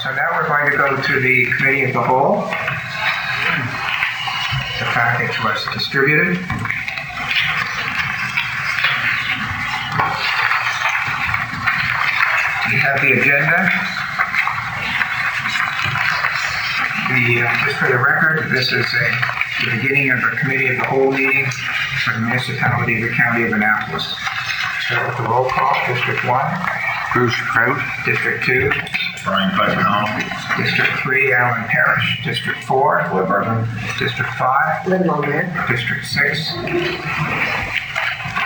So now we're going to go to the Committee of the Whole. The package was distributed. You have the agenda. Just for the record, this is the beginning of the Committee of the Whole meeting for the municipality of the County of Annapolis. So with the roll call, District 1. Bruce Cotw. District 2. Brian Cotw. District 3, Alan Parrish. District 4, Wood Burton. District 5, Lynn Mulder. District 6,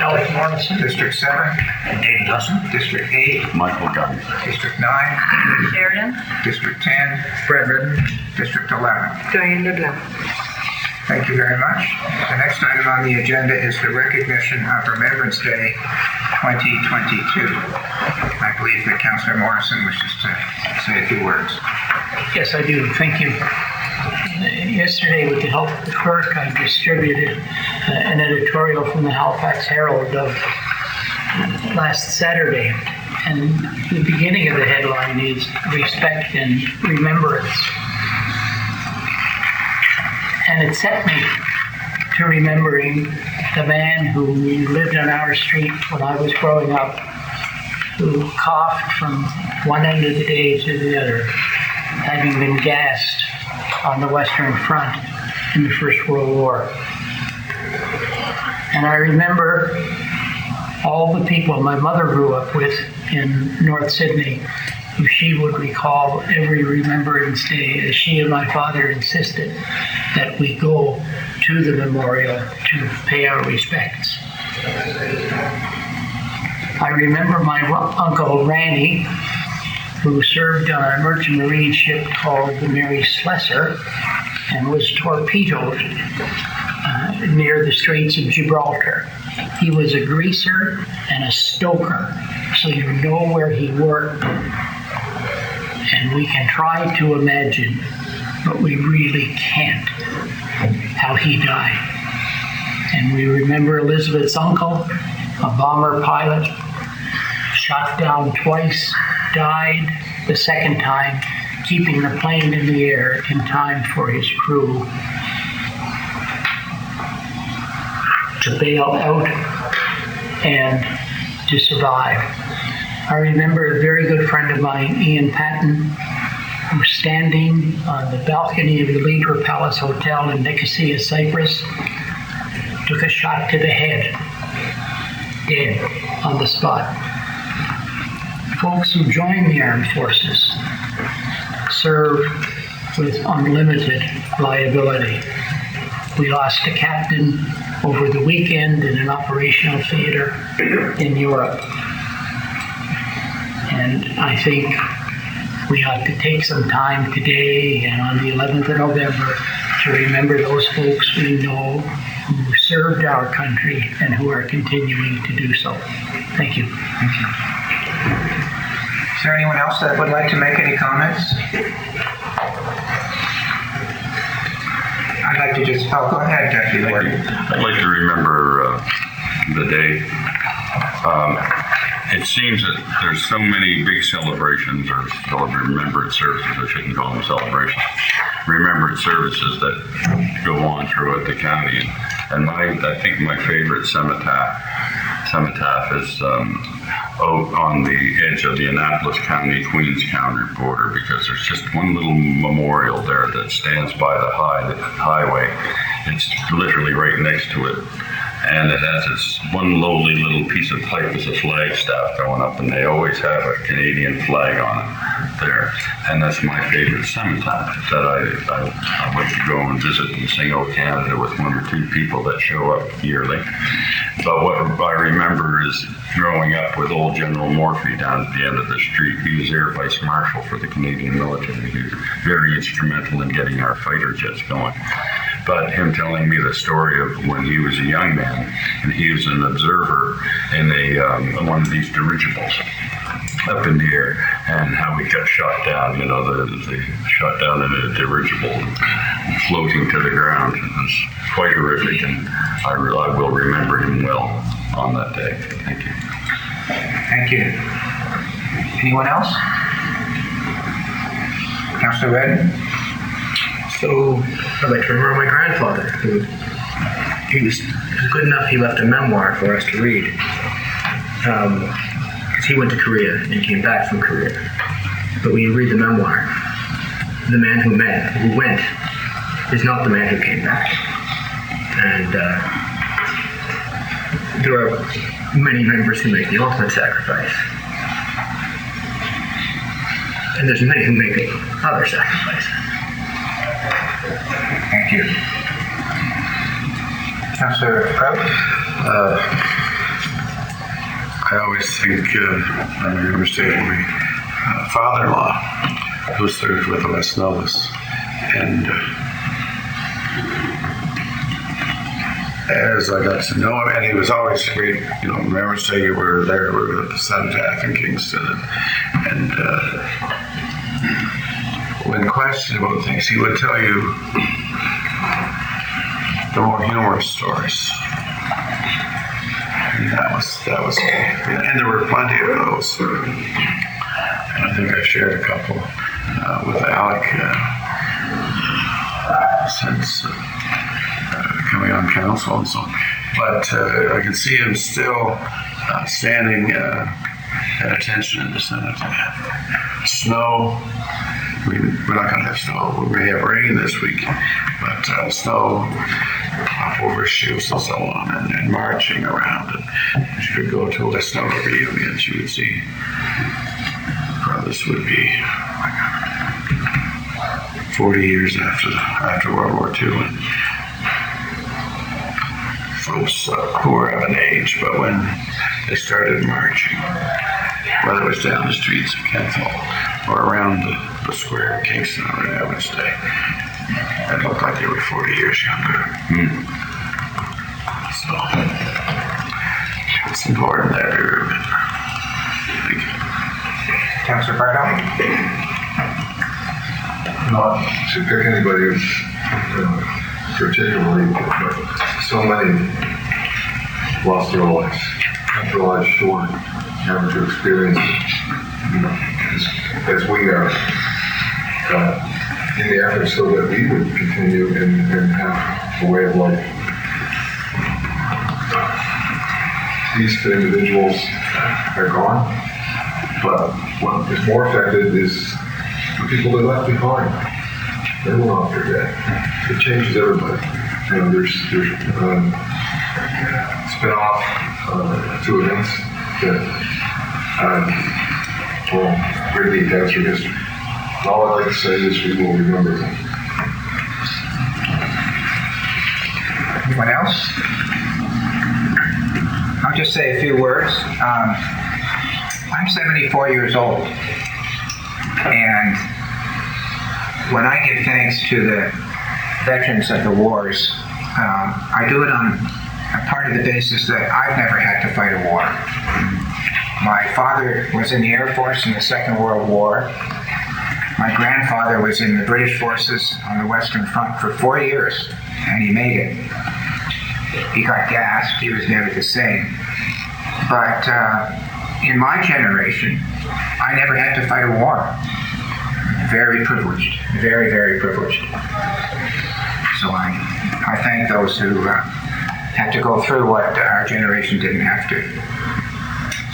Alex Morrison. District 7, David Dustin. District 8, Michael Gunn. District 9, Sheridan. District 10, Brett Redden. District 11. Diane LeBlanc. Thank you very much. The next item on the agenda is the recognition of Remembrance Day 2022. I believe that Councillor Morrison wishes to say a few words. Yes, I do. Thank you. Yesterday, with the help of the clerk, I distributed an editorial from the Halifax Herald of last Saturday. And the beginning of the headline is Respect and Remembrance. And it set me to remembering the man who lived on our street when I was growing up, who coughed from one end of the day to the other, having been gassed on the Western Front in the First World War. And I remember all the people my mother grew up with in North Sydney, who she would recall every Remembrance Day, as she and my father insisted that we go to the memorial to pay our respects. I remember my uncle Randy, who served on a merchant marine ship called the Mary Slessor and was torpedoed near the Straits of Gibraltar. He was a greaser and a stoker, so you know where he worked. And we can try to imagine, but we really can't, how he died. And we remember Elizabeth's uncle, a bomber pilot, shot down twice, died the second time, keeping the plane in the air in time for his crew to bail out and to survive. I remember a very good friend of mine, Ian Patton, who was standing on the balcony of the Leader Palace Hotel in Nicosia, Cyprus, took a shot to the head, dead on the spot. Folks who joined the armed forces served with unlimited liability. We lost a captain over the weekend in an operational theater in Europe. And I think we ought to take some time today and on the 11th of November to remember those folks we know who served our country and who are continuing to do so. Thank you. Thank you. Is there anyone else that would like to make any comments? I'd like to just, go ahead, Deputy Warden. I'd like to remember the day. It seems that there's so many big celebrations or remembrance services, I shouldn't call them celebrations, remembrance services that go on throughout the county. And I think my favorite cenotaph is out on the edge of the Annapolis County, Queens County border, because there's just one little memorial there that stands by the highway. It's literally right next to it. And it has this one lowly little piece of pipe with a flagstaff going up, and they always have a Canadian flag on it there. And that's my favorite cenotaph that I like to go and visit and sing "O Canada" with one or two people that show up yearly. But what I remember is growing up with old General Morphy down at the end of the street. He was Air Vice Marshal for the Canadian military. He was very instrumental in getting our fighter jets going. But him telling me the story of when he was a young man, and he was an observer in one of these dirigibles up in the air, and how we got shot down, the shot down in a dirigible floating to the ground. It was quite horrific, and I will remember him well on that day. Thank you. Thank you. Anyone else? Councillor Redden? So I'd like to remember my grandfather, who he was good enough. He left a memoir for us to read, because he went to Korea and came back from Korea. But when you read the memoir, the man who went is not the man who came back. And there are many members who make the ultimate sacrifice, and there's many who make other sacrifices. Thank you. Councillor Cotw? I always think, I remember saying my father-in-law, who served with the West Novus, and as I got to know him, and he was always great, Remembrance Day, we were there, we were at the Cenotaph in Kingston, and when questioned about things, he would tell you the more humorous stories. And that was, and there were plenty of those. And I think I shared a couple with Alec since coming on council and so on. But I can see him still standing at attention in the Cenotaph. Snow. We're not going to have snow. We may have rain this week, but snow over shoes and so on, and marching around. And you could go to a West Nova reunion, you would see this would be 40 years after World War II. And folks who were of an age, but when they started marching, whether it was down the streets of Kenthal or around the square of Kingston on Remembrance Day, it looked like they were 40 years younger. So it's important that we remember. Thank you. Councillor Bardo? Not to pick anybody particularly, but so many lost their lives, kept their lives short, having to experience as we are, in the effort so that we would continue and have a way of life. These individuals are gone, but what is more affected is the people they left behind. They're not for dead. It changes everybody. There's spin-off to events that greatly enhance your history. All I'd like to say is we will remember them. Anyone else? I'll just say a few words. I'm 74 years old, and when I give thanks to the veterans of the wars, I do it on a part of the basis that I've never had to fight a war. My father was in the Air Force in the Second World War. My grandfather was in the British forces on the Western Front for 4 years, and he made it. He got gassed. He was never the same. But in my generation, I never had to fight a war. Very privileged. Very, very privileged. So I thank those who had to go through what our generation didn't have to.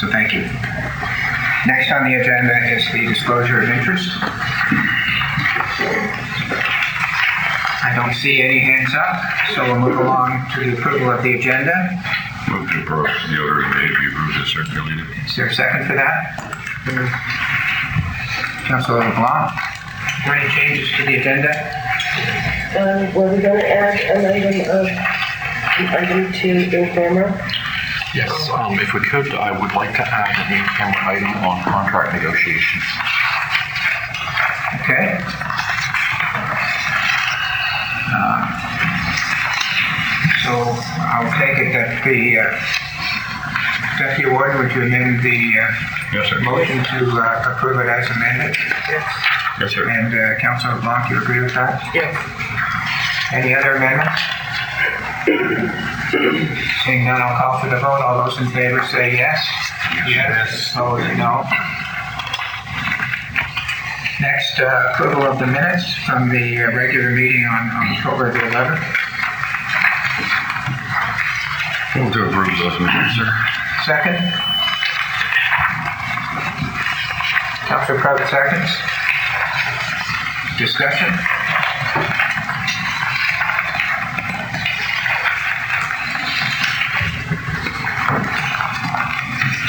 So thank you. Next on the agenda is the disclosure of interest. I don't see any hands up, so we'll move along to the approval of the agenda. Move to approve the order of day be approved as circulated. Is there a second for that? Councilor LeBlanc, are there any changes to the agenda? Were we going to add an item to informer? Yes, if we could, I would like to add an informal item on contract negotiations. Okay. So I'll take it that the Deputy Warden, would you amend the Yes, sir. motion to approve it as amended? Yes, sir. And Councilor LeBlanc, you agree with that? Yes. Any other amendments? Seeing none, I'll call for the vote. All those in favor say yes. Yes. Opposed, no. Next, approval of the minutes from the regular meeting on October the 11th. Move to approve those minutes, sir. Second. Councilor Cotw seconds. Discussion.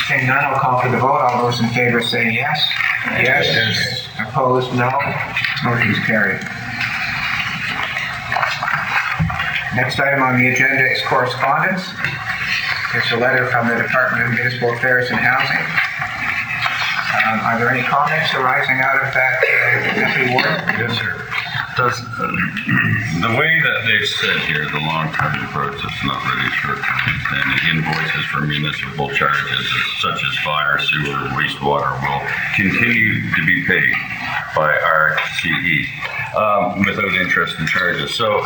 Seeing none, I'll call for the vote. All those in favor say yes. Yes. Opposed, no. Motion's carried. Next item on the agenda is correspondence. It's a letter from the Department of Municipal Affairs and Housing. Are there any comments arising out of that, Deputy Warden? Yes, sir. Does the way that they've said here, the long-term approach is not really short-term, and the invoices for municipal charges such as fire, sewer, wastewater will continue to be paid by RCE without interest and charges. So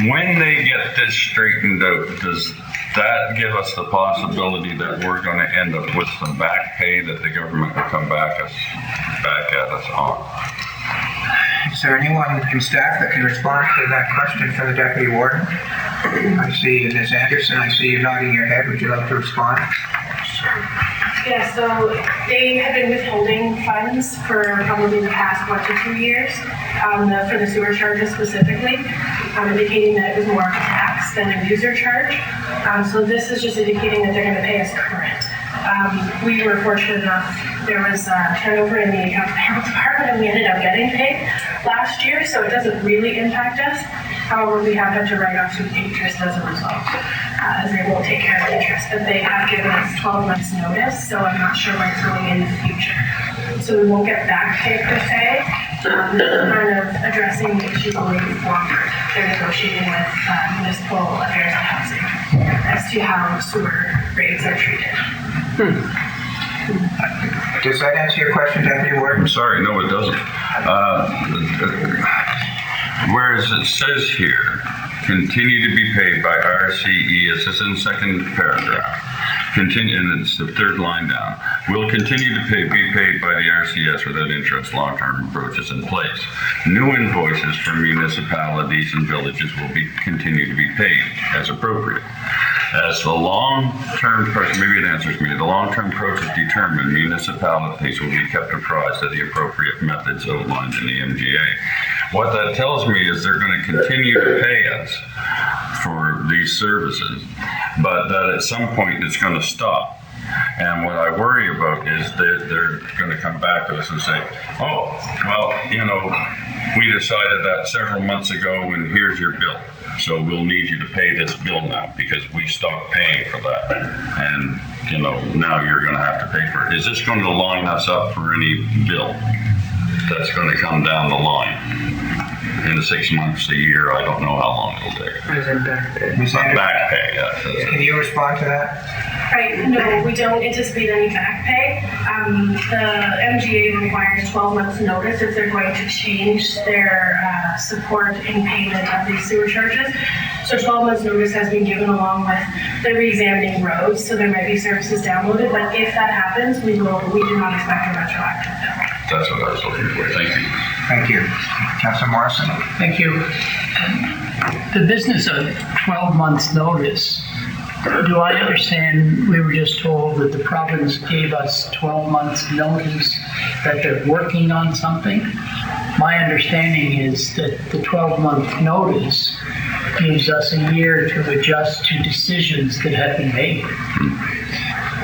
when they get this straightened out, does that give us the possibility that we're going to end up with some back pay that the government will come back at us on? Is there anyone in staff that can respond to that question for the Deputy Warden? I see Ms. Anderson, I see you nodding your head. Would you like to respond? Yeah, so they have been withholding funds for probably the past 1 to 2 years for the sewer charges specifically, indicating that it was more of a tax than a user charge. So this is just indicating that they're going to pay us current. We were fortunate enough, there was turnover in the accounts payable department and we ended up getting paid last year, so it doesn't really impact us. However, we have had to write off some interest as a result, as they won't take care of interest. But they have given us 12 months notice, so I'm not sure where it's going in the future. So we won't get back pay per se. They're kind of addressing the issue going forward. They're negotiating with municipal affairs and housing as to how sewer rates are treated. Does that answer your question, Deputy Warden? I'm sorry, no, it doesn't. Whereas it says here, continue to be paid by RCE, it says in the second paragraph, continue, and it's the third line down, will continue to be paid by the RCS without interest, long-term approaches in place. New invoices from municipalities and villages will continue to be paid as appropriate. As the long-term approach, maybe it answers me, the long-term approach is determined, municipalities will be kept apprised of the appropriate methods outlined in the MGA. What that tells me is they're going to continue to pay us for these services, but that at some point it's going to stop. And what I worry about is that they're going to come back to us and say, oh, well, you know, we decided that several months ago and here's your bill. So we'll need you to pay this bill now because we stopped paying for that. And, you know, now you're going to have to pay for it. Is this going to line us up for any bill that's going to come down the line? In 6 months, a year, I don't know how long it'll take. Back pay, yeah. Can you respond to that? Right, no, we don't anticipate any back pay. The MGA requires 12 months notice if they're going to change their support in payment of these sewer charges. So 12 months notice has been given along with the re-examining roads, so there might be services downloaded, but if that happens, we do not expect a retroactive bill. That's what I was looking for. Thank you. Thank you. Councilor Morrison. Thank you. The business of 12 months notice, do I understand we were just told that the province gave us 12 months notice that they're working on something? My understanding is that the 12-month notice gives us a year to adjust to decisions that have been made.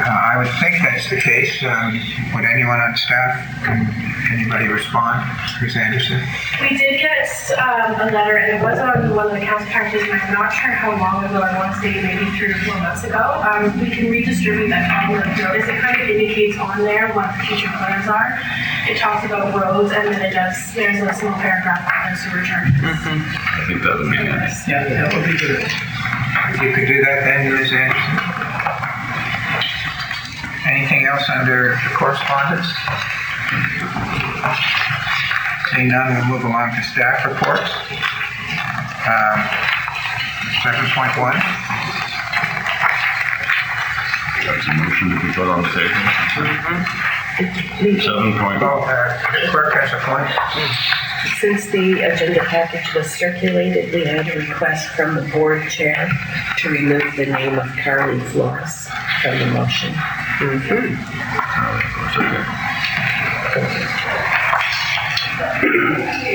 I would think that's the case. Would anyone on staff, anybody respond? Ms. Anderson? We did get a letter, and it was on one of the council packages, and I'm not sure how long ago. I want to say maybe 3 or 4 months ago. We can redistribute that 12-month notice. It kind of indicates on there what the future plans are. It talks about roads, and then there's a small paragraph on the sewer charges. I think that would be nice. Yeah, that would be good. If you could do that then, Ms. Anderson. Anything else under correspondence? Seeing none, we'll move along to staff reports. 7.1. That's a motion to be put on the table. 7.1. Well, clerk has a point. Since the agenda package was circulated, we had a request from the board chair to remove the name of Carly Flores from the motion.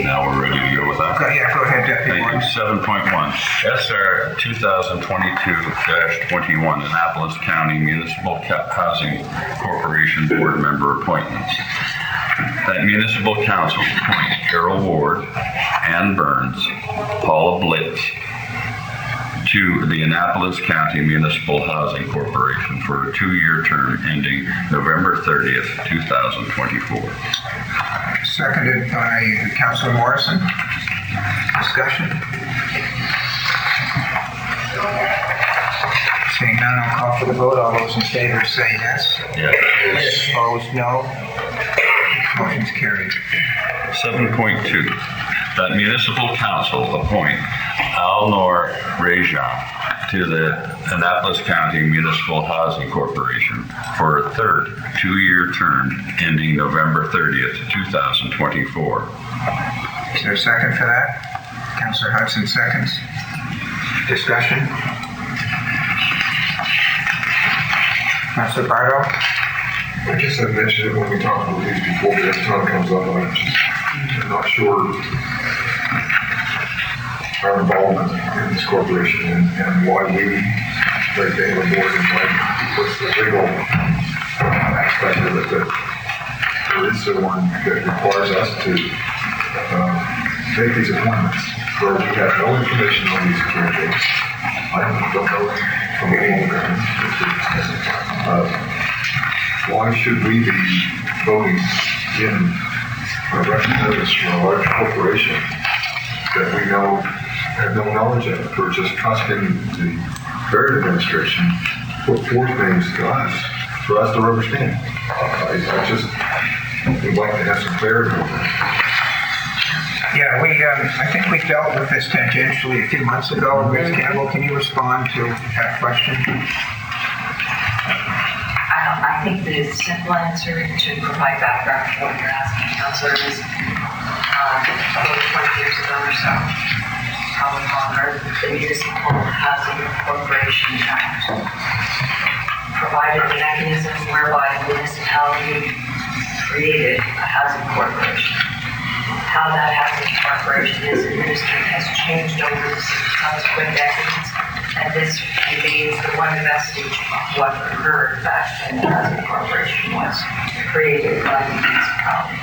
Now we're ready to go with that. Yeah, go ahead, Deputy Thank you. Warden. 7.1, SR 2022-21, Annapolis County Municipal Housing Corporation Board Member Appointments. That Municipal Council appoint Carol Ward, Ann Burns, Paula Blitz to the Annapolis County Municipal Housing Corporation for a 2-year term ending November 30th, 2024. Seconded by Councilor Morrison. Discussion? Seeing none, I'll call for the vote. All those in favor say yes. Yes. Opposed, no. Motion's carried. 7.2, that Municipal Council appoint Alnor Rajan to the Annapolis County Municipal Housing Corporation for a third 2-year term ending November 30th, 2024. Is there a second for that? Councilor Hudson seconds. Discussion? Councilor Bardo? I guess I mentioned it when we talked about these before, but every time it comes up, I'm not sure our involvement in this corporation and why we, like the board, and what's the legal aspect of it, that there is someone that requires us to make these appointments where we have no information on these candidates. I don't know from all of them. Why should we be voting in representatives from a large corporation that we have no knowledge of, or just trusting the Barrett administration put forth names to us for us to understand? I just would like to have some clarity on that. Yeah, I think we dealt with this tangentially a few months ago. Ms. Campbell, can you respond to that question? I think the simple answer to provide background to what you're asking, Councilor, is about 20 years ago or so, probably longer, the Municipal Housing Corporation Act provided a mechanism whereby the municipality created a housing corporation. How that housing corporation is administered has changed over the subsequent decades, and this remains the one vestige of what occurred back when the housing corporation was created by the municipality.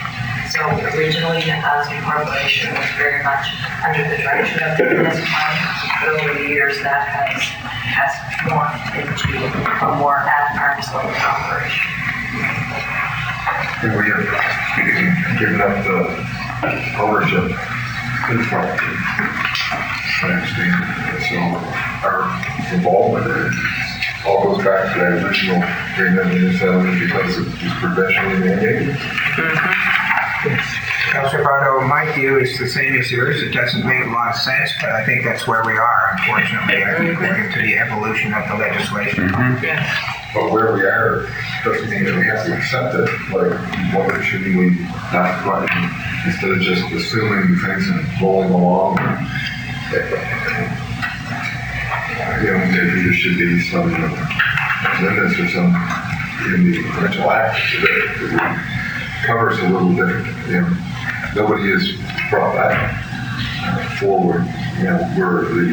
So originally the housing corporation was very much under the direction of the municipality, but over the years that has morphed into a more at arm's length operation. And we have given up the ownership to the property. I understand. So our involvement in it all goes back to that original agreement in settlement because it was provisionally mandated. Councilor Bardo, my view is the same as yours. It doesn't make a lot of sense, but I think that's where we are, unfortunately, according to the evolution of the legislation. But where we are doesn't mean that we have to accept it. Like, why shouldn't we not run instead of just assuming things and rolling along? Maybe there should be some limits or some in the original act that covers a little bit. Nobody has brought that forward. Where the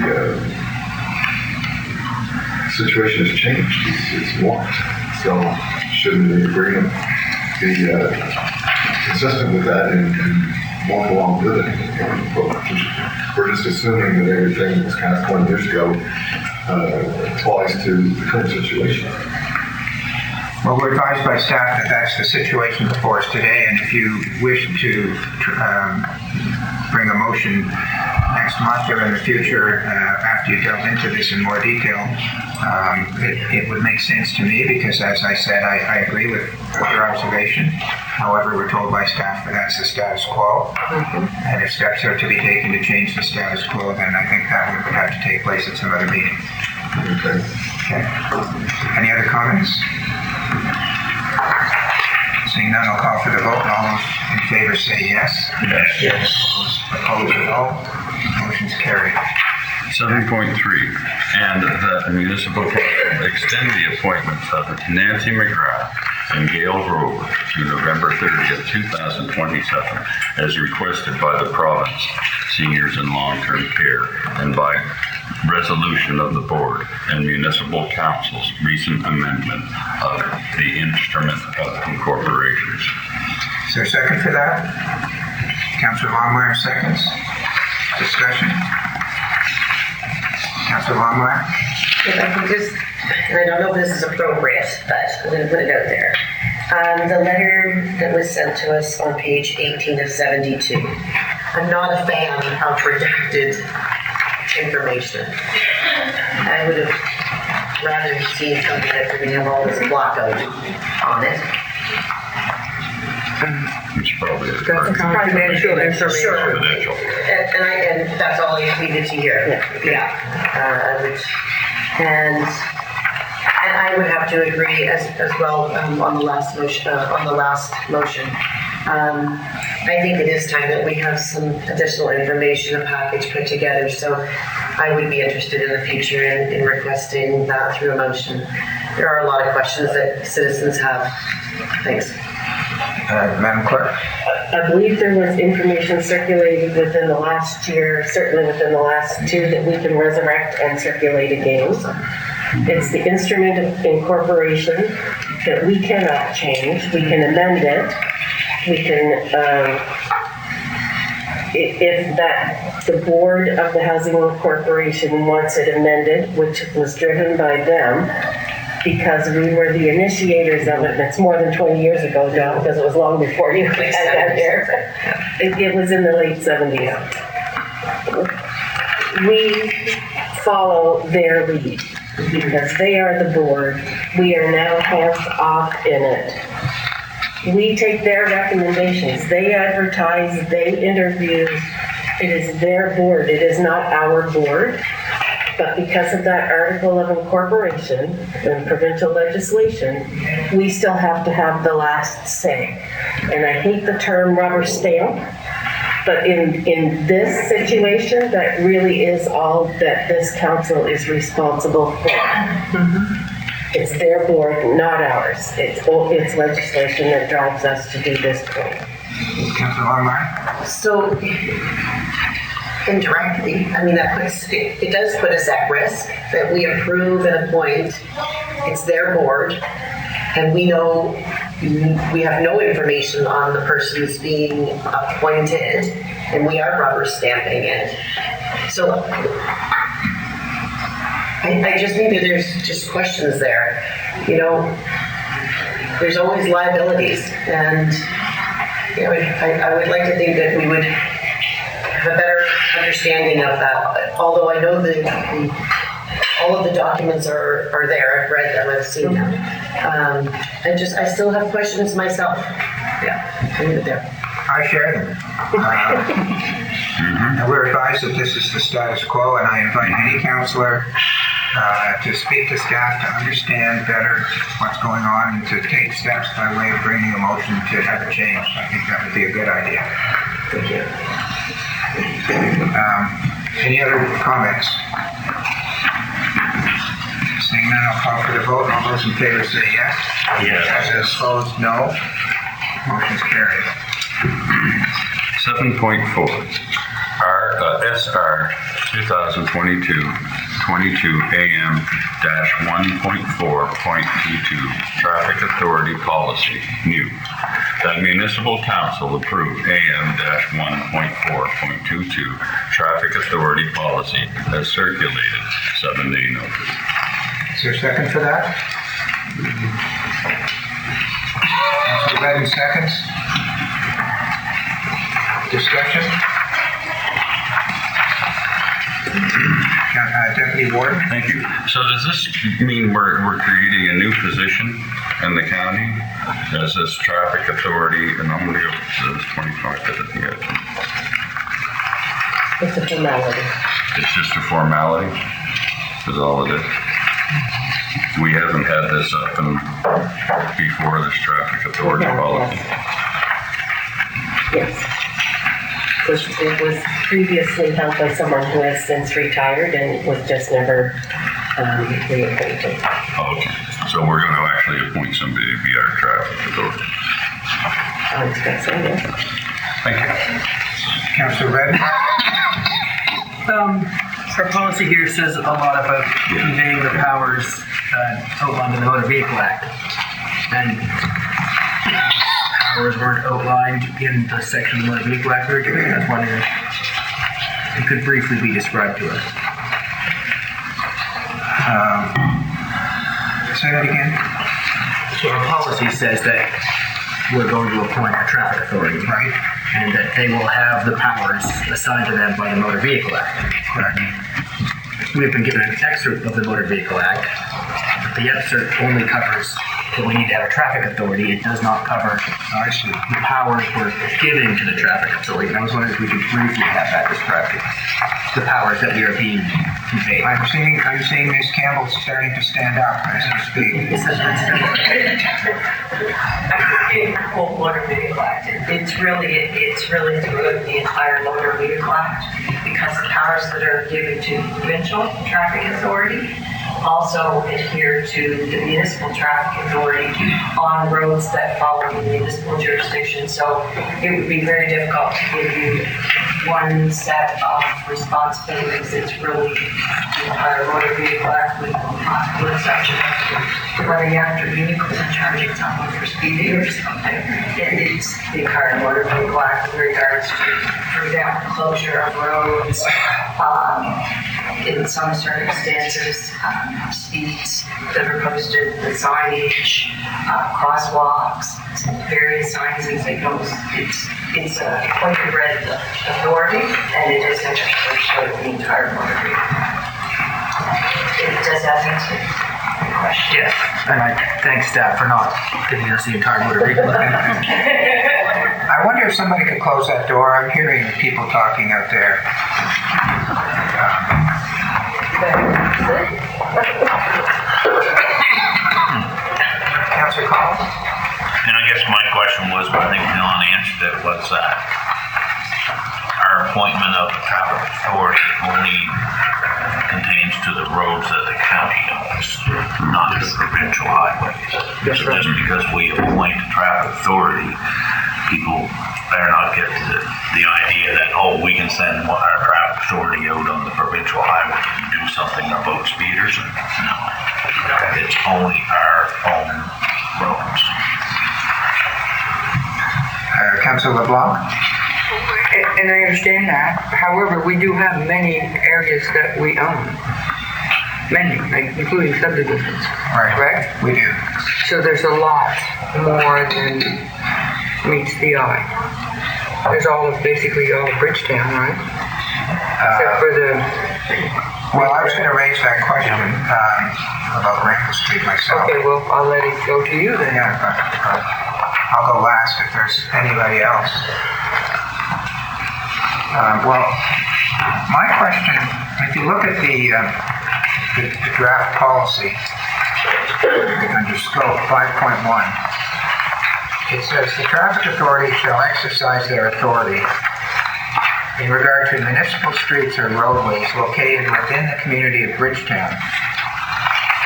situation has changed. It's morphed. So shouldn't the agreement be consistent with that and walk along with it? We're just assuming that everything that was passed 20 years ago applies to the current situation. Well, we're advised by staff that that's the situation before us today, and if you wish to bring a motion next month or in the future after you delve into this in more detail, it would make sense to me because, as I said, I agree with your observation. However, we're told by staff that that's the status quo, and if steps are to be taken to change the status quo, then I think that would have to take place at some other meeting. Okay. Any other comments? Seeing none, I'll call for the vote. All those in favor say yes. Yes. Opposed, no. Motion's carried. 7.3, and that the municipal council extend the appointments of Nancy McGrath and Gail Grover to November 30th, 2027, as requested by the province, Seniors in Long-Term Care, and by resolution of the board and municipal council's recent amendment of the instrument of incorporations. Is there a second for that? Councillor Longmire seconds. Discussion? Councillor Longmire? If I can just, and I don't know if this is appropriate, but I'm going to put it out there. The letter that was sent to us on page 18 of 72. I'm not a fan of redacted information. I would have rather seen something that didn't have all this blockout on it. It's probably That's confidential information. Sure. confidential. And that's all I needed to hear. Yeah. And I would have to agree as well on the last motion. I think it is time that we have some additional information, a package put together. So I would be interested in the future in requesting that through a motion. There are a lot of questions that citizens have. Thanks. Madam Clerk? I believe there was information circulated within the last year, certainly within the last two, that we can resurrect and circulate again. It's the instrument of incorporation that we cannot change. We can amend it. We can, if the board of the Housing Corporation wants it amended, which was driven by them, because we were the initiators of it, and it's more than 20 years ago, John, because it was long before you had that there. It was in the late 70s. We follow their lead because they are the board. We are now hands off in it. We take their recommendations. They advertise, they interview. It is their board. It is not our board. But because of that article of incorporation and provincial legislation, we still have to have the last say. And I hate the term rubber stamp, but in this situation, that really is all that this council is responsible for. It's their board, not ours. It's legislation that drives us to do this point. Councillor Longmire? So, indirectly, I mean, it does put us at risk that we approve and appoint. It's their board, and we know we have no information on the persons being appointed, and we are rubber stamping it. So I just think that there's just questions there. You know, there's always liabilities, and you know, I would like to think that we would have a better understanding of that. Although I know that all of the documents are there. I've read them. I've seen them. I still have questions myself. Yeah, I'll leave it there. I share them. And we're advised that this is the status quo, and I invite any councillor to speak to staff to understand better what's going on and to take steps by way of bringing a motion to have it changed. I think that would be a good idea. Thank you. Any other comments? Seeing none, I'll call for the vote. All those in favor say yes. Yes. Opposed, no. Motion's carried. 7.4, SR 2022-22 AM-1.4.22 Traffic Authority Policy, new. That municipal council approve AM-1.4.22 Traffic Authority Policy as circulated, 7-day notice. Is there a second for that? Councilor Redden seconds. Discussion? Deputy Warden? Thank you. So does this mean we're creating a new position in the county as this traffic authority? And I'm going to go to this 25th. It's a formality. It's just a formality. Is all it is. We haven't had this up before, this traffic authority policy. Yes. It was previously held by someone who has since retired and was just never reappointed. Okay, so we're going to actually appoint somebody to be our traffic authority. I expect so, yes. Thank you. Councillor Redden? Our policy here says a lot about conveying the powers outlined in the Motor Vehicle Act. And powers weren't outlined in the section of the Motor Vehicle Act we were doing. I was wondering if it could briefly be described to us. Say that again? So our policy says that we're going to appoint a traffic authority. Right. And that they will have the powers assigned to them by the Motor Vehicle Act. Correct. We've been given an excerpt of the Motor Vehicle Act, but the excerpt only covers that we need to have a traffic authority. It does not cover I see. the powers we're giving to the traffic authority. And I was wondering if we could briefly have that described, the powers that we are being conveyed. I'm seeing Ms. Campbell starting to stand up as we speak. In the whole motor vehicle act, it's really through the entire motor vehicle act, because the powers that are given to the provincial traffic authority also adhere to the municipal traffic authority on roads that follow the municipal jurisdiction. So it would be very difficult to give you one set of responsibilities. It's really the entire motor vehicle act with possible exception of running after vehicles and charging someone for speeding or something. It's the entire motor vehicle act with regards to, for example, closure of roads, in some circumstances, speeds that are posted, the signage, crosswalks, various signs and signals. It's a quite read authority, and it is for the entire motor vehicle. Does that answer your question? Yes, and I thank staff for not giving us the entire Motor Vehicle Act. I wonder if somebody could close that door. I'm hearing people talking out there. Councillor Collins? And I guess my question was, but I think Dylan answered it, was our appointment of traffic authority only contains to the roads that the county owns, not the provincial highways. So just because we appoint a traffic authority, people better not get the idea that, oh, we can send our traffic authority out on the provincial highway and do something about speeders. No, it's only our own roads. Councillor LeBlanc? And I understand that. However, we do have many areas that we own. Many, like including subdivisions. Right. Correct? We do. So there's a lot more than meets the eye. There's basically all of Bridgetown, right? Except for the... Well, I was going to raise that question about Ramble Street myself. Okay, well, I'll let it go to you then. Yeah, but I'll go last if there's anybody else. Well, my question, if you look at the draft policy under scope 5.1, it says the traffic authority shall exercise their authority in regard to municipal streets or roadways located within the community of Bridgetown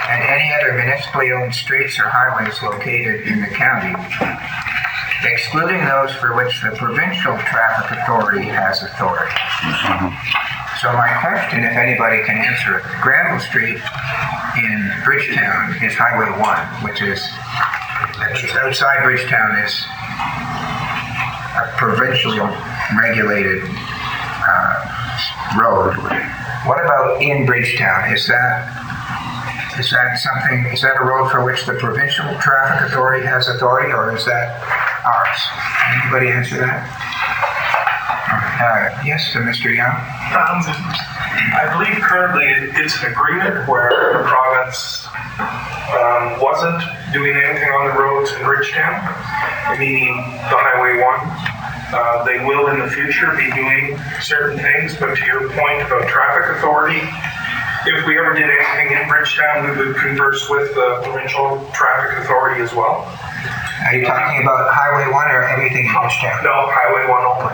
and any other municipally owned streets or highways located in the county, excluding those for which the provincial traffic authority has authority. So my question, if anybody can answer it, Granville Street in Bridgetown is Highway 1, which is, outside Bridgetown is a provincially regulated road. What about in Bridgetown? Is that a road for which the provincial traffic authority has authority, or is that ours? Anybody answer that? Yes, Mr. Young? I believe currently it's an agreement where the province wasn't doing anything on the roads in Bridgetown, meaning the Highway 1. They will in the future be doing certain things, but to your point about traffic authority, if we ever did anything in Bridgetown, we would converse with the provincial traffic authority as well. Are you talking about Highway 1 or everything in Bridgetown? No, Highway 1 only.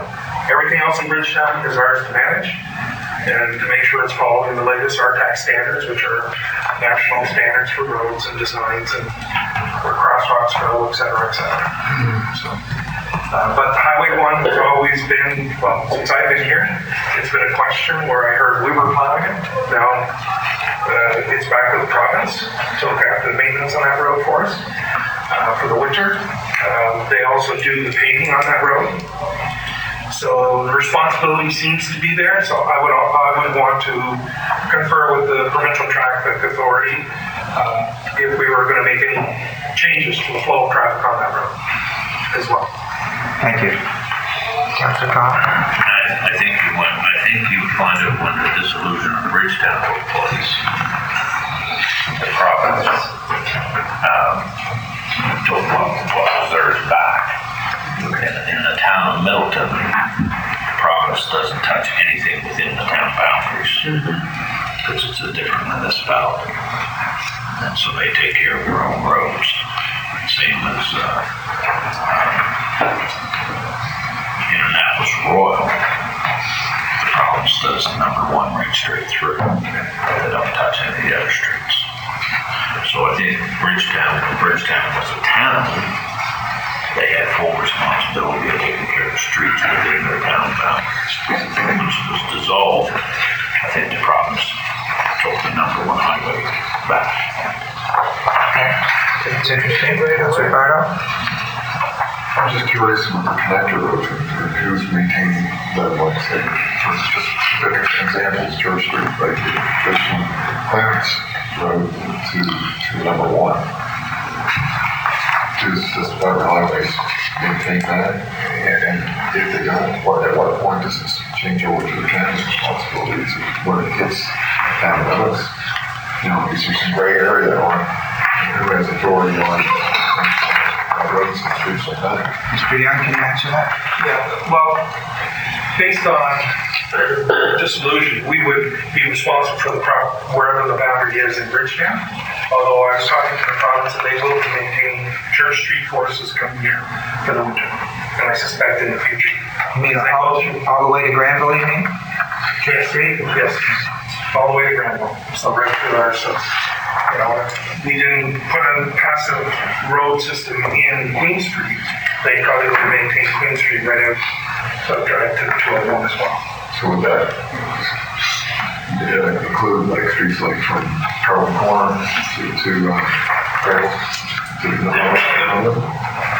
Everything else in Bridgetown is ours to manage and to make sure it's following the latest RTAC standards, which are national standards for roads and designs and where crosswalks go, et cetera, et cetera. So, but Highway 1 has always been, well, since I've been here, it's been a question where I heard we were plowing it. Now it's back to the province to look after the maintenance on that road for us for the winter. They also do the paving on that road. So the responsibility seems to be there. So I would want to confer with the provincial traffic authority if we were going to make any changes to the flow of traffic on that road as well. Thank you. Councilor Cotw? I think you would find it when the dissolution of Bridgetown took place. The province took what was theirs back. In the town of Middleton, the province doesn't touch anything within the town boundaries because it's a different municipality. And so they take care of their own roads. Same as Annapolis Royal. The province does number 1 right straight through. They don't touch any of the other streets. So I think Bridgetown was a town. They had full responsibility of taking care of the streets within their town boundaries. Once it was dissolved, I think the province took the number 1 highway back. Okay. It's interesting. Councilor Bardo? I'm just curious about the connector roads and who's maintaining them, like I said, just pick examples, Church Street, right here, just from Clarence Road to number 1. Does Federal Highways maintain that? And if they don't, at what point does this change over to the county's responsibilities when it hits town limits? Is there some gray area on who has authority on roads and streets like that? Mr. Young, can you answer that? Yeah, well, based on dissolution, we would be responsible for wherever the boundary is in Bridgetown. Although I was talking to the province and they will be maintaining Church Street for us this coming year for the winter. And I suspect in the future. You mean all the way to Granville, you mean? Church Street? Yes, all the way to Granville. So right through there. So, we didn't put a passive road system in Queen Street. They probably would maintain Queen Street right out so drive to the 201 as well. So would that include like streets like from Carlton Corner to Granville?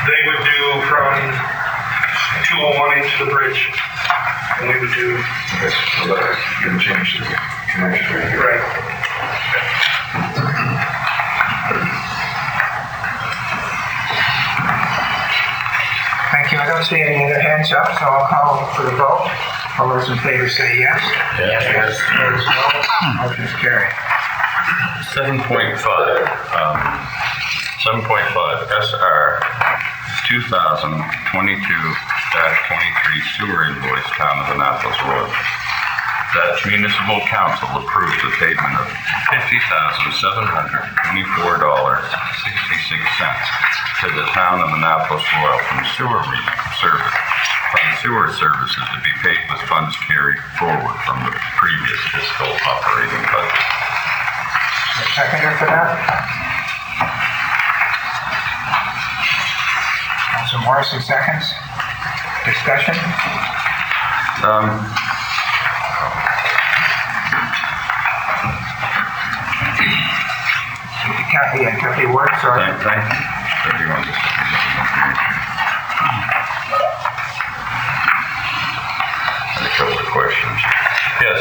They would do from 201 into the bridge, and we would do. Okay, so that's going to change the connection right here. Right. Thank you. I don't see any other hands up, so I'll call for the vote. All those in favor say yes. Yes. Opposed, no. Motion's carried. 7.5 SR 2022-23 sewer invoice, Town of Annapolis Road. That municipal council approved the payment of $50,724.66 to the Town of Annapolis Royal from sewer services to be paid with funds carried forward from the previous fiscal operating budget. A seconder for that? Councilor Morrison seconds. Discussion? Deputy Ward, sorry. Thank you. Everyone just a couple of questions. Yes,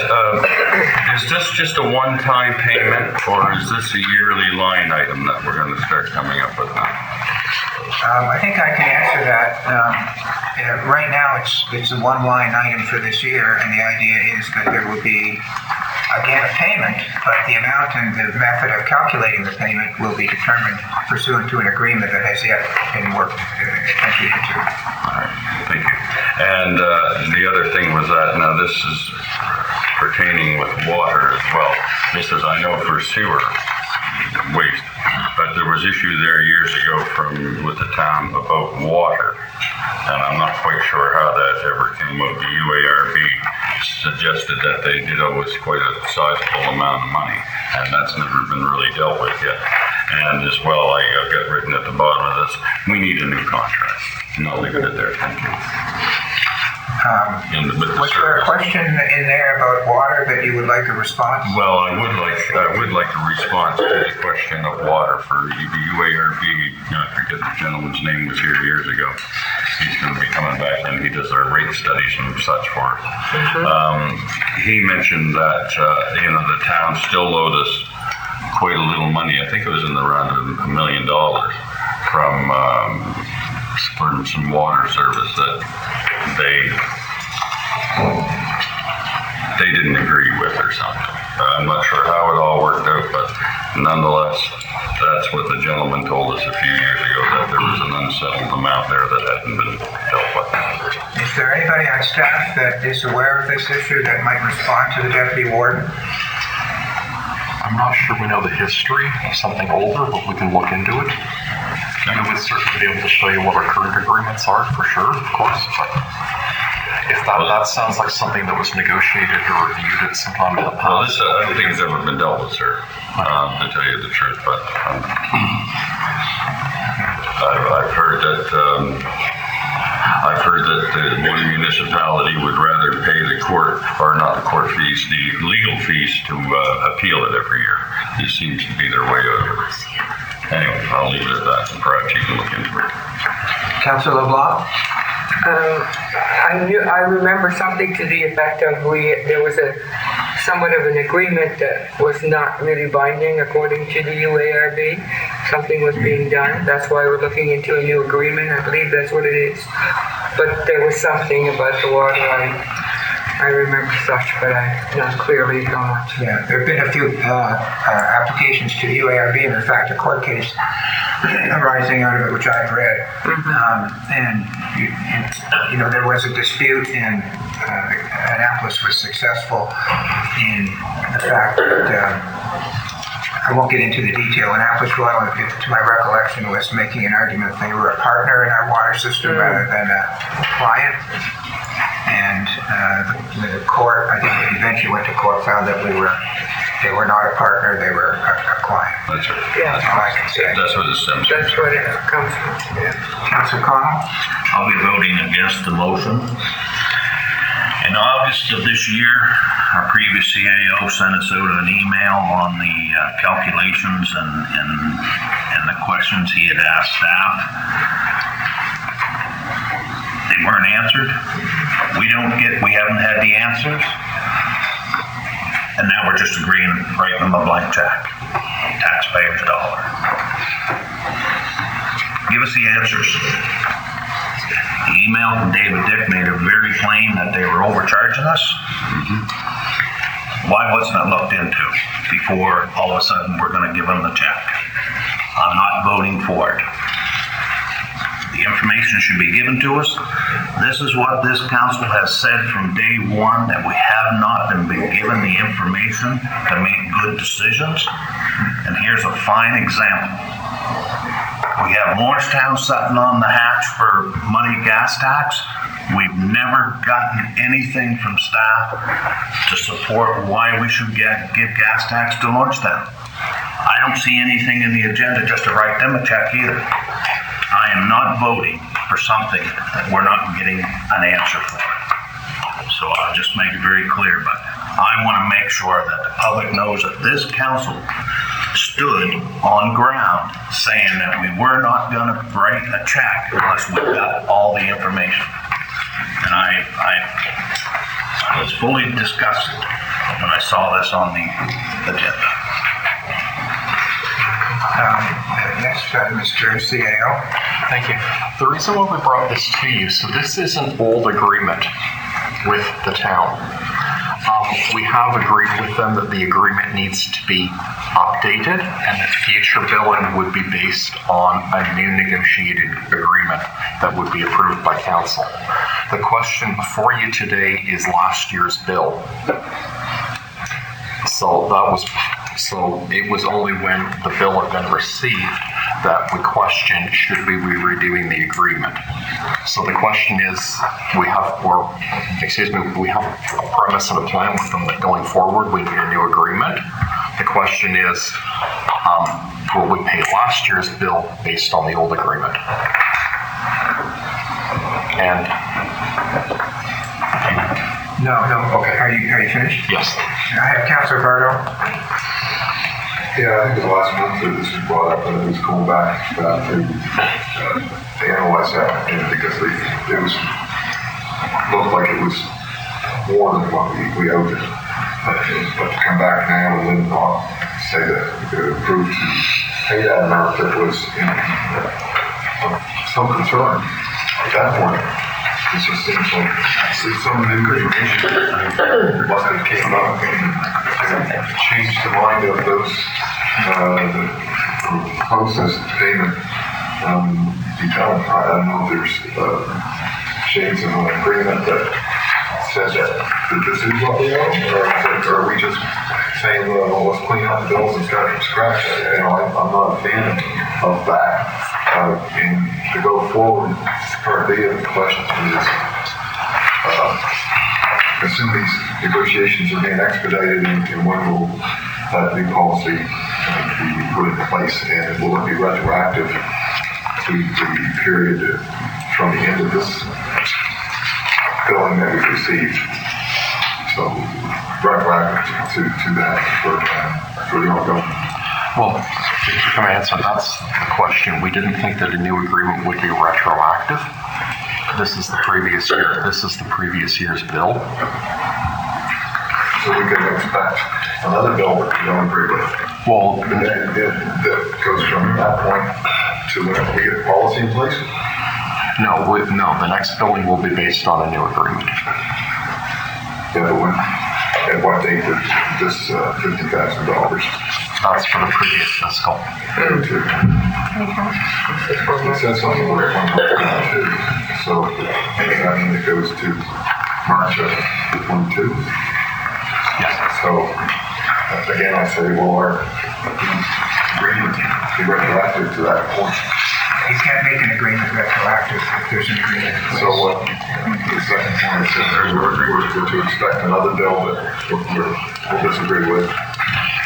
is this just a one-time payment, or is this a yearly line item that we're going to start coming up with now? I think I can answer that. Right now, it's a one-line item for this year, and the idea is that there will be, again, a payment, but the amount and the method of calculating the payment will be determined pursuant to an agreement that has yet been worked entered into. All right, thank you. And the other thing was that, now this is pertaining with water as well. Just as I know for sewer waste, but there was issue there years ago with the town about water, and I'm not quite sure how that ever came up. The UARB suggested that they did owe us quite a sizable amount of money, and that's never been really dealt with yet. And as well, I've got written at the bottom of this, we need a new contract. And I'll leave it at there. Thank you. Was there a question in there about water that you would like a response? Well, I would like a response to the question of water for the UARB. I forget the gentleman's name was here years ago. He's going to be coming back and he does our rate studies and such for us. He mentioned that the town still owed us quite a little money. I think it was in the round of $1 million from some water service that they didn't agree with or something. I'm not sure how it all worked out, but nonetheless, that's what the gentleman told us a few years ago, that there was an unsettled amount there that hadn't been dealt with. Is there anybody on staff that is aware of this issue that might respond to the deputy warden? I'm not sure we know the history of something older, but we can look into it. I would certainly be able to show you what our current agreements are, for sure, of course. But if that sounds like something that was negotiated or reviewed at some time in the past. I don't think it's ever been dealt with, sir, to tell you the truth. But I've heard that one municipality would rather pay the court, or not the court fees, the legal fees to appeal it every year. It seems to be their way out of it. Anyway, I'll leave it at that, and perhaps you can look into it. Councillor LeBlanc? I remember something to the effect of there was somewhat of an agreement that was not really binding according to the UARB. Something was being done. That's why we're looking into a new agreement. I believe that's what it is. But there was something about the water. I remember such, but not clearly how much. Yeah, there have been a few applications to the UARB, and in fact, a court case arising out of it, which I've read. And there was a dispute, and Annapolis was successful in the fact that I won't get into the detail. Annapolis Royal, to my recollection, was making an argument that they were a partner in our water system rather than a client. And the court, I think eventually went to court, found that they were not a partner, they were a client. That's right. Yeah. That's all I can say. That's what it stems from. That's what it comes from. Yeah. Councillor Cotw? I'll be voting against the motion. In August of this year, our previous CAO sent us out an email on the calculations and the questions he had asked staff. They weren't answered. We haven't had the answers. And now we're just agreeing to write them a blank check. Taxpayers' dollar. Give us the answers. The email from David Dick made it very plain that they were overcharging us. Why wasn't it looked into before all of a sudden we're going to give them the check? I'm not voting for it. The information should be given to us. This is what this council has said from day one, that we have not been given the information to make good decisions. And here's a fine example. We have Morristown sitting on the hatch for money gas tax. We've never gotten anything from staff to support why we should give gas tax to Morristown. I don't see anything in the agenda just to write them a check either. I am not voting for something that we're not getting an answer for. So I'll just make it very clear, but I want to make sure that the public knows that this council stood on ground saying that we were not going to write a check unless we got all the information. And I was fully disgusted when I saw this on the agenda. Next, Mr. CAO. Thank you. The reason why we brought this to you, so this is an old agreement with the town. We have agreed with them that the agreement needs to be updated and that future billing would be based on a new negotiated agreement that would be approved by council. The question before you today is last year's bill. So it was only when the bill had been received that we questioned, should we be redoing the agreement? So the question is, we have a premise and a plan with them that going forward, we need a new agreement. The question is, will we pay last year's bill based on the old agreement? And No, okay, are you finished? yes. I have Councilor Bardo. Yeah, I think the last month that this was brought up, and it was going back to analyze that, and because it was looked like it was more than what we owed it. But to come back now and then say that it approved to pay that amount that was of some concern at that point. It just seems like some new information must have came up and changed the mind of those the process payment be done. I don't know if there's shades of an agreement that says that this is what we owe, or are we just saying, well, let's clean out the bills and start from scratch? I'm not a fan of that. And to go forward, part B of the question is, assume these negotiations are being expedited, and when will that new policy be put in place, and will it be retroactive to the period from the end of this billing that we received? So retroactive to that for the ongoing. Well, to answer, that's the question. We didn't think that a new agreement would be retroactive. This is the previous year. This is the previous year's bill. So we could expect another bill that we don't agree with. Well, that goes from that point to whenever we get a policy in place? no, the next billing will be based on a new agreement. Yeah, but when, at what date did this $50,000? That's for the previous fiscal. It says something where so does that mean it goes to March of 22? Yes. So again, I say, well, our agreement be retroactive to that point. You can't make an agreement retroactive if there's an agreement in place. So what the second point is that we're to expect another bill that we'll disagree with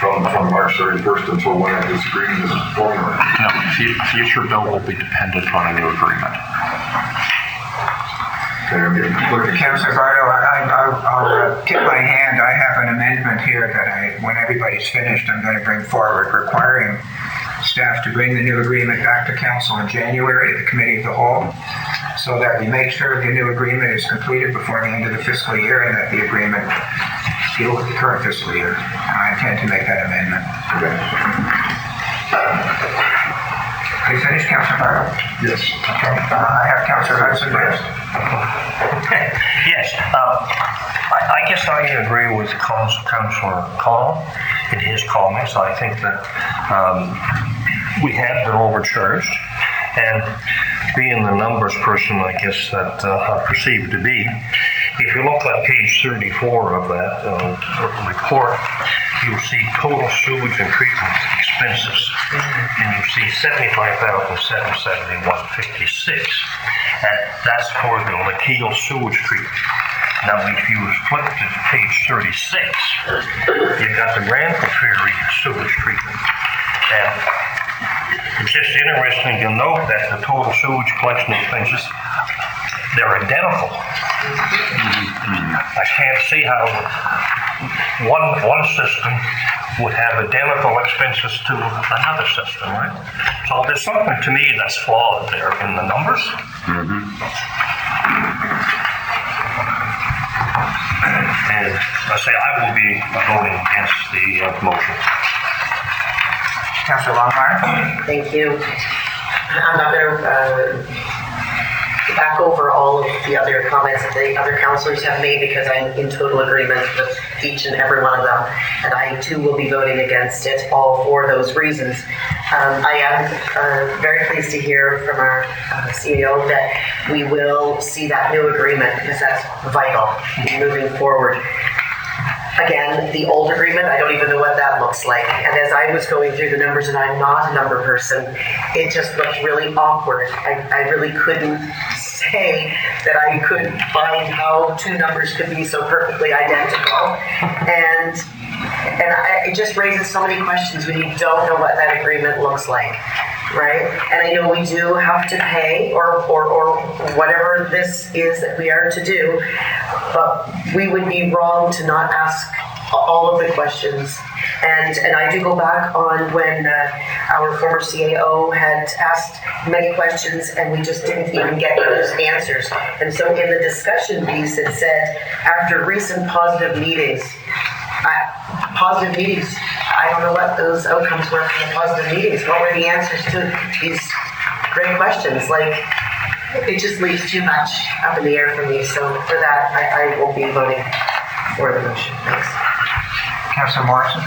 from March 31st until when this agreement is formulated. No, future bill will be dependent on a new agreement. Okay, I'm getting clicking. Councilor Bardo, I'll tip my hand. I have an amendment here that when everybody's finished, I'm going to bring forward, requiring staff to bring the new agreement back to council in January at the committee of the whole, so that we make sure the new agreement is completed before the end of the fiscal year, and that the agreement deals with the current fiscal year. I intend to make that amendment. Okay. Are you finished, Councilor Bardo? Yes. Okay. I have Councilor Hudson next. Yes, I guess I agree with Councilor Cotw in his comments. I think that we have been overcharged, and being the numbers person, I guess that I perceive to be, if you look at page 34 of that report, you'll see total sewage and treatment expenses, and you'll see $75,771.56. That's for the Cotw sewage treatment. Now, if you flip to page 36, you've got the Granville Ferry sewage treatment. And it's just interesting to note that the total sewage collection expenses, they're identical. I can't see how one system would have identical expenses to another system, right? So there's something to me that's flawed there in the numbers. And I say I will be voting against the motion. Councilor Longmire? Thank you. I'm not going to back over all of the other comments that the other councillors have made, because I'm in total agreement with each and every one of them, and I too will be voting against it, all for those reasons. I am very pleased to hear from our CEO that we will see that new agreement, because that's vital moving forward. Again, the old agreement, I don't even know what that looks like. And as I was going through the numbers, and I'm not a number person, it just looked really awkward. I really couldn't say that I could find how two numbers could be so perfectly identical. And it just raises so many questions when you don't know what that agreement looks like, right? And I know we do have to pay or whatever this is that we are to do, but we would be wrong to not ask all of the questions. And I do go back on when our former CAO had asked many questions and we just didn't even get those answers. And so in the discussion piece, it said, after recent positive meetings, I don't know what those outcomes were from the positive meetings. What were the answers to these great questions? Like, it just leaves too much up in the air for me. So for that, I will be voting for the motion. Thanks. Councillor Morrison?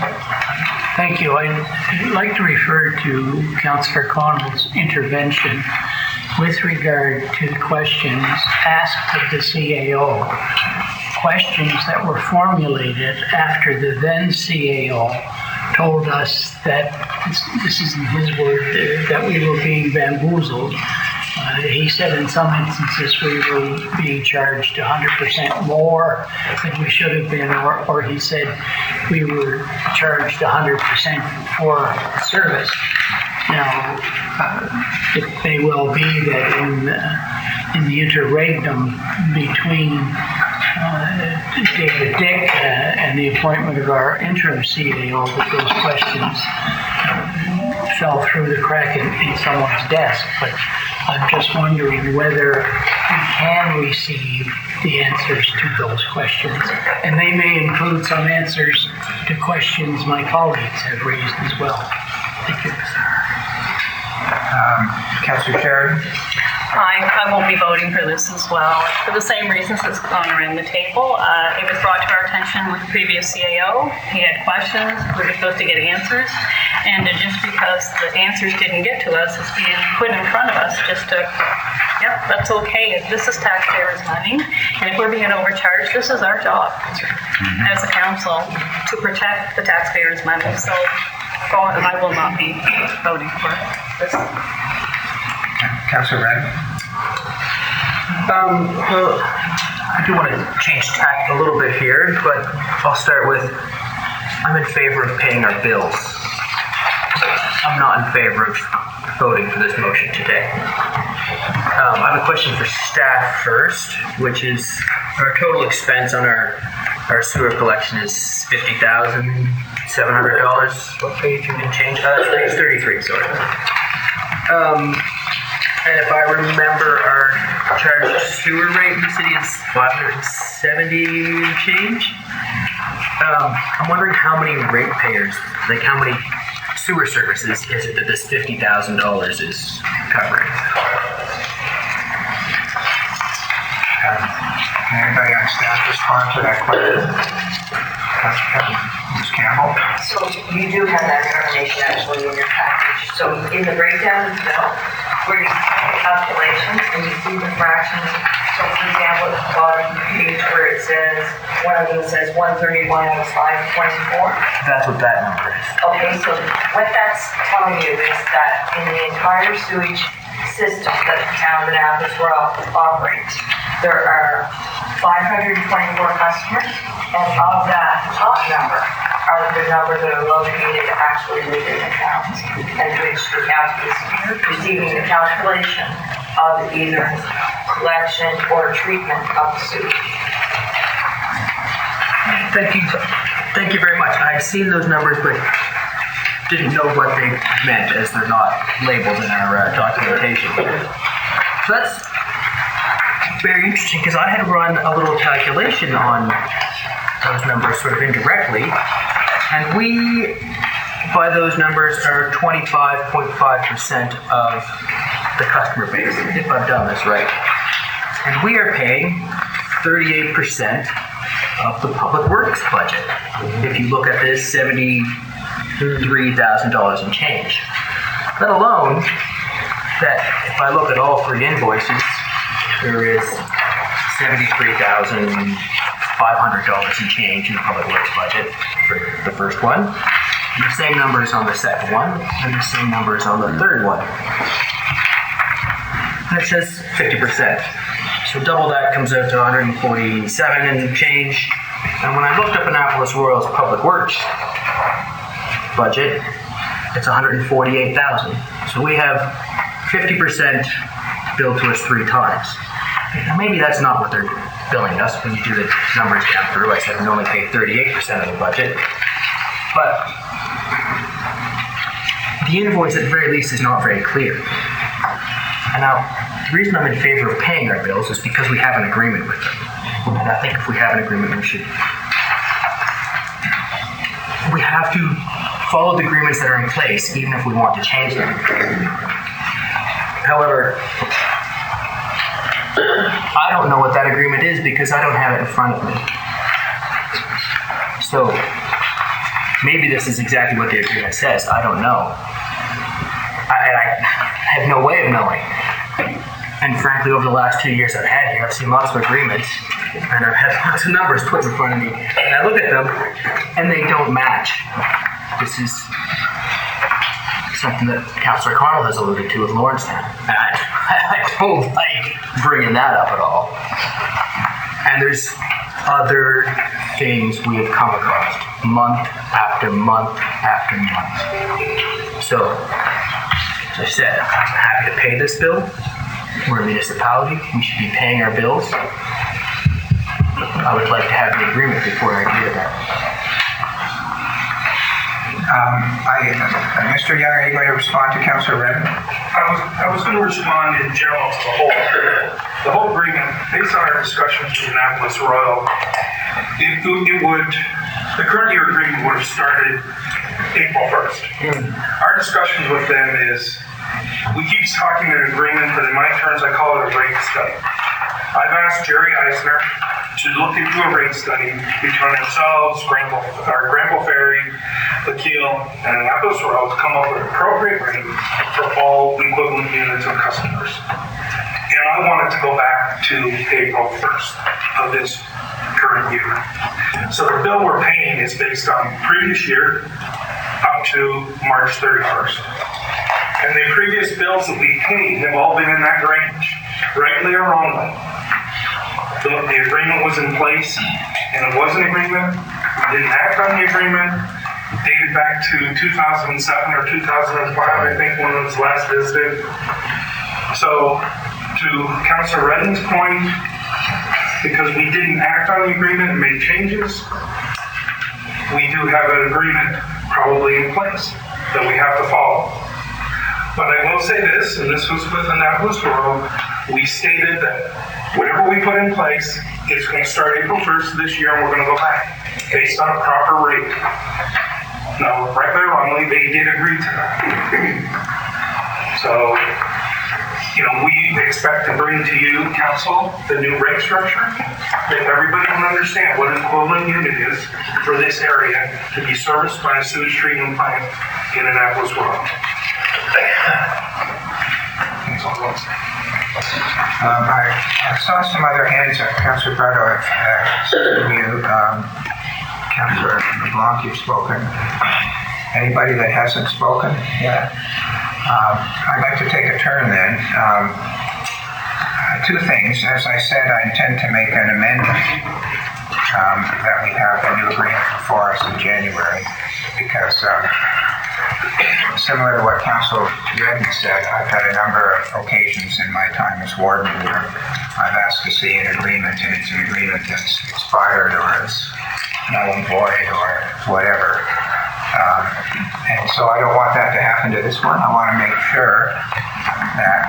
Thank you. I'd like to refer to Councillor Connell's intervention with regard to the questions asked of the CAO. Questions that were formulated after the then CAO told us that, this isn't his word, that we were being bamboozled. He said in some instances we were being charged 100% more than we should have been, or he said we were charged 100% for service. Now, it may well be that in the interregnum between David Dick and the appointment of our interim CAO, that those questions fell through the crack in someone's desk. But I'm just wondering whether we can receive the answers to those questions. And they may include some answers to questions my colleagues have raised as well. Thank you. Councillor Sheridan? I won't be voting for this as well, for the same reasons that's gone around the table. It was brought to our attention with the previous CAO. He had questions, we were supposed to get answers, and just because the answers didn't get to us, it's being put in front of us just to, yep, that's okay. This is taxpayers' money, and if we're being overcharged, this is our job as a council to protect the taxpayers' money. So I will not be voting for this. Councillor Wren? Well, I do want to change tack a little bit here, but I'll start with, I'm in favor of paying our bills. I'm not in favor of voting for this motion today. I have a question for staff first, which is our total expense on our sewer collection is $50,700. What page you can change? Page 33, sorry. And if I remember, our charged sewer rate in the city is $570 change. I'm wondering how many ratepayers, like how many sewer services is it that this $50,000 is covering? Can anybody on staff respond to that question? Ms. Campbell? So you do have that information actually in your package. So in the breakdown of the bill, where you have the calculations and you see the fractions. So for example, at the bottom page where it says, one of them says 131 out of 524. That's what that number is. Okay, so what that's telling you is that in the entire sewage system that the town of Annapolis operates, there are 524 customers, and of that, the top number are the number that are located actually within accounts, and which the county is receiving the calculation of either collection or treatment of the sewage. Thank you very much. I've seen those numbers, but didn't know what they meant as they're not labeled in our documentation. So that's very interesting because I had run a little calculation on those numbers sort of indirectly, and we, by those numbers, are 25.5% of the customer base, if I've done this right. And we are paying 38% of the public works budget. If you look at this, $73,000 and change. Let alone that if I look at all three invoices, there is $73,000 $500 and change in the public works budget for the first one. And the same numbers on the second one, and the same numbers on the third one. And it says 50%. So double that comes out to 147 and change. And when I looked up Annapolis Royal's public works budget, it's 148,000. So we have 50% billed to us 3 times. Now maybe that's not what they're billing us when you do the numbers down through. I said we only pay 38% of the budget. But the invoice at the very least is not very clear. And now, the reason I'm in favor of paying our bills is because we have an agreement with them. And I think if we have an agreement, we have to follow the agreements that are in place, even if we want to change them. However, I don't know what that agreement is because I don't have it in front of me. So, maybe this is exactly what the agreement says. I don't know. I have no way of knowing. And frankly, over the last 2 years I've had here, I've seen lots of agreements, and I've had lots of numbers put in front of me, and I look at them, and they don't match. This is something that Councillor Connell has alluded to with Lawrencetown. And I don't like bringing that up at all. And there's other things we have come across, month after month after month. So, as I said, I'm happy to pay this bill. We're a municipality. We should be paying our bills. I would like to have the agreement before I do that. Mr. Young, are you going to respond to Councillor Redden? I was going to respond in general to the whole agreement. Based on our discussions with Annapolis Royal, the current year agreement would have started April 1st. Our discussions with them is, we keep talking an agreement, but in my terms, I call it a rate study. I've asked Jerry Eisner to look into a rate study between ourselves, Granville Ferry, the Keel, and Annapolis Royal to come up with an appropriate rate for all equivalent units of customers. And I want it to go back to April 1st of this current year. So the bill we're paying is based on previous year up to March 31st. And the previous bills that we paid have all been in that range, rightly or wrongly. The agreement was in place, and it was an agreement. We didn't act on the agreement. Dated back to 2007 or 2005, I think, when it was last visited. So, to Councillor Redden's point, because we didn't act on the agreement and made changes, we do have an agreement probably in place that we have to follow. But I will say this, and this was with Annapolis Royal, we stated that whatever we put in place is going to start April 1st of this year, and we're going to go back based on a proper rate. Now, rightly or wrongly, they did agree to that. So, we expect to bring to you, Council, the new rate structure, that everybody can understand what an equivalent unit is for this area to be serviced by a sewage treatment plant in Annapolis Royal. That's all I want to say. I saw some other hands up. Councillor Bardo, Councillor LeBlanc, you've spoken. Anybody that hasn't spoken? Yeah. I'd like to take a turn then. 2 things. As I said, I intend to make an amendment that we have a new agreement before us in January, because similar to what Councillor Redden said, I've had a number of occasions in my time as warden where I've asked to see an agreement, and it's an agreement that's expired or is null and void or whatever. And so I don't want that to happen to this one. I want to make sure that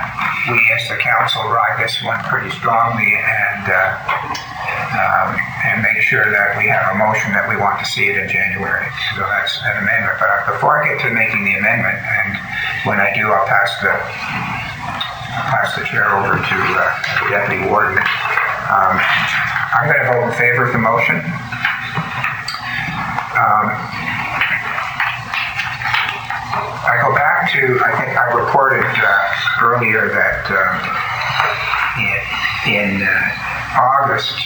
we as the council ride this one pretty strongly and make sure that we have a motion that we want to see it in January. So that's an amendment. But before I get to making the amendment, and when I do, I'll pass the chair over to the Deputy Warden. I'm going to vote in favor of the motion. I go back to, I think I reported earlier that in August,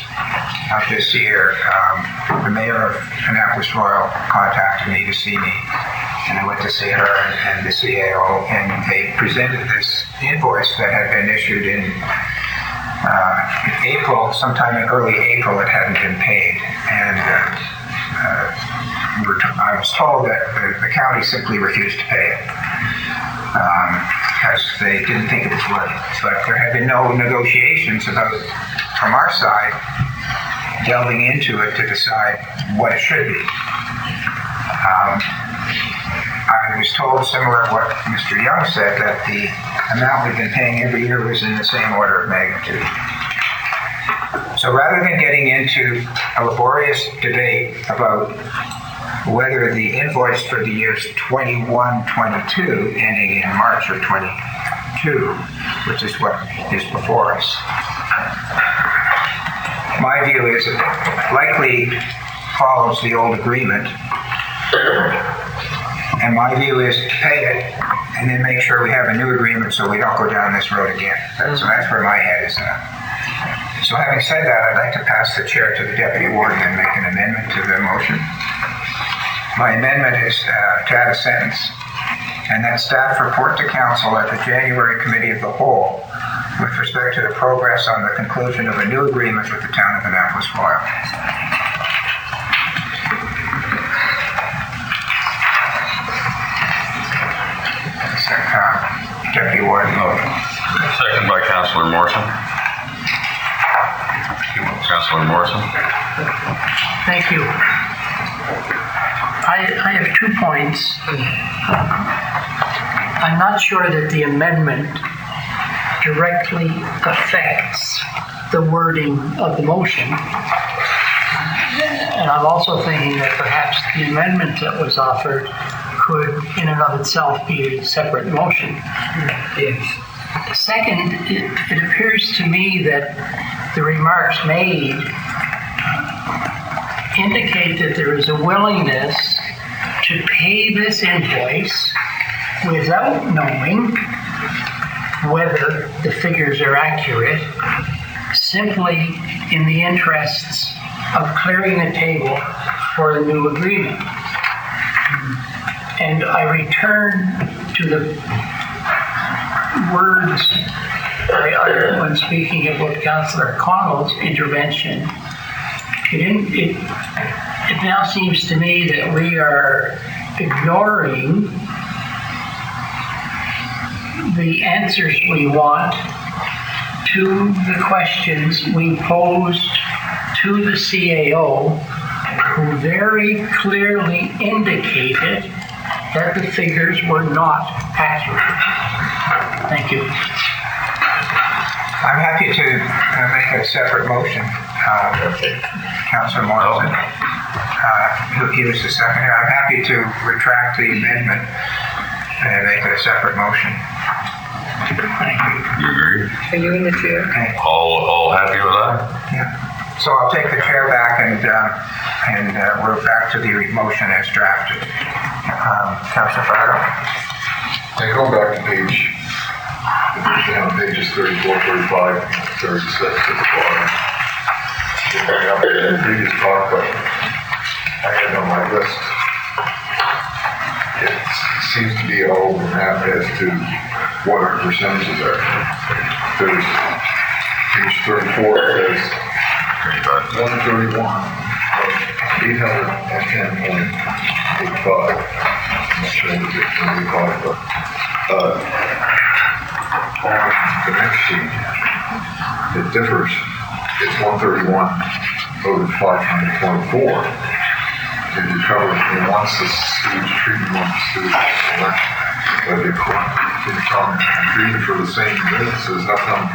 of this year, the mayor of Annapolis Royal contacted me to see me, and I went to see her and the CAO, and they presented this invoice that had been issued in April, sometime in early April. It hadn't been paid, and I was told that the county simply refused to pay it because they didn't think it was worth it. But there had been no negotiations from our side, delving into it to decide what it should be. I was told, similar to what Mr. Young said, that the amount we've been paying every year was in the same order of magnitude. So rather than getting into a laborious debate about whether the invoice for the years 21-22, ending in March of 22, which is what is before us, my view is it likely follows the old agreement, and my view is to pay it and then make sure we have a new agreement so we don't go down this road again. So that's where my head is at. So having said that, I'd like to pass the chair to the deputy warden and make an amendment to the motion. My amendment is to add a sentence, and that staff report to council at the January committee of the whole with respect to the progress on the conclusion of a new agreement with the town of Annapolis Royal. Deputy Warden. Second by Councillor Morrison. Councillor Morrison. Thank you. I have 2 points. I'm not sure that the amendment directly affects the wording of the motion. And I'm also thinking that perhaps the amendment that was offered could in and of itself be a separate motion. Yes. Second, it appears to me that the remarks made indicate that there is a willingness to pay this invoice without knowing whether the figures are accurate, simply in the interests of clearing the table for a new agreement. And I return to the words I uttered when speaking about Councillor Connell's intervention. It now seems to me that we are ignoring the answers we want to the questions we posed to the CAO, who very clearly indicated that the figures were not accurate. Thank you. I'm happy to make a separate motion. Councillor Morrison, he was the seconder. I'm happy to retract the amendment and make it a separate motion. Thank you. You agree? Are you in the chair? Okay. All happy with that? Yeah. So I'll take the chair back and we're back to the motion as drafted. Councillor Fargo. And going back to pages 34, 35, 36 at the bottom. Going up to the previous talk, but I had on my list. It seems to be all over the map as to what our percentages are. There's page 34 says 131 of 810.85. I'm not sure what it's 85, but on the next sheet, it differs. It's 131 over 524. It recovers from once the sewage treatment, once the sewage collection. But if you're treated for the same rates, how come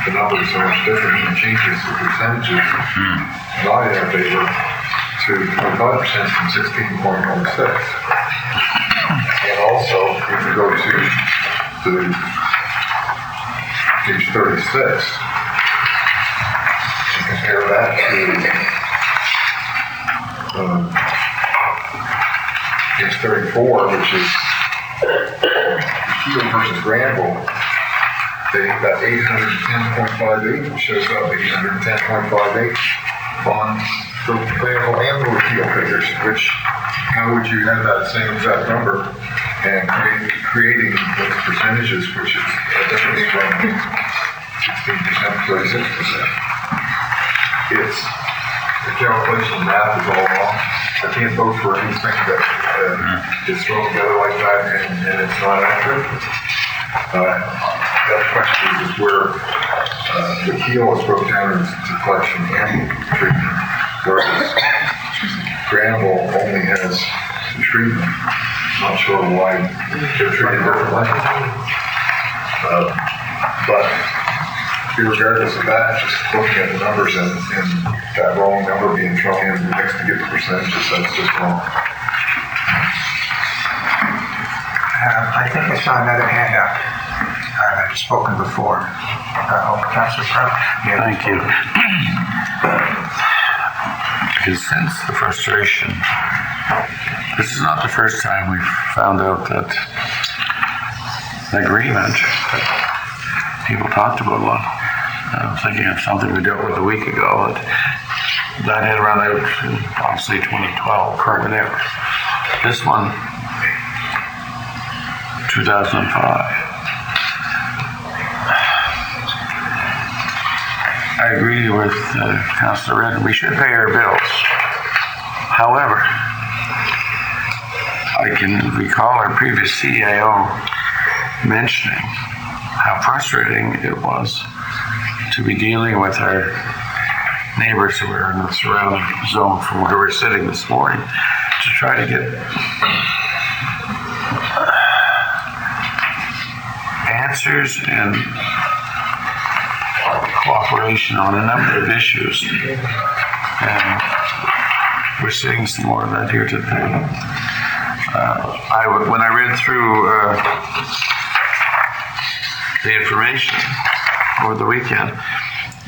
the numbers are much different and changes the percentages not in our favor to 25% from 16.16. And also, if you go to page 36 and compare that to page 34, which is Keel versus Granville, they got 810.58, which shows up 810.58. on the payable and the appeal figures, which, how would you have that same exact number and creating those percentages, which is a difference from 16% to 36%? It's, the calculation math is all wrong. I can't vote for anything that is thrown together like that and it's not accurate. The other question is where the keel is broken down into collection and treatment, whereas Granville only has the treatment. Not sure why they're treated differently. But regardless of that, just looking at the numbers and that wrong number being thrown in next to get the percentages, that's just wrong. I think I saw another hand up. I've spoken before. Councilor Crum. Thank you. I can sense the frustration. This is not the first time we've found out that an agreement that people talked about a lot. I'm thinking of something we dealt with a week ago that had run out in, obviously, 2012, or whatever. This one, 2005. I agree with Councillor Redden. We should pay our bills. However, I can recall our previous CAO mentioning how frustrating it was to be dealing with our neighbors who were in the surrounding zone from where we're sitting this morning to try to get answers and cooperation on a number of issues. And we're seeing some more of that here today. When I read through the information over the weekend,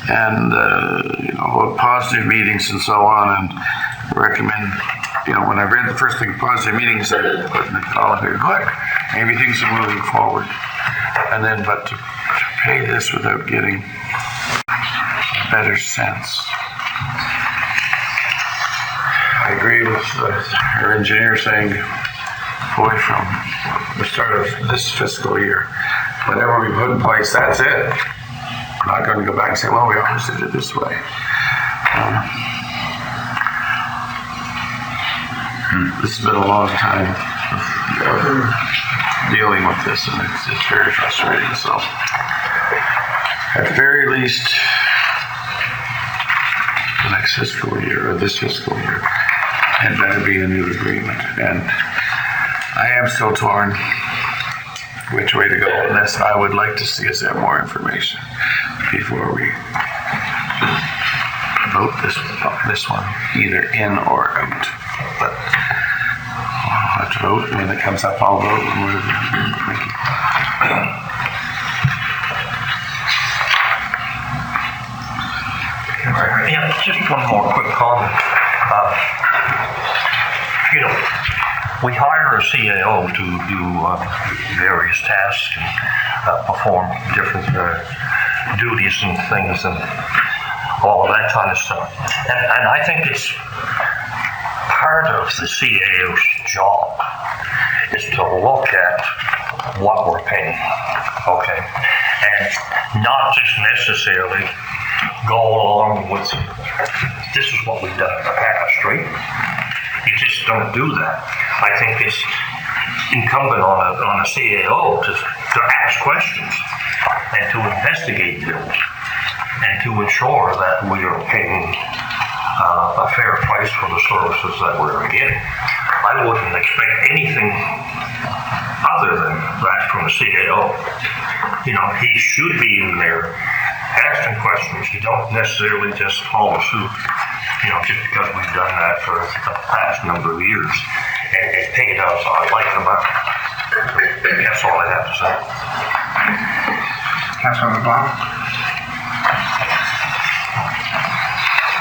and about positive meetings and so on, and recommend, when I read the first thing, positive meetings, I put in the column here, good, maybe things are moving forward. And then, but to pay this without getting a better sense. I agree with our engineer saying, boy, from the start of this fiscal year, whatever we put in place, that's it. I'm not going to go back and say, well, we always did it this way. This has been a long time of dealing with this, and it's very frustrating. So, at the very least, the next fiscal year, or this fiscal year, had better be a new agreement. And I am still torn which way to go on this. I would like to see us have more information before we vote this one either in or out. But I'll have to vote. When it comes up, I'll vote. Thank you. Yeah, just one more quick comment. We hire a CAO to do various tasks and perform different duties and things and all of that kind of stuff. And I think it's part of the CAO's job is to look at what we're paying, okay? And not just necessarily go along with, this is what we've done in the past, right? You just don't do that. I think it's incumbent on a CAO to ask questions and to investigate bills and to ensure that we are paying a fair price for the services that we're getting. I wouldn't expect anything other than that from a CAO. He should be in there asking questions. You don't necessarily just follow suit, just because we've done that for the past number of years and pay it out. So I like them up. That's all I have to say. Councilor LeBlanc.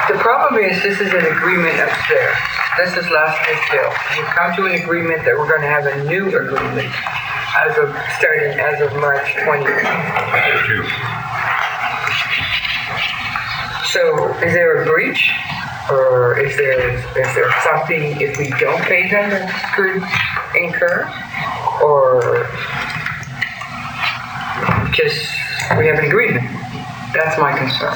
The problem is this is an agreement upstairs. This is last year's bill. We've come to an agreement that we're going to have a new agreement starting as of March 20th. So is there a breach? Or is there something, if we don't pay them, that could incur? Or just, we have an agreement? That's my concern.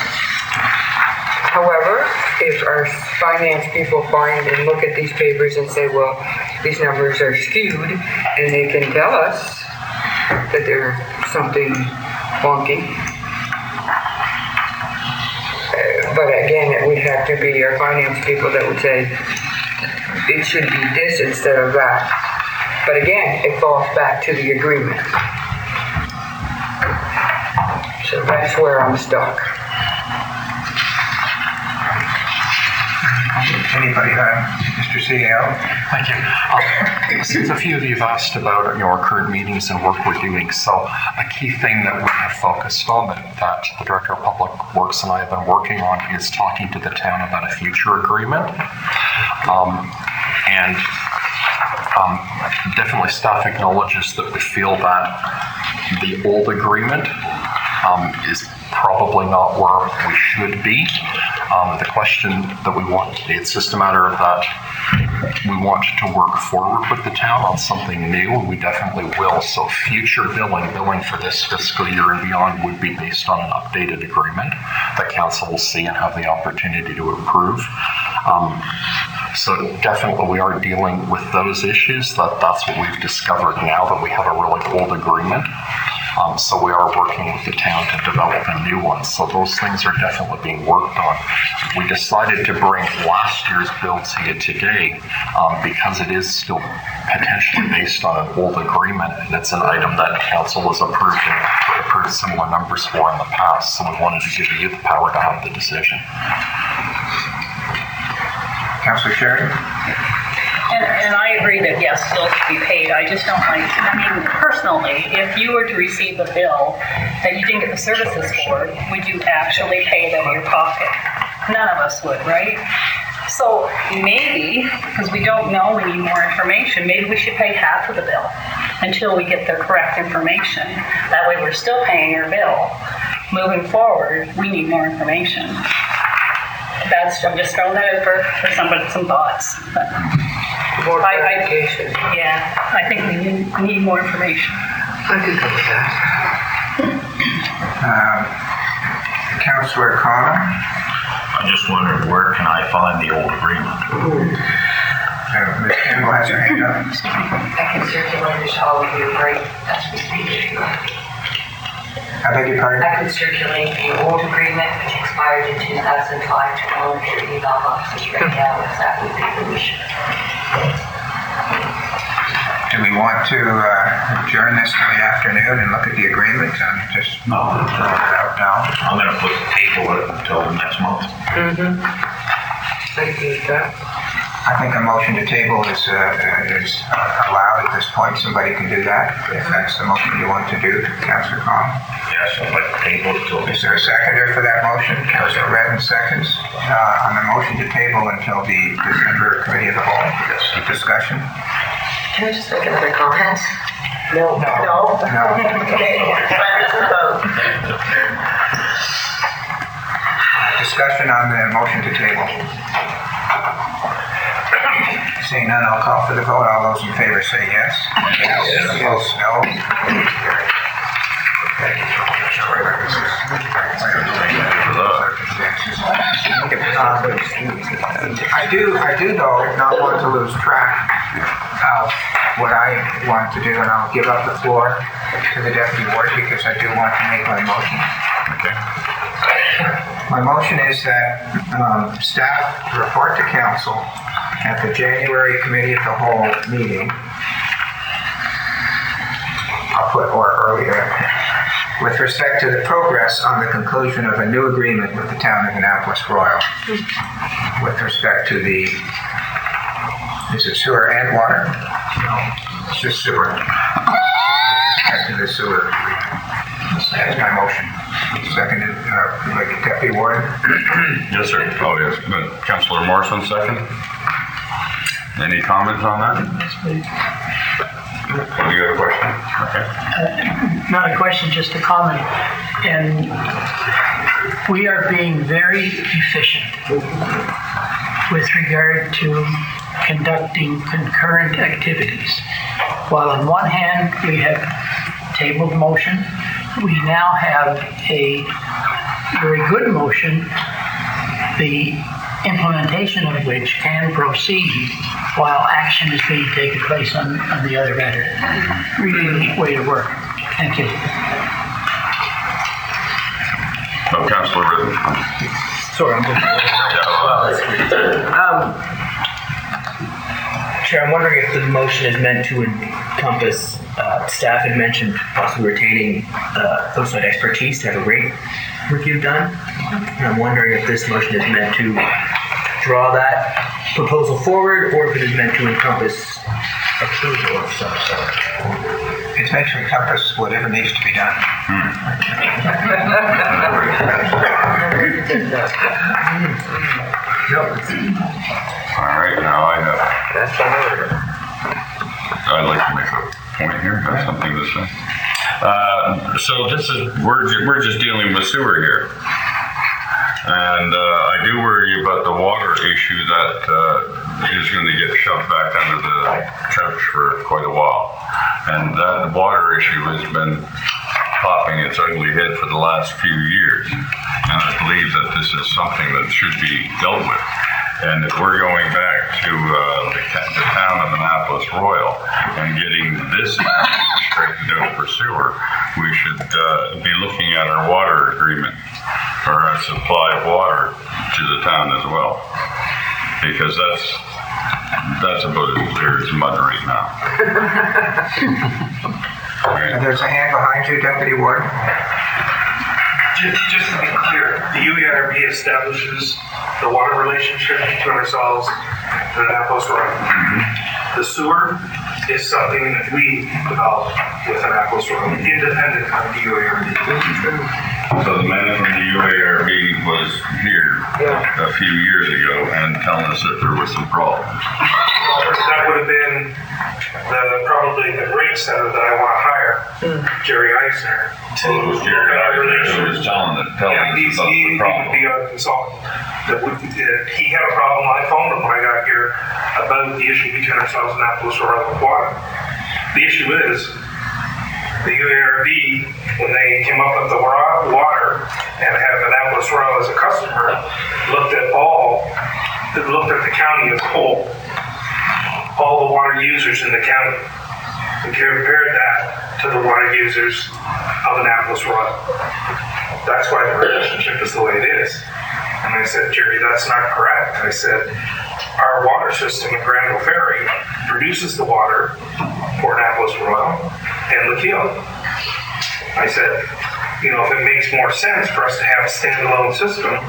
However, if our finance people find and look at these papers and say, well, these numbers are skewed, and they can tell us that there's something wonky. But again, it would have to be our finance people that would say, it should be this instead of that. But again, it falls back to the agreement. So that's where I'm stuck. Anybody, Mr. CEO? Thank you. Since a few of you have asked about our current meetings and work we're doing, so a key thing that we have focused on that the Director of Public Works and I have been working on is talking to the town about a future agreement. Definitely staff acknowledges that we feel that the old agreement is probably not where we should be. The question that we want, it's just a matter of that we want to work forward with the town on something new, and we definitely will. So future billing for this fiscal year and beyond would be based on an updated agreement that council will see and have the opportunity to approve. So definitely we are dealing with those issues. That's what we've discovered now that we have a really old agreement. So we are working with the town to develop a new one. So those things are definitely being worked on. We decided to bring last year's bill to you today because it is still potentially based on an old agreement, and it's an item that council has approved similar numbers for in the past. So we wanted to give you the power to have the decision. Councillor Sheridan? And I agree that yes, bills should be paid. I just don't like, I mean, personally, if you were to receive a bill that you didn't get the services for, would you actually pay it out of your pocket? None of us would, right? So maybe, because we don't know, we need more information, maybe we should pay half of the bill until we get the correct information. That way we're still paying your bill. Moving forward, we need more information. I'm just throwing that out for somebody, some thoughts. But more clarification. Yeah, I think we need more information. I can cover that. Councillor Cotw? I just wondered, where can I find the old agreement? Ms. Campbell has her hand up. I can circulate it to all of you right as we speak. I beg your pardon? I can circulate the old agreement, which expired in 2005, to all of your email boxes right now, if that would be the wish. Do we want to adjourn this till the afternoon and look at the agreement and just throw it out now? I'm going to put the table until next month. Mm-hmm. I agree with that. I think a motion to table is allowed at this point. Somebody can do that if that's the motion you want to do, Councillor Cotw. Yes, I'd like to table it till. Is there a seconder for that motion? Councillor Redden seconds. On the motion to table until the December Committee of the Whole discussion. Can I just make another comment? No. Okay. Discussion on the motion to table. Seeing none, I'll call for the vote. All those in favor say yes. Yes. Opposed, no. I do though not want to lose track of what I want to do, and I'll give up the floor to the deputy warden because I do want to make my motion. Okay. My motion is that staff report to council at the January Committee of the Whole meeting. I'll put or earlier. With respect to the progress on the conclusion of a new agreement with the town of Annapolis Royal. With respect to the, is it sewer and water? No, it's just sewer. With respect to the sewer agreement. That's my motion. Seconded, Deputy Warden? Yes, sir. Oh, yes. But Councillor Morrison, second. Any comments on that? Oh, you got a question? Okay. Not a question, just a comment. And we are being very efficient. with regard to conducting concurrent activities. While on one hand, we have tabled motion, we now have a very good motion, the implementation of which can proceed while action is being taken place on the other matter. Really neat way to work. Thank you. Oh, Councillor Ritten. Sorry, I'm looking Chair, I'm wondering if the motion is meant to encompass, staff had mentioned possibly retaining outside expertise to have a rate review done. And I'm wondering if this motion is meant to draw that proposal forward, or if it is meant to encompass approval of some sort. It's meant to encompass whatever needs to be done. All right, now I'd like to make a point here, have something to say. So we're just dealing with sewer here. And I do worry about the water issue that is going to get shoved back under the couch for quite a while. And that water issue has been popping its ugly head for the last few years. And I believe that this is something that should be dealt with. And if we're going back to the town of Annapolis Royal and getting this straightened out for sewer, we should be looking at our water agreement, or our supply of water to the town as well, because that's about as clear as mud right now. Right. And there's a hand behind you, Deputy Warden. Just to be clear, the UERB establishes the water relationship between ourselves and Annapolis Royal. The sewer is something that we develop with Annapolis Royal, independent of the UERB. So the man from the UARB was here a few years ago and telling us that there was some problems. That would have been probably the rate setter that I want to hire, Jerry Eisner. So it was Jerry Eisner who was telling us about the problem. He would be our consultant. He had a problem. I phoned him when I got here about the issue between ourselves and Annapolis Royal and water. The issue is the UARB, when they came up with the water and had Annapolis Royal as a customer, looked at the county as a whole, all the water users in the county, and compared that to the water users of Annapolis Royal. That's why the relationship is the way it is. And I said, Jerry, that's not correct. I said, our water system in Granville Ferry produces the water for Annapolis Royal and Lakeel. I said, if it makes more sense for us to have a standalone system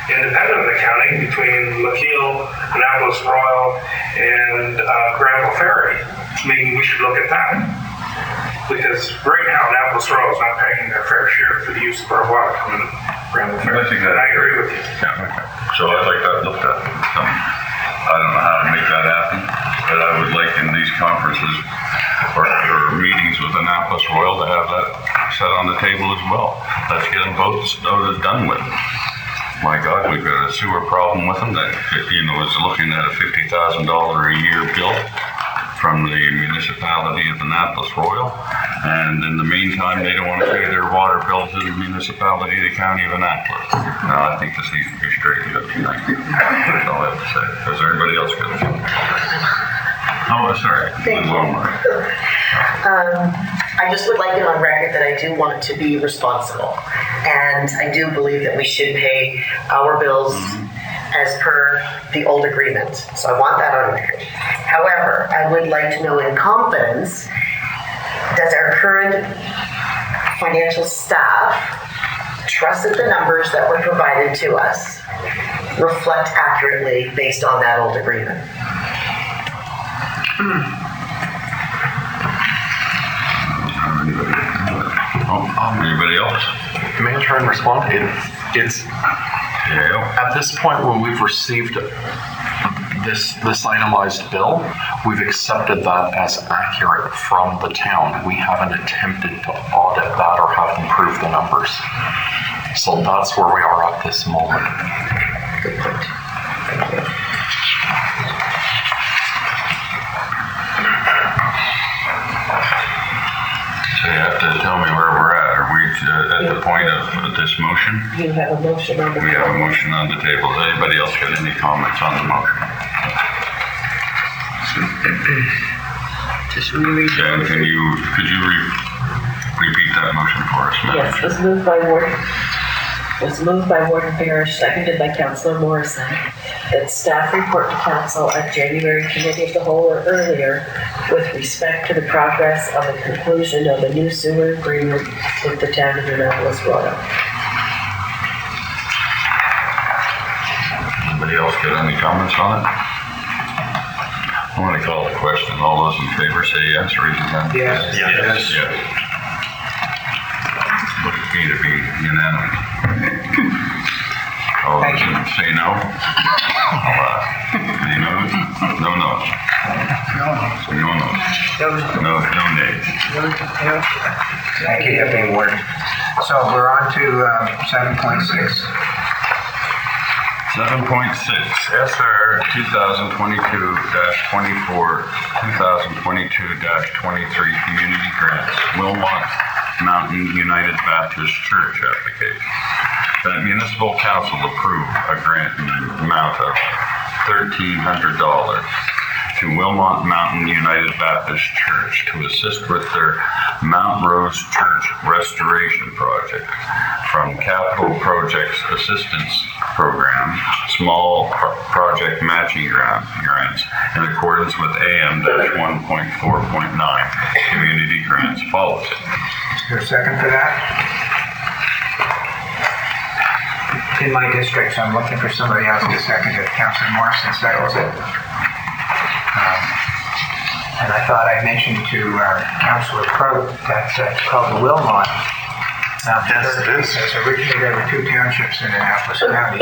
independent of the county between Lakeel, Annapolis Royal, and Granville Ferry, maybe we should look at that. Because right now, Annapolis Royal is not paying their fair share for the use of our water coming in Granville Ferry. And I agree with you. Yeah, okay. So I'd like that looked at. I don't know how to make that happen, but I would like in these conferences or meetings with Annapolis Royal to have that set on the table as well. Let's get them both done with. My God, we've got a sewer problem with them that, is looking at a $50,000 a year bill from the municipality of Annapolis Royal. And in the meantime, they don't want to pay their water bill to the municipality of the county of Annapolis. Now, I think this needs to be straightened up tonight. That's all I have to say. Is there anybody else got anything? Oh, sorry. Thank you. I just would like it on record that I do want to be responsible. And I do believe that we should pay our bills as per the old agreement. So I want that on record. However, I would like to know in confidence, does our current financial staff trust that the numbers that were provided to us reflect accurately based on that old agreement? Anybody else? May I try and respond? It's at this point when we've received this itemized bill, we've accepted that as accurate from the town. We haven't attempted to audit that or have them prove the numbers. So that's where we are at this moment. Good point. Thank you. tell me where we're at. Are we at the point of this motion? You have a motion on the We have a motion on the table. Does anybody else got any comments on the motion? Just reread. Dan, could you repeat that motion for us, Madam Yes, Chair? was moved by Warden Parrish, seconded by Councillor Morrison, that staff report to council at January committee of the whole or earlier with respect to the progress of the conclusion of a new sewer agreement with the town of Annapolis Royal. Anybody else got any comments on it? I want to call the question. All those in favor say yes, raise your hand. Yes. Yes. Would it be to be unanimous? All those in say no? Any no's? No no's. No no's. No nays. Thank you, Deputy Warden. So we're on to 7.6. 7.6, SR 2022-24, 2022-23 Community Grants, Wilmot Mountain United Baptist Church application. That municipal council approve a grant in the amount of $1,300 to Wilmot Mountain United Baptist Church to assist with their Mount Rose Church restoration project from Capital Projects Assistance Program, Small Project Matching Grants in accordance with AM-1.4.9 Community Grants Policy. Is there a second for that? In my district, so I'm looking for somebody else to second it. Councillor Morrison seconds it. And I thought I mentioned to Councillor Crowe that it's called the Wilmot. Yes, it is. Originally there were two townships in Annapolis County,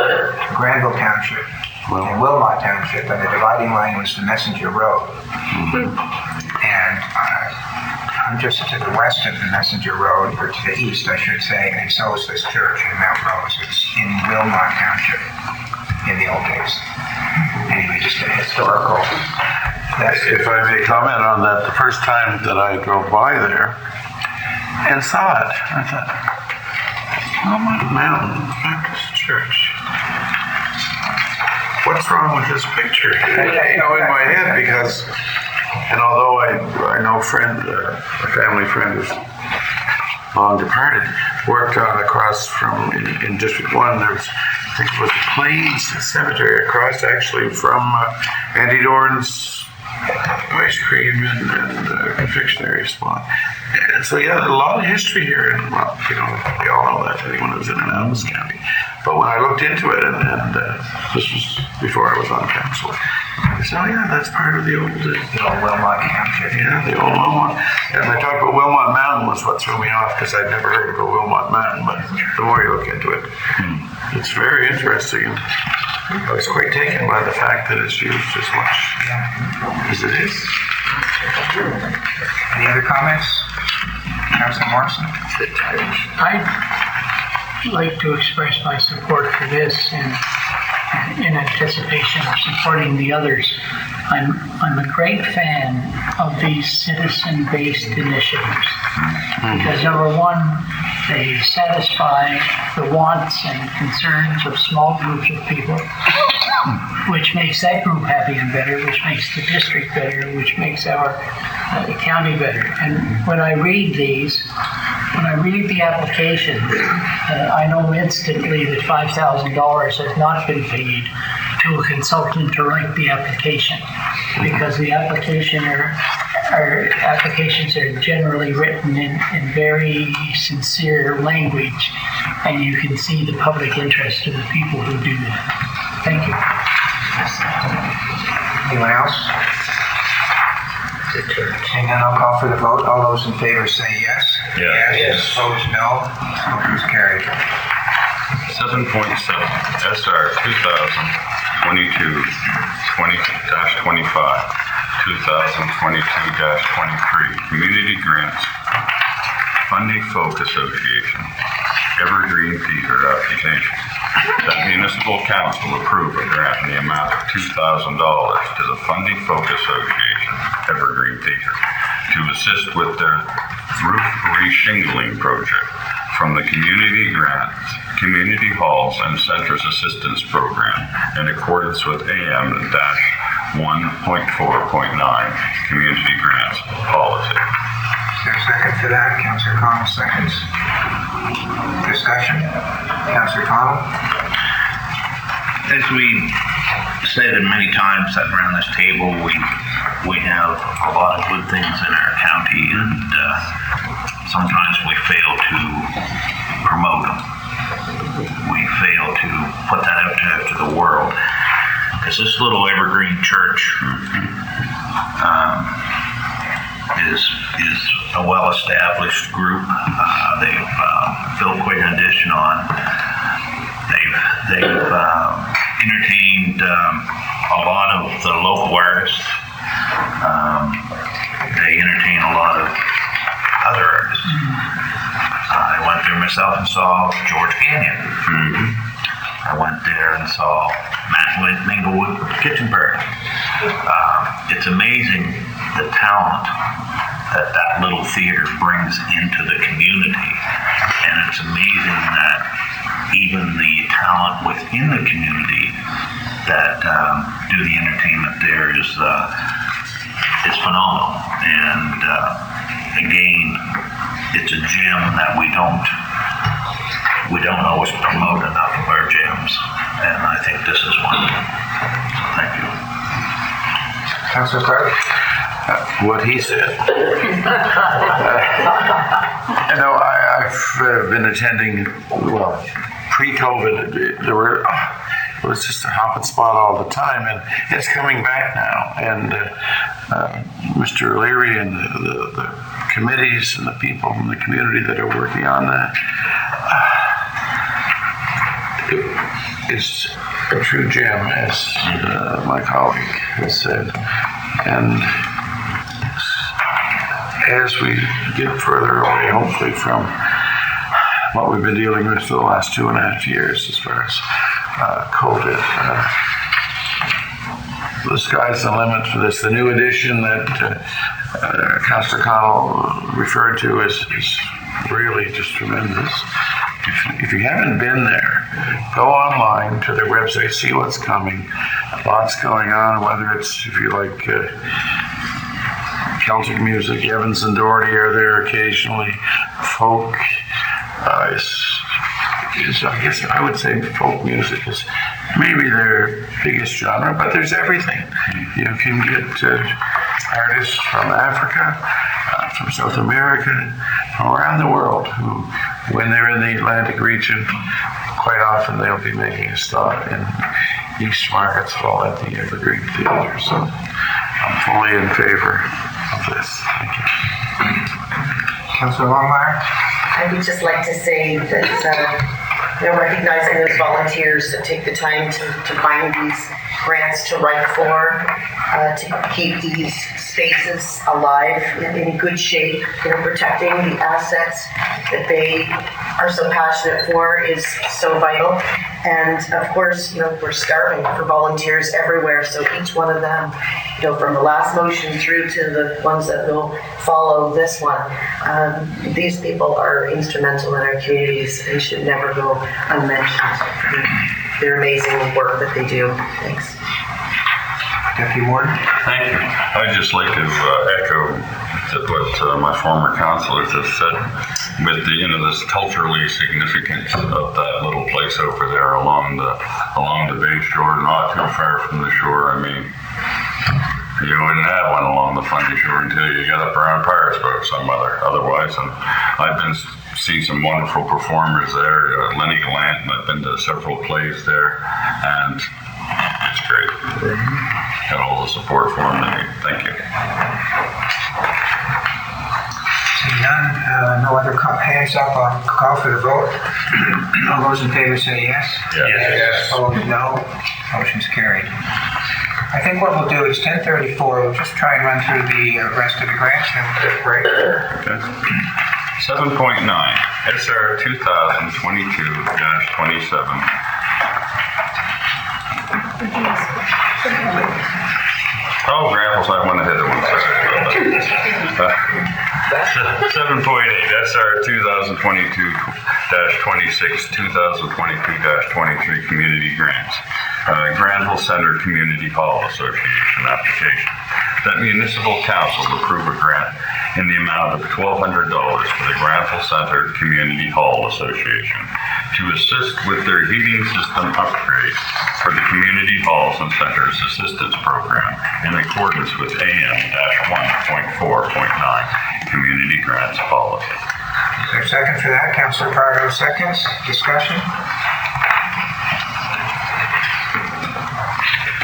Granville Township and Wilmot Township, and the dividing line was the Messenger Road. And I'm just to the west of the Messenger Road, or to the east, I should say, and so is this church in Mount Rose. It's in Wilmot Township in the old days. Anyway, just a historical. If I may comment on that, the first time that I drove by there and saw it, I thought, Wilmot Mountain Baptist Church. What's wrong with this picture? You know, in my head, because, and although I know a family friend who's long departed, worked on across from, in District 1, there was, I think it was the Plains Cemetery across actually from Andy Dorn's ice cream and confectionery spot. And so yeah, a lot of history here, and well, you know, we all know that, anyone who's in Annapolis County. But when I looked into it, and this was before I was on council, I said, oh yeah, that's part of the old Wilmot Township. Yeah, the old Wilmot. And they talked about Wilmot Mountain was what threw me off, because I'd never heard of a Wilmot Mountain, but the more you look into it, it's very interesting. And I was quite taken by the fact that it's used as much as it is. Any other comments? Councilor Morrison? I'd like to express my support for this and in anticipation of supporting the others. I'm a great fan of these citizen-based initiatives because number one, they satisfy the wants and concerns of small groups of people, which makes that group happy and better, which makes the district better, which makes our county better. And when I read these, when I read the application, I know instantly that $5,000 has not been paid to a consultant to write the application, because the applications are generally written in very sincere language, and you can see the public interest of the people who do that. Thank you. Anyone else? Seeing none, I'll call for the vote. All those in favor say yes. Yes. Opposed, no. Motion is carried. 7.7, SR 2022-25, 2022-23, Community Grants, Funding Folk Association, Evergreen Theater application. That municipal council approve a grant in the amount of $2,000 to the Funding Folk Association, Evergreen Theater, to assist with their roof reshingling project from the Community Grants, Community Halls and Centers Assistance Program in accordance with AM-1.4.9 Community Grants Policy. Is there a second for that? Councillor Connell seconds. Discussion? Councillor Connell? As we said many times sitting around this table, we have a lot of good things in our county, and sometimes we fail to promote them. We fail to put that out to the world. Because this little evergreen church is a well-established group. They've built quite an addition on. They've entertained a lot of the local artists. They entertain a lot of other artists. I went there myself and saw George Canyon. I went there and saw Matt Minglewood Kitchen Party. It's amazing the talent that little theater brings into the community, and it's amazing that even the talent within the community that do the entertainment there is phenomenal. And again, it's a gem that we don't always promote enough of our gems, and I think this is one of them. Thank you. Councillor Clark? What he said. I've been attending, well, pre-COVID, it was just a hop and spot all the time, and it's coming back now. And Mr. O'Leary and the committees and the people in the community that are working on that, it's a true gem, as my colleague has said. And as we get further away, hopefully, from what we've been dealing with for the last 2.5 years as far as COVID, the sky's the limit for this. The new addition that Councillor Connell referred to is really just tremendous. If you haven't been there, go online to their website, see what's coming. Lots going on, whether it's, if you like, Celtic music, Evans and Doherty are there occasionally, folk, I guess I would say folk music is maybe their biggest genre, but there's everything. You can get artists from Africa, from South America, from around the world who, when they're in the Atlantic region, quite often they'll be making a stop in East Margarettsville at the Evergreen Theatre. So I'm fully in favor of this. Thank you. Councillor Longmire? I would just like to say that, recognizing those volunteers that take the time to find these grants to write for, to keep these spaces alive in good shape, protecting the assets that they are so passionate for is so vital. And of course, we're starving for volunteers everywhere. So each one of them, from the last motion through to the ones that will follow this one, these people are instrumental in our communities and should never go unmentioned. Their amazing work that they do. Thanks. Deputy Warden? Thank you. I'd just like to echo what my former councillors have said with this culturally significance of that little place over there along the bay shore, not too far from the shore. I mean, you wouldn't have one along the Fundy Shore until you get up around Parisburg otherwise. And I've been seeing some wonderful performers there. Lenny Gallant, and I've been to several plays there, and it's great. Got all the support for them. Thank you. Seeing none, no other hands up, I'll call for the vote. All those in favor say yes. Yes. Opposed, no. Motion's carried. I think what we'll do is 10:34. We'll just try and run through the rest of the grants, and we'll take a break. Okay. 7.9, SR 2022-27. Oh, Grapples, I went ahead of one second. 7.8 SR 2022-26, 2022-23 community grants. Granville Center Community Hall Association application. That municipal council approve a grant in the amount of $1,200 for the Granville Center Community Hall Association to assist with their heating system upgrade for the Community Halls and Centers Assistance Program in accordance with AM-1.4.9 Community Grants Policy. Is there a second for that? Councilor Pardo seconds. Discussion?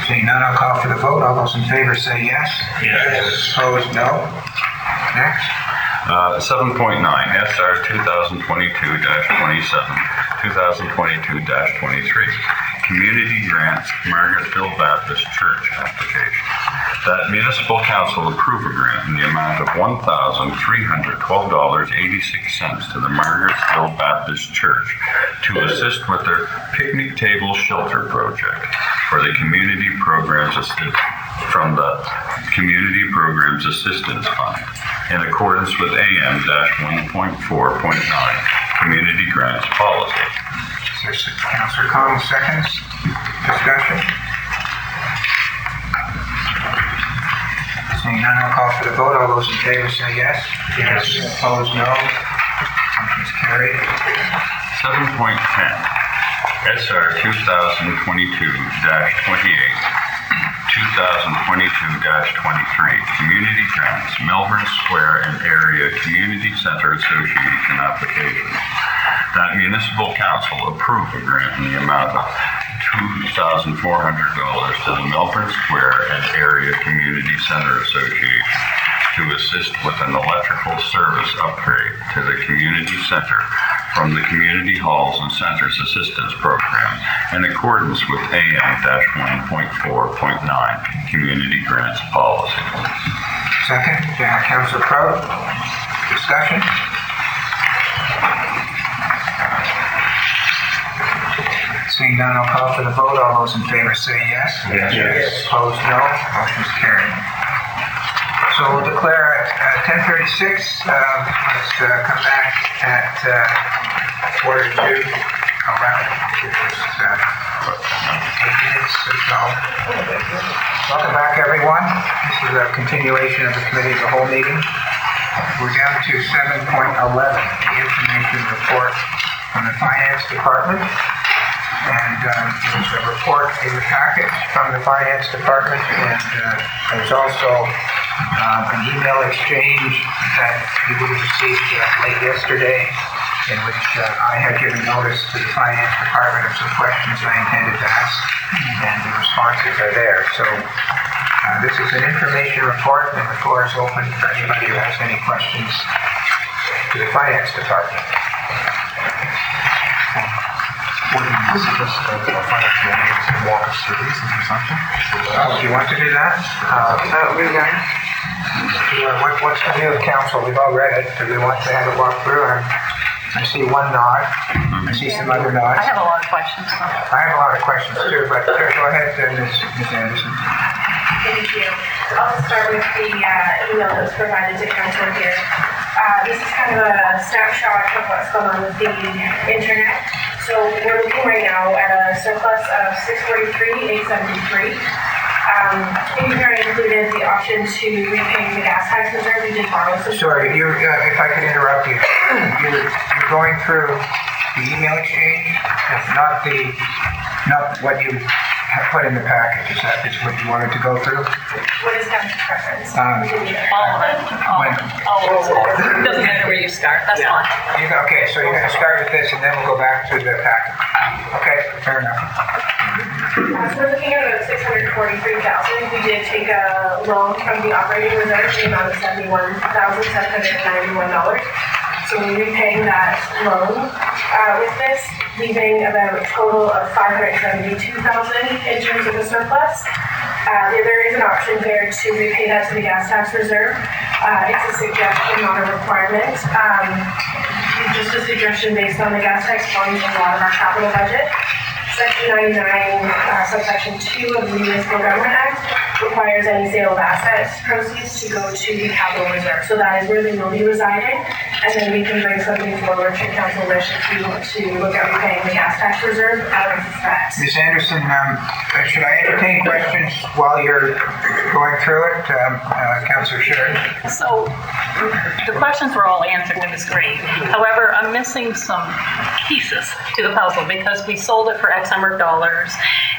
Seeing none, I'll call for the vote. All those in favor say yes. Yes. Opposed, no. Next. 7.9 SR 2022-27, 2022-23 Community Grants Margaretville Baptist Church application. That municipal council approve a grant in the amount of $1,312.86 to the Margaretville Baptist Church to assist with their picnic table shelter project for the Community Programs from the Community Programs Assistance Fund in accordance with AM-1.4.9 Community Grants Policy. Councilor Cotw seconds. Discussion? Seeing none, I'll call for the vote. All those in favor say yes. Yes. Opposed, no. Motion's carried. 7.10 SR 2022-28, 2022-23 Community Grants Melbourne Square and Area Community Center Association application. That municipal council approve a grant in the amount of $2,400 to the Melbourne Square and Area Community Center Association to assist with an electrical service upgrade to the community center from the Community Halls and Centers Assistance Program in accordance with AM-1.4.9 Community Grants Policy. Second, Councilor Cotw. Discussion? Seeing none, I'll call for the vote. All those in favor say yes. Yes. Opposed, no. Motion's carried. So we'll declare at 10:36. Let's come back at 1:45. I'll wrap it. It was 8 minutes or so. Welcome back, everyone. This is a continuation of the committee of the whole meeting. We're down to 7.11, the information report from the Finance Department. And there's a report in the packet from the Finance Department, and there's also an email exchange that you would have received late yesterday, in which I had given notice to the Finance Department of some questions I intended to ask, and the responses are there. So this is an information report, and the floor is open for anybody who has any questions to the Finance Department. Would you suggest that the finance manager walk us through these in consumption? Do you want to do that? What's the view of council? We've all read it. Do we want to have it walked through? I see one nod. I see some other nods. I have a lot of questions. I have a lot of questions too, but go ahead, Ms. Anderson. Thank you. I'll start with the email that was provided to council here. This is kind of a snapshot of what's going on with the internet. So we're looking right now at a surplus of $643,873. In here I included the option to repay the gas tax reserve. We did borrow some. Sorry, if I could interrupt you. You're going through the email exchange, not what you have put in the package. Is that what you wanted to go through? What is council's preference? All of it. Doesn't matter where you start. That's fine. Okay, so you're going to start with this, and then we'll go back to the package. Okay, fair enough. So we're looking at about $643,000. We did take a loan from the operating reserve in the amount of $71,791. So we're repaying that loan with this, leaving about a total of $572,000 in terms of the surplus. There is an option there to repay that to the gas tax reserve. It's a suggestion, not a requirement. Just a suggestion based on the gas tax funds a lot of our capital budget. Section 99, subsection 2 of the Municipal Government Act requires any sale of assets proceeds to go to the capital reserve. So that is where they will be residing. And then we can bring something forward to council wish if you want to look at repaying the gas tax reserve out of that. Ms. Anderson, should I entertain questions while you're going through it? Councillor Sherry? So the questions were all answered, and it was great. However, I'm missing some pieces to the puzzle because we sold it for X number of dollars,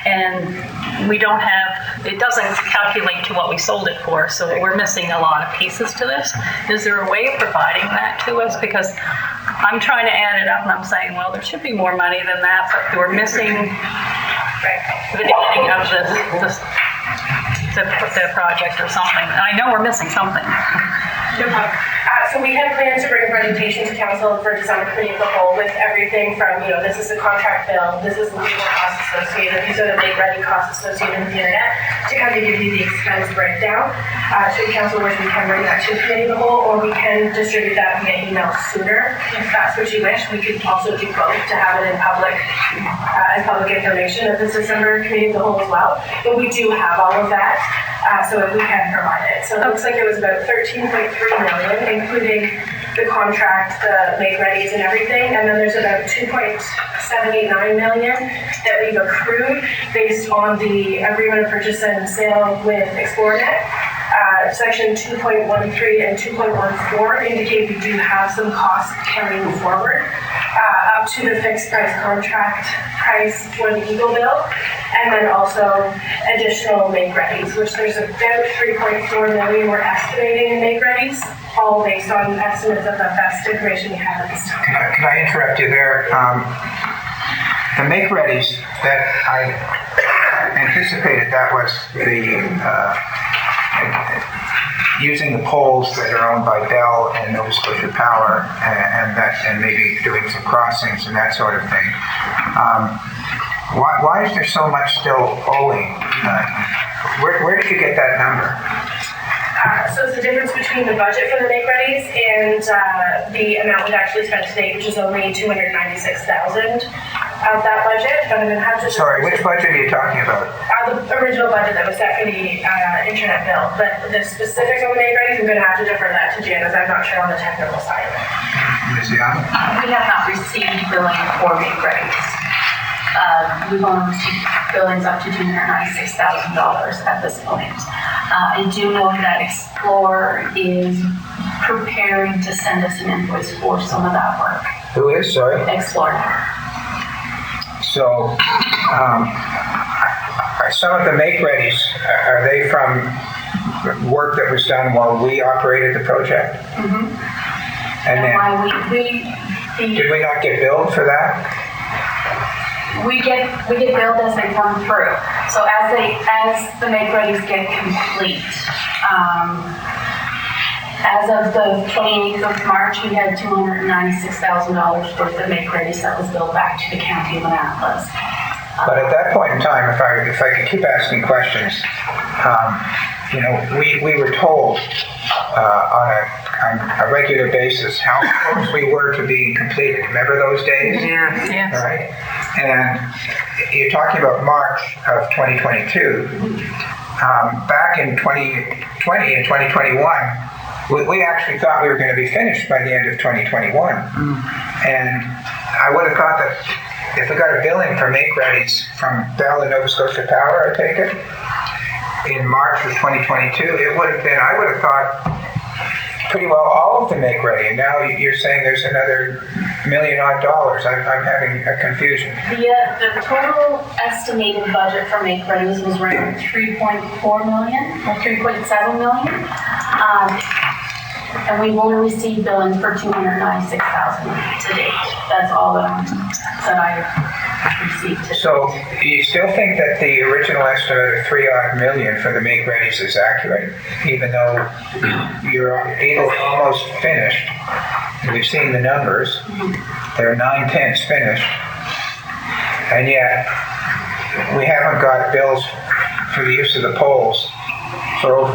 and we don't have, it doesn't calculate to what we sold it for, so we're missing a lot of pieces to this. Is there a way of providing that to us? Because I'm trying to add it up and I'm saying, well, there should be more money than that, but we're missing the beginning of the project or something. I know we're missing something. No problem. So we had planned to bring a presentation to council for December committee of the whole with everything from, this is the contract bill, this is the legal costs associated, these are the make-ready costs associated with the internet, to kind of give you the expense breakdown. Should council wish, we can bring that to the committee of the whole, or we can distribute that via email sooner. If that's what you wish, we could also do both to have it in public, as public information at this December committee of the whole as well. But we do have all of that. So we can provide it. So it looks like it was about 13.3 million, including the contract, the make-readies and everything. And then there's about 2.789 million that we've accrued based on the agreement of purchase and sale with Xplornet. Section 2.13 and 2.14 indicate we do have some costs carrying forward up to the fixed price contract price for the Eagle bill, and then also additional make-readies, which there's about 3.4 million we're estimating in make-readies, all based on estimates of the best information we have at this time. Can I interrupt you there? The make-readies that I anticipated, that was the using the poles that are owned by Bell and Nova Scotia Power, and maybe doing some crossings and that sort of thing. Why is there so much still owing? Where did you get that number? So it's the difference between the budget for the make-readies and the amount we've actually spent to date, which is only $296,000 of that budget. But I'm going to have to. Sorry, which budget are you talking about? The original budget that was set for the internet bill. But the specifics on the make-readies, I'm going to have to defer that to Jan, as I'm not sure on the technical side of it. Ms. Young? We have not received billing for make-readies. We've only received billings up to $296,000 at this point. I do know that Explore is preparing to send us an invoice for some of that work. Who is, sorry? Explore. So, some of the make-readies, are they from work that was done while we operated the project? Mm-hmm. And then, did we not get billed for that? We get billed as they come through. So as the make-readies get complete, as of the 28th of March, we had $296,000 worth of make-readies that was billed back to the county of Annapolis. But at that point in time, if I could keep asking questions, we were told on a regular basis how close we were to being completed. Remember those days? Yes. All right. And you're talking about March of 2022. Back in 2020 and 2021, we actually thought we were going to be finished by the end of 2021. And I would have thought that if we got a billing for make-readies from Bell and Nova Scotia Power, I take it, in March of 2022, it would have been, I would have thought, pretty well all of the make-ready. And now you're saying there's another $1 million odd. I'm having a confusion. The total estimated budget for make-readies was around $3.4 million or $3.7 million. And we've only received billing for $296,000 to date. That's all that I received to date. So do you still think that the original estimate of $3 million for the make-readies is accurate, even though you're almost finished? We've seen the numbers. They're 9/10 finished. And yet we haven't got bills for the use of the poles for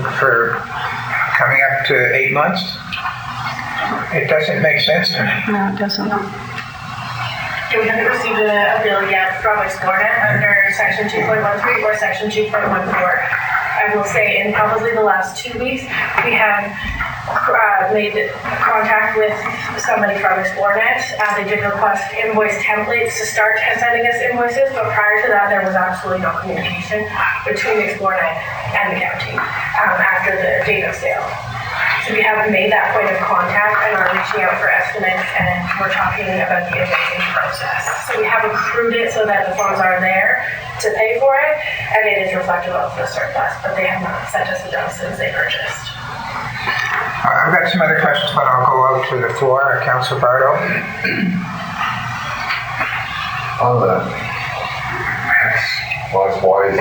coming up to 8 months? It doesn't make sense to me. No, it doesn't. Okay, we haven't received a bill yet from Xplornet under section 2.13 or section 2.14. I will say in probably the last 2 weeks, we have made contact with somebody from ExploreNet. They did request invoice templates to start sending us invoices, but prior to that, there was absolutely no communication between ExploreNet and the county after the date of sale. So we have made that point of contact and are reaching out for estimates, and we're talking about the invoicing process. So we have accrued it so that the funds are there to pay for it, and it is reflective of the surplus, but they have not sent us a bill since they purchased. I've got some other questions, but I'll go out to the floor. Councilor Bardo. On that, XYZ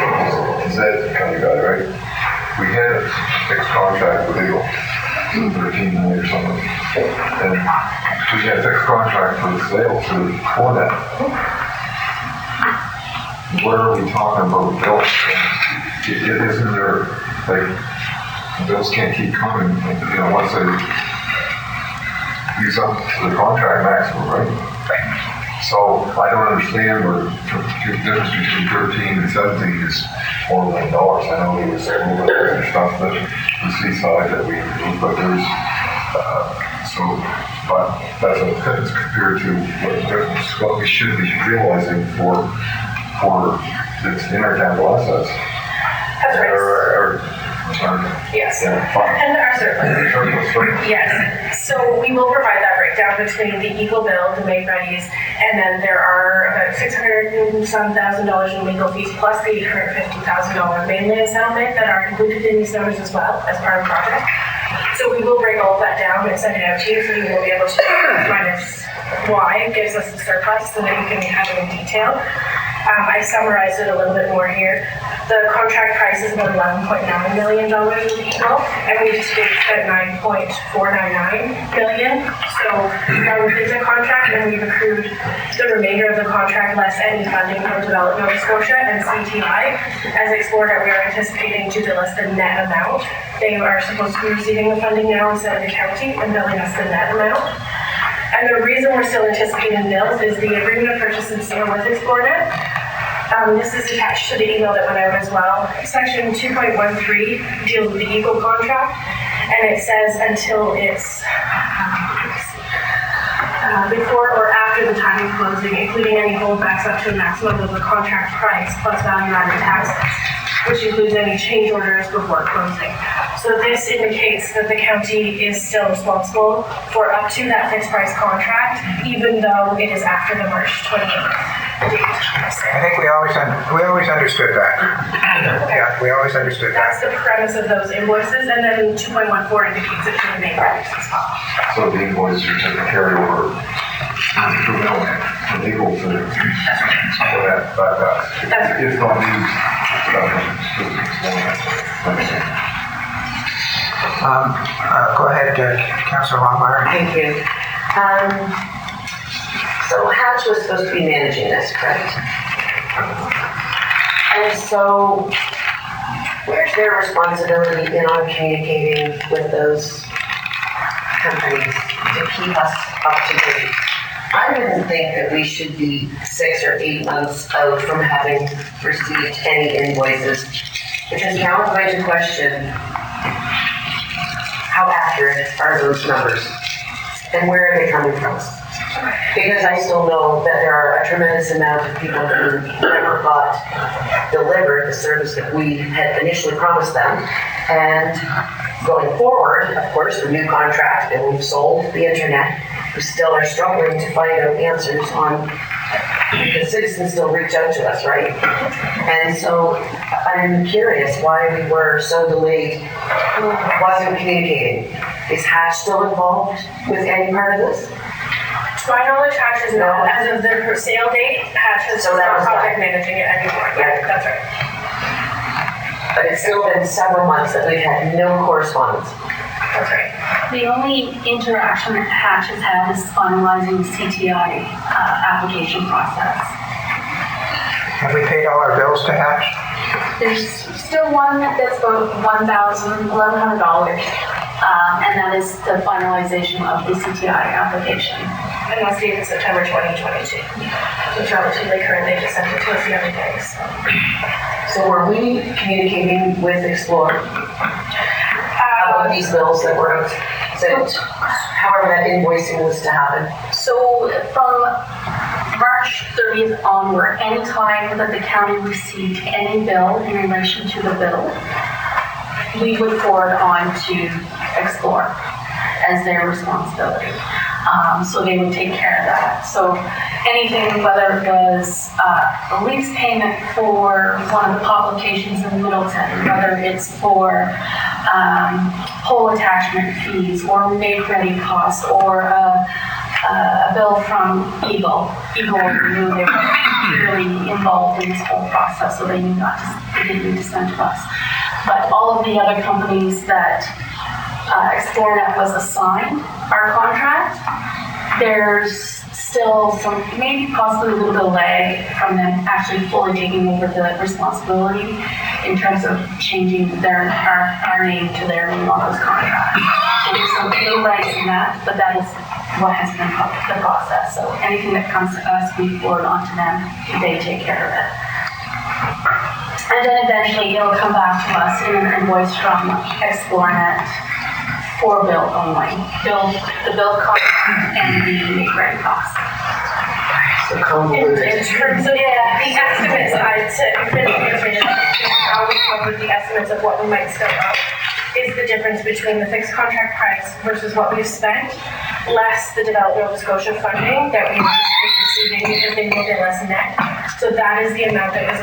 kind of guy, right? We had a fixed contract with Eagle, 13 million or something. And we had a fixed contract for the sale to Cotw. Where are we talking about bills? Isn't there, like, bills can't keep coming, you know, once they use up the contract maximum, right? So I don't understand where the difference between 13 and 17 is $4 million. I know there was a little bit of other stuff that the seaside that we moved, but there's, but that's a difference compared to what we should be realizing for its intercapital assets. That's right. Yes, and our surplus. Yes, so we will provide that breakdown between the Eagle bill, the make-readies, and then there are about $600,000 in legal fees, plus the $850,000 mainland settlement that are included in these numbers as well as part of the project. So we will break all of that down and send it out to you, so you will be able to minus Y gives us the surplus so that you can have it in detail. I summarized it a little bit more here. The contract price is about $11.9 million with Eagle, and we've spent $9.499 million. So it's a contract, and we've accrued the remainder of the contract less any funding from Develop Nova Scotia and CTI. As ExploreNet, we are anticipating to bill us the net amount. They are supposed to be receiving the funding now instead of the county and billing us the net amount. And the reason we're still anticipating bills is the agreement of purchase and sale with ExploreNet. This is attached to the email that went out as well. Section 2.13 deals with the Eagle contract, and it says until it's before or after the time of closing, including any holdbacks up to a maximum of the contract price plus value-added taxes, which includes any change orders before closing. So this indicates that the county is still responsible for up to that fixed price contract, even though it is after the March 28th date. I think we always understood that. Okay. Yeah, we always understood That's that. the premise of those invoices, and then 2.14 indicates it to the main records as well. So the invoices are to carry over from Eagle to that. It's not used. Go ahead, Councilor Longmire. Thank you. So Hatch was supposed to be managing this, correct? And so where's their responsibility in on communicating with those companies to keep us up to date? I wouldn't think that we should be 6 or 8 months out from having received any invoices, because now I'm going to question how accurate are those numbers and where are they coming from? Because I still know that there are a tremendous amount of people who never got delivered the service that we had initially promised them. And going forward, of course, the new contract, and we've sold the internet, we still are struggling to find out answers on, because citizens still reach out to us, right? And so I'm curious why we were so delayed, wasn't communicating. Is Hatch still involved with any part of this? To my knowledge, Hatch is not. As of their sale date, Hatch is not project managing it anymore. Yeah, that's right. But it's still been several months that we've had no correspondence. That's right. The only interaction that Hatch has had is finalizing the CTI application process. Have we paid all our bills to Hatch? There's still one that's about $1,100, and that is the finalization of the CTI application. and was dated September 2022. It's relatively current, they just sent it to us the other day, so. So were we communicating with Explore about these bills that were sent, however that invoicing was to happen? So from March 30th onward, any time that the county received any bill in relation to the bill, we would forward on to Explore as their responsibility. So they would take care of that. So anything, whether it was a lease payment for one of the publications in Middleton, whether it's for pole attachment fees or make-ready costs, or a bill from Eagle. Eagle knew they were clearly involved in this whole process, so they knew they didn't need to send to us. But all of the other companies that ExploreNet was assigned our contract, there's still some, maybe possibly a little bit of lag from them actually fully taking over the responsibility in terms of changing our name to their name on those contracts. So there's some little lags in that, but that is what has been the process. So anything that comes to us, we forward on to them, they take care of it. And then eventually it'll come back to us in an invoice from ExploreNet for bill only. The bill cost and the make-ready cost. So convoluted. In terms of the estimates, how we come up with the estimates of what we might still owe is the difference between the fixed contract price versus what we've spent, less the Development Nova Scotia funding that we anticipate receiving because they will get less net. So that is the amount that was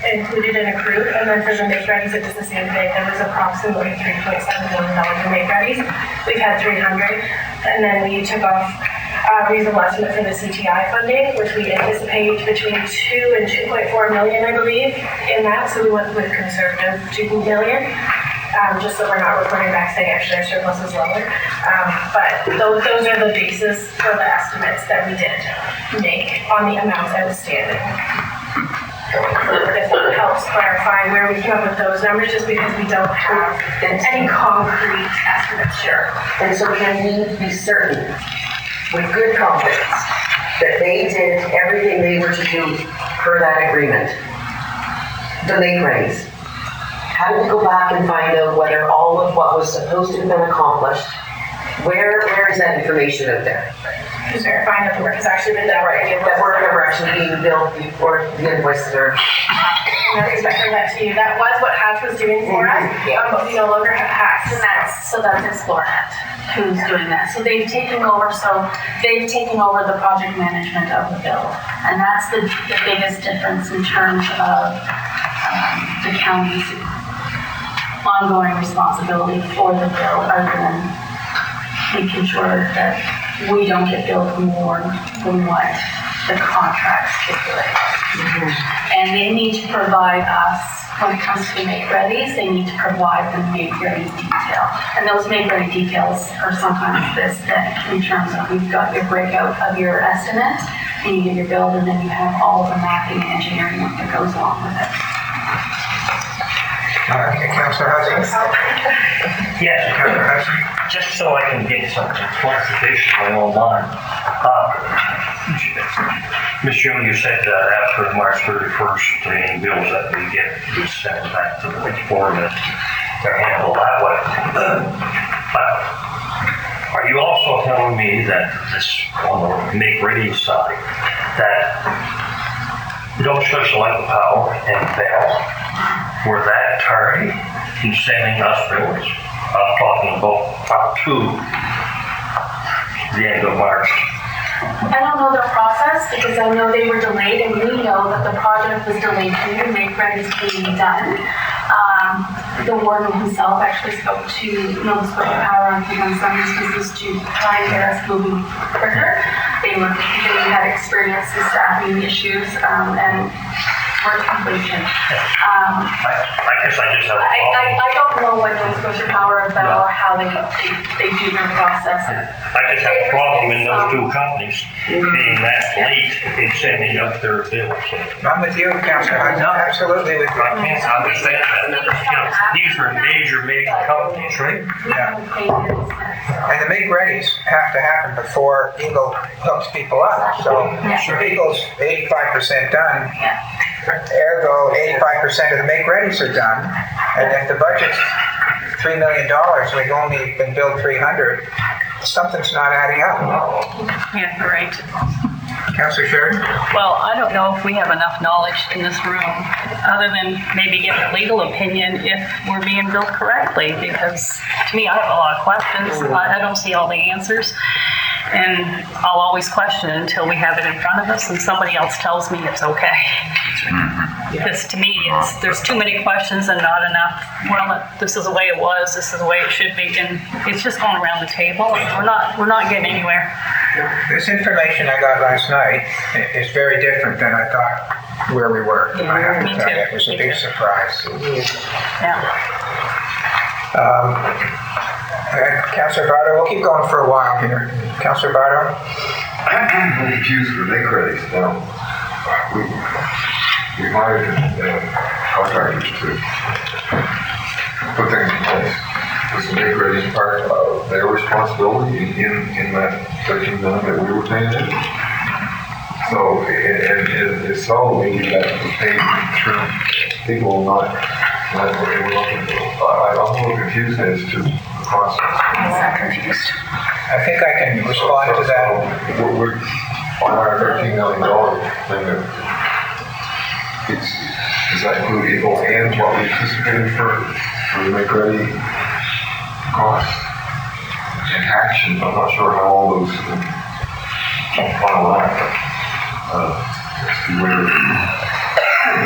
included and accrued. And then for the make-readies, it was the same thing. There was approximately $3.7 million in make-readies. We've had 300, and then we took off a reasonable estimate for the CTI funding, which we anticipate between 2 and 2.4 million, I believe, in that. So we went with conservative 2 million. Just so we're not reporting back saying actually our surplus is lower. But those are the basis for the estimates that we did make on the amounts outstanding. If that helps clarify where we came up with those numbers, just because we don't have any concrete estimates. Sure. And so can we be certain, with good confidence, that they did everything they were to do per that agreement? The make-readies. How do we go back and find out whether all of what was supposed to have been accomplished, where is that information out there? Just verifying that the work has actually been done. Right, that work ever actually being billed before the invoices are. I'm not expecting that to you. That was what Hatch was doing for us, but we no longer have Hatch. And that's ExploreNet who's doing that. So they've taken over the project management of the bill. And that's the biggest difference in terms of the county's ongoing responsibility for the bill, other than making sure that we don't get billed more than what the contract stipulates. And they need to provide us, when it comes to make-readies, they need to provide the make-ready detail. And those make-ready details are sometimes this thick in terms of you've got your breakout of your estimate, and you get your bill, and then you have all of the mapping and engineering work that goes along with it. Councillor Hudson? Yes, just so I can get some clarification in my own mind. Ms. June, you said that after March 31st, any bills that we get, we send back to the board and they're handled that way. But are you also telling me that this, on the make-ready side, that Nova Scotia Electric Power and Bell were that tardy in sending us bills? I'm talking about up to the end of March. I don't know their process because I know they were delayed, and we know that the project was delayed due to make-readies being done. The warden himself actually spoke to Nova Scotia Power on Sundays because to try and get us moving quicker. They had experienced some staffing issues, and towards completion. I guess I just have a problem. I don't know what Nova Scotia Power about or how they do their process. I just have a problem in those two companies being that late in sending up their bills. I'm with you, Councillor. I'm absolutely with you. I can't understand that. These are major companies, right? Yeah. And the make-readies have to happen before Eagle hooks people up. So if Eagle's 85% done, ergo 85% of the make-readies are done. And if the budget's $3 million, we've only been billed 300, something's not adding up. Yeah, right. Councillor Sheridan? Well, I don't know if we have enough knowledge in this room, other than maybe get a legal opinion if we're being billed correctly, because to me, I have a lot of questions. I don't see all the answers. And I'll always question it until we have it in front of us and somebody else tells me it's okay. Because to me, there's too many questions and not enough, well, this is the way it was, this is the way it should be, and it's just going around the table. We're not getting anywhere. This information I got last night is very different than I thought where we were. I have to tell you, it was a big surprise. Yeah. Councillor Bardo, we'll keep going for a while here. Councillor Bardo? I'm confused with make ready. Now, we hired contractors to put things in place. Was the make ready part of their responsibility in that $13 million that we were paying in? So, and it's all we that was paid through people, not what they were looking for. I'm a little confused as to the process. I think I can respond to that. We're on our $13 million thing. Does that include Eagle and what we anticipated for the make ready costs and action? I'm not sure how all those final out.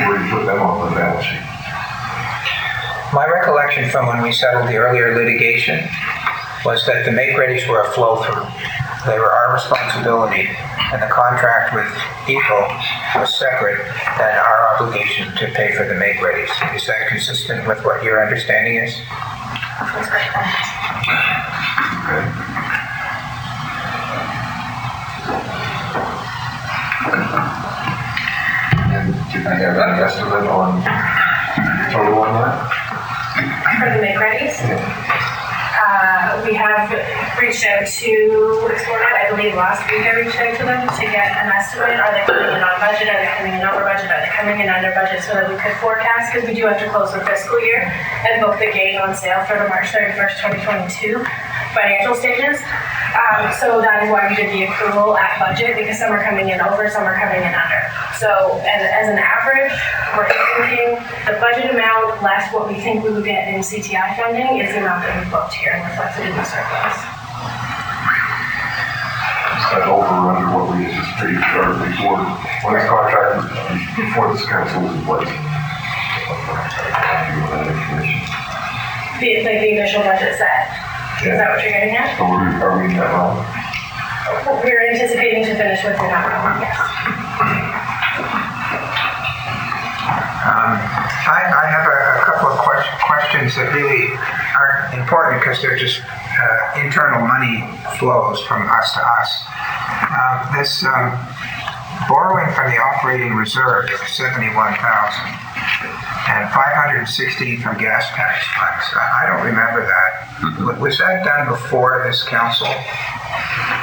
Where you put them on the balance sheet. My recollection from when we settled the earlier litigation was that the make-readies were a flow-through. They were our responsibility, and the contract with Eagle was separate than our obligation to pay for the make-readies. Is that consistent with what your understanding is? And do I have an estimate on total on that? For the make-readies? We have reached out to Explornet. I believe last week I reached out to them to get an estimate. Are they coming in on budget? Are they coming in over budget? Are they coming in under budget so that we could forecast? Because we do have to close the fiscal year and book the gain on sale for the March 31st, 2022 financial statements. So that is why we did the accrual at budget, because some are coming in over, some are coming in under. So as an average, we're thinking the budget amount less what we think we would get in CTI funding is the amount that we booked here and reflected in the surplus. Is that over or under what we anticipated before, when this contract, before this council was in place? The initial budget set. Is that what you're getting at? So are we in that realm? We're anticipating to finish within that realm, yes. I have a couple of questions that really aren't important because they're just internal money flows from us to us. This borrowing from the operating reserve of $71,000 and $516 from gas tax funds. I don't remember that. Was that done before this council?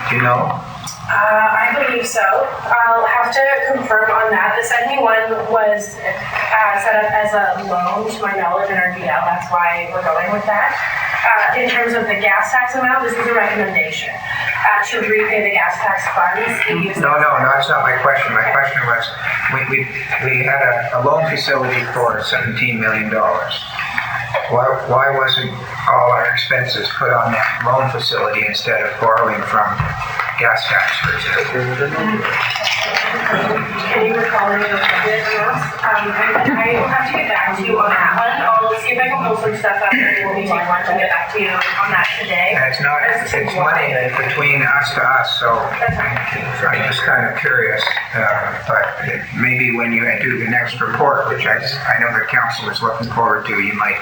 Do you know? I believe so. I'll have to confirm on that. The 71 was set up as a loan, to my knowledge, in our DL. That's why we're going with that. In terms of the gas tax amount, this is a recommendation. Should we repay the gas tax funds? No, that's not my question. My question was, we had a loan facility for $17 million. Why wasn't all our expenses put on that loan facility instead of borrowing from gas tax, for example? Can you recall any of the budget amounts? And I will have to get back to you on that one. I'll see if I can pull some stuff up and we'll take lunch and get back to you on that today. And it's not, As to it's why. money between us to us, so That's fine. I'm just kind of curious. But maybe when you do the next report, which I know the council is looking forward to, you might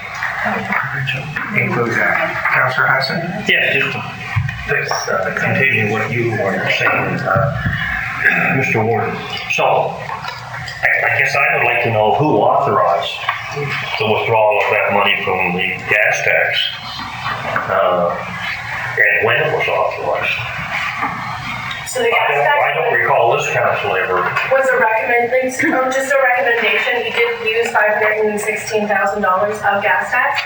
include that. Councillor Hudson? Yeah, just to continue what you were saying, Mr. Warden. So, I guess I would like to know who authorized the withdrawal of that money from the gas tax, and when it was authorized. So the gas tax. I don't recall this council ever. Was a recommendation, just a recommendation, we did use $516,000 of gas tax.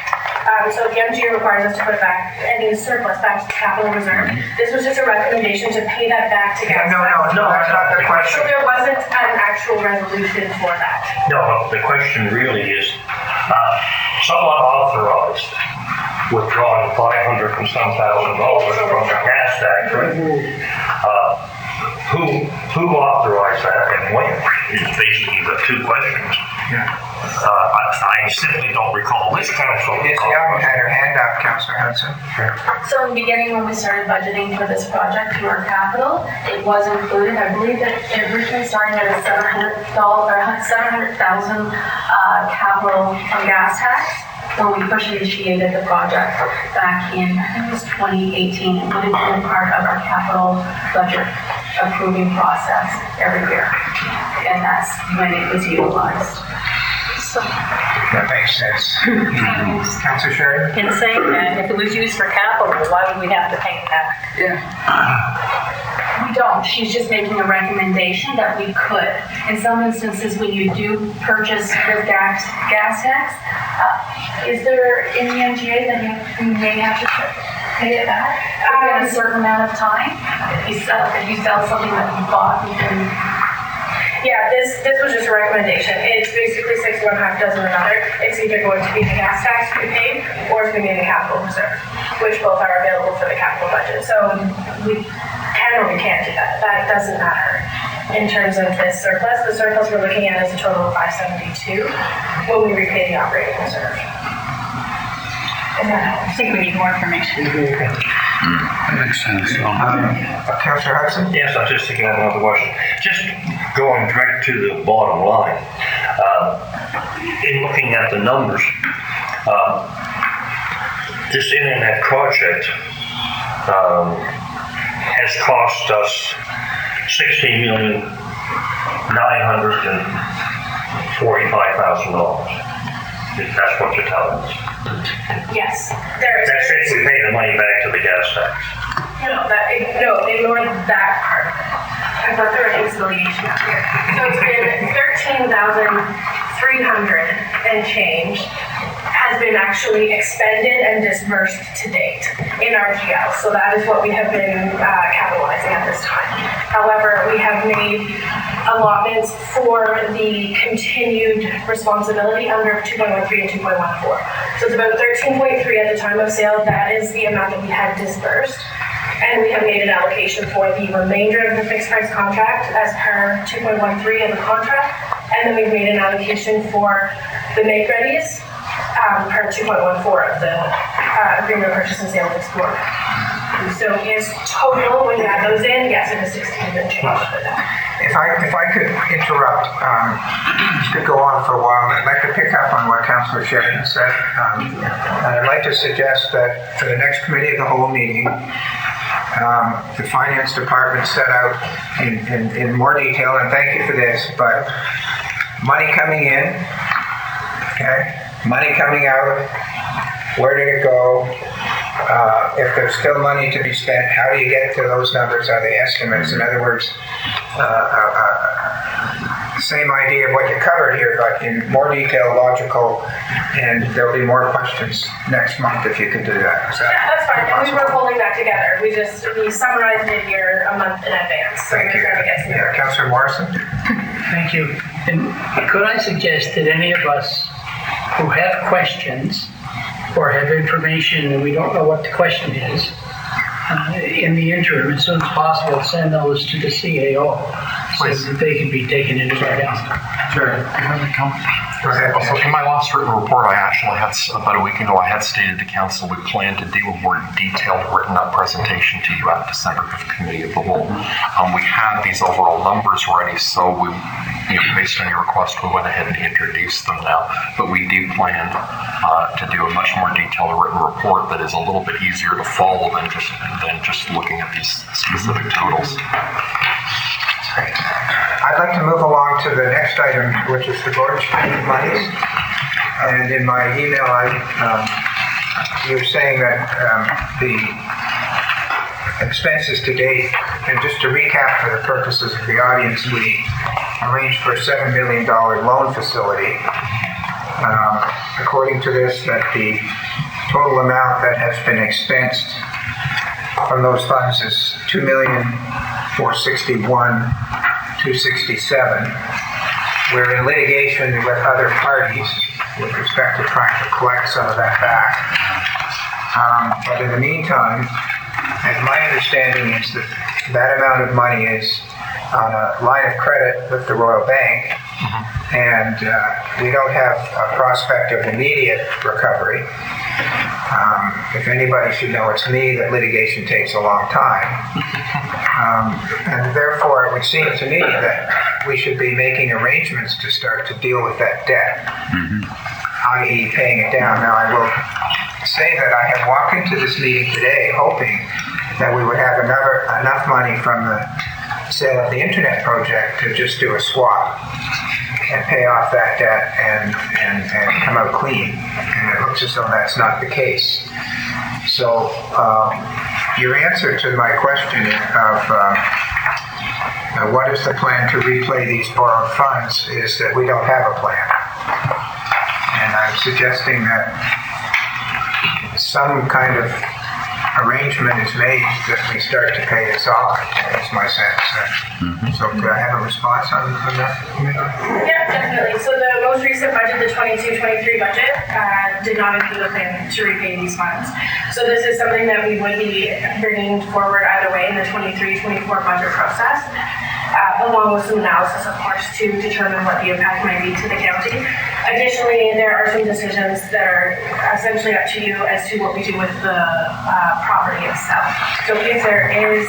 So the MG requires us to put it back, any surplus back to the capital reserve. This was just a recommendation to pay that back to gas tax. No, that's not the question. So there wasn't an actual resolution for that. No, but the question really is, someone authorized withdrawing $500 and some thousand from the gas tax, right? Who authorized that and when? Is basically the two questions. I simply don't recall this council. Ms. Young had her hand up, Councillor Hudson. So in the beginning, when we started budgeting for this project through our capital, it was included. I believe that it originally started at a $700,000 capital from gas tax when we first initiated the project back in, I think it was 2018. It would have been part of our capital budget approving process every year, and that's when it was utilized. So. That makes sense. Councillor Sheridan? In saying that, if it was used for capital, why would we have to pay it back? We don't. She's just making a recommendation that we could. In some instances, when you do purchase with gas tax, is there in the MGA that you may have to pay it back within a certain amount of time? If you sell something that you bought, you can. Yeah, this was just a recommendation. It's basically 6 of one, half dozen of another. It's either going to be the gas tax we paid or it's going to be the capital reserve, which both are available for the capital budget. So we can or we can't do that. That doesn't matter. In terms of this surplus, the surplus we're looking at is a total of 572 when we repay the operating reserve. I think we need more information. That makes sense. Councillor Hudson? Yes, I was just thinking of another question. Just going direct to the bottom line, in looking at the numbers, this internet project has cost us $16,945,000. That's what you're telling us. Yes. That's if we pay the money back to the gas tax. No, ignore that part of it. I thought there was reconciliation up here. So it's been 13,300 and change has been actually expended and disbursed to date in our GL. So that is what we have been capitalizing at this time. However, we have made allotments for the continued responsibility under 2.13 and 2.14. So it's about 13.3 at the time of sale. That is the amount that we had disbursed. And we have made an allocation for the remainder of the fixed price contract as per 2.13 of the contract. And then we've made an allocation for the make-readies per 2.14 of the agreement of purchase and sale of Explorer. So is total, when you add those in, yes, it is 16 and change for that. If I could interrupt, this could go on for a while. I'd like to pick up on what Councillor Sheridan said. And I'd like to suggest that for the next committee of the whole meeting, the finance department set out in more detail, and thank you for this, but money coming in, okay, money coming out, where did it go? If there's still money to be spent, how do you get to those numbers? Are they estimates? In other words, same idea of what you covered here, but in more detail, logical, and there'll be more questions next month if you could do that. Yeah, that's fine. And we were holding that together. We summarized it here a month in advance. So Thank you. Yeah, Councillor Morrison? Thank you. And could I suggest that any of us who have questions or have information and we don't know what the question is, in the interim, as soon as possible, send those to the CAO so that they can be taken into account. Sure. Go ahead. Also, in my last written report, I actually had, about a week ago, I had stated to council we plan to do a more detailed written up presentation to you at December 5th Committee of the Whole. We had these overall numbers ready, so we, based on your request, we went ahead and introduced them now. But we do plan to do a much more detailed written report that is a little bit easier to follow than just looking at these specific totals. I'd like to move along to the next item, which is the garbage payment monies. And in my email, you were saying that the expenses to date, and just to recap for the purposes of the audience, we arranged for a $7 million loan facility. According to this, that the total amount that has been expensed from those funds is $2,461,267. We're in litigation with other parties with respect to trying to collect some of that back. But in the meantime, and my understanding is that that amount of money is on a line of credit with the Royal Bank, and we don't have a prospect of immediate recovery. If anybody should know, it's me that litigation takes a long time. And therefore, it would seem to me that we should be making arrangements to start to deal with that debt, i.e. paying it down. Now, I will say that I have walked into this meeting today hoping that we would have enough money from the sale of the internet project to just do a swap and pay off that debt and come out clean. And it looks as though that's not the case. So your answer to my question of what is the plan to replay these borrowed funds is that we don't have a plan. And I'm suggesting that some kind of arrangement is made that we start to pay this off, is my sense. So could I have a response on that? Yeah, definitely. So the most recent budget, the 22-23 budget, did not include a plan to repay these funds. So this is something that we would be bringing forward either way in the 23-24 budget process, along with some analysis, of course, to determine what the impact might be to the county. Additionally, there are some decisions that are essentially up to you as to what we do with the property itself. So if there is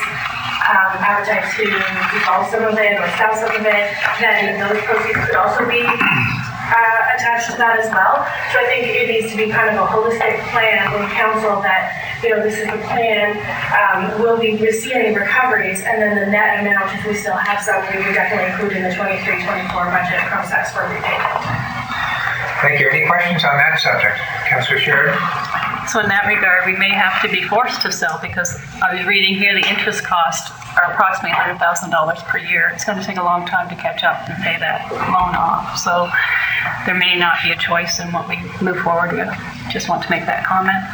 appetite to dissolve some of it or sell some of it, then those proceeds could also be attached to that as well. So I think it needs to be kind of a holistic plan in council that, this is the plan, we'll be receiving recoveries, and then the net amount, if we still have some, we would definitely include in the 23-24 budget process for repayment. Thank you. Any questions on that subject? Councillor Sheridan? So in that regard, we may have to be forced to sell because I was reading here the interest costs are approximately $100,000 per year. It's going to take a long time to catch up and pay that loan off. So there may not be a choice in what we move forward with. Just want to make that comment.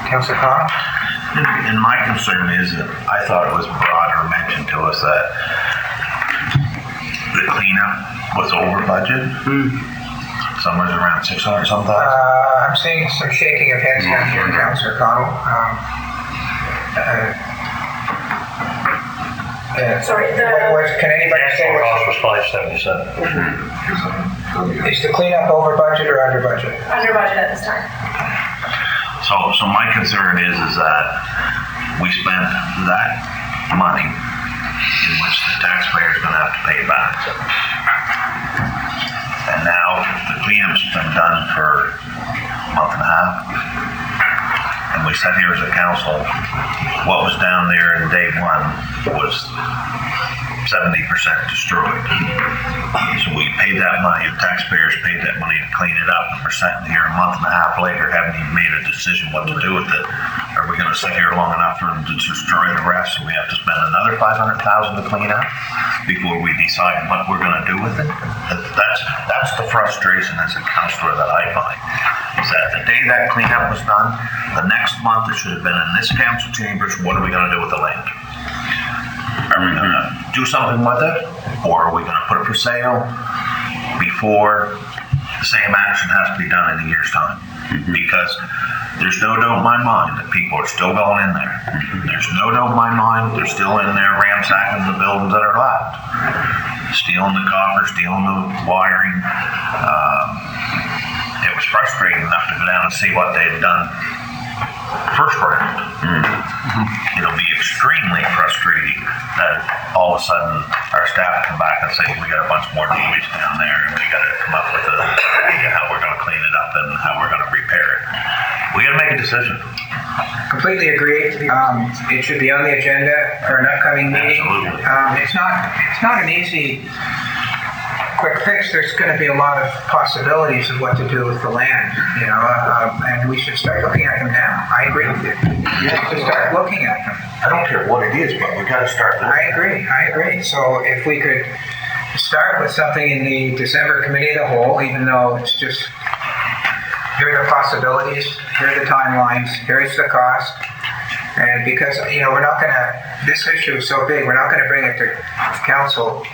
Councillor Cotw? And my concern is that I thought it was brought or mentioned to us that the cleanup was over budget. Somewhere around 600 something. I'm seeing some shaking of heads down here, Councillor Cotw. Sorry, can anybody say what cost was $577. is the cleanup over budget or under budget? Under budget at this time. So my concern is that we spent that money in which the taxpayer is going to have to pay back. And now the cleanup's been done for a month and a half. And we sat here as a council, what was down there in day one was 70% destroyed. So we paid that money, the taxpayers paid that money to clean it up, and we're sitting here a month and a half later, haven't even made a decision what to do with it. Are we gonna sit here long enough for them to destroy the rest, so we have to spend another $500,000 to clean up before we decide what we're gonna do with it? That's the frustration as a councillor that I find, is that the day that cleanup was done, the next month it should have been in this council chambers, what are we gonna do with the land? Are we gonna do something with it, or are we gonna put it for sale before the same action has to be done in a year's time? Because there's no doubt in my mind that people are still going in there. There's no doubt in my mind they're still in there ransacking the buildings that are left. Stealing the copper, stealing the wiring. It was frustrating enough to go down and see what they had done first round. It'll be extremely frustrating that all of a sudden our staff come back and say, we got a bunch more damage down there and we got to come up with how we're going to clean it up and how we're going to repair it. We got to make a decision. Completely agree. It should be on the agenda for an upcoming meeting. Absolutely. It's not an easy quick fix. There's going to be a lot of possibilities of what to do with the land, and we should start looking at them now. I agree with you. We have to start looking at them. I don't care what it is, but we got to start looking. I agree. So if we could start with something in the December Committee of the Whole, even though it's just, here are the possibilities, here are the timelines, here's the cost. And because, we're not going to, this issue is so big, we're not going to bring it to council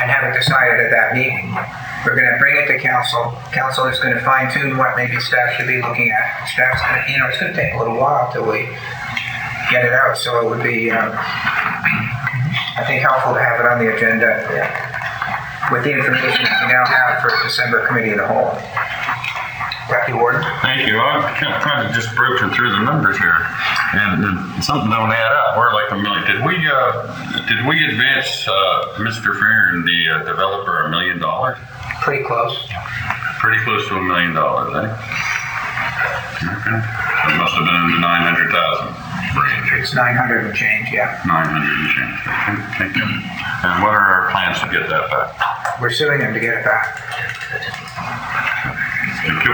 and have it decided at that meeting. We're going to bring it to council. Council is going to fine tune what maybe staff should be looking at. Staff's going to, it's going to take a little while till we get it out. So it would be, I think, helpful to have it on the agenda with the information that we now have for December Committee of the Whole. Deputy Warden. Thank you. I'm kind of just broaching through the numbers here, and something don't add up. We're like $1 million. Did we advance Mr. Fearon, the developer, $1 million? Pretty close. Pretty close to $1 million, eh? Okay. It must have been in the 900,000 range. It's 900 and change, yeah. 900 and change. Okay. Thank you. And what are our plans to get that back? We're suing them to get it back. Thank you.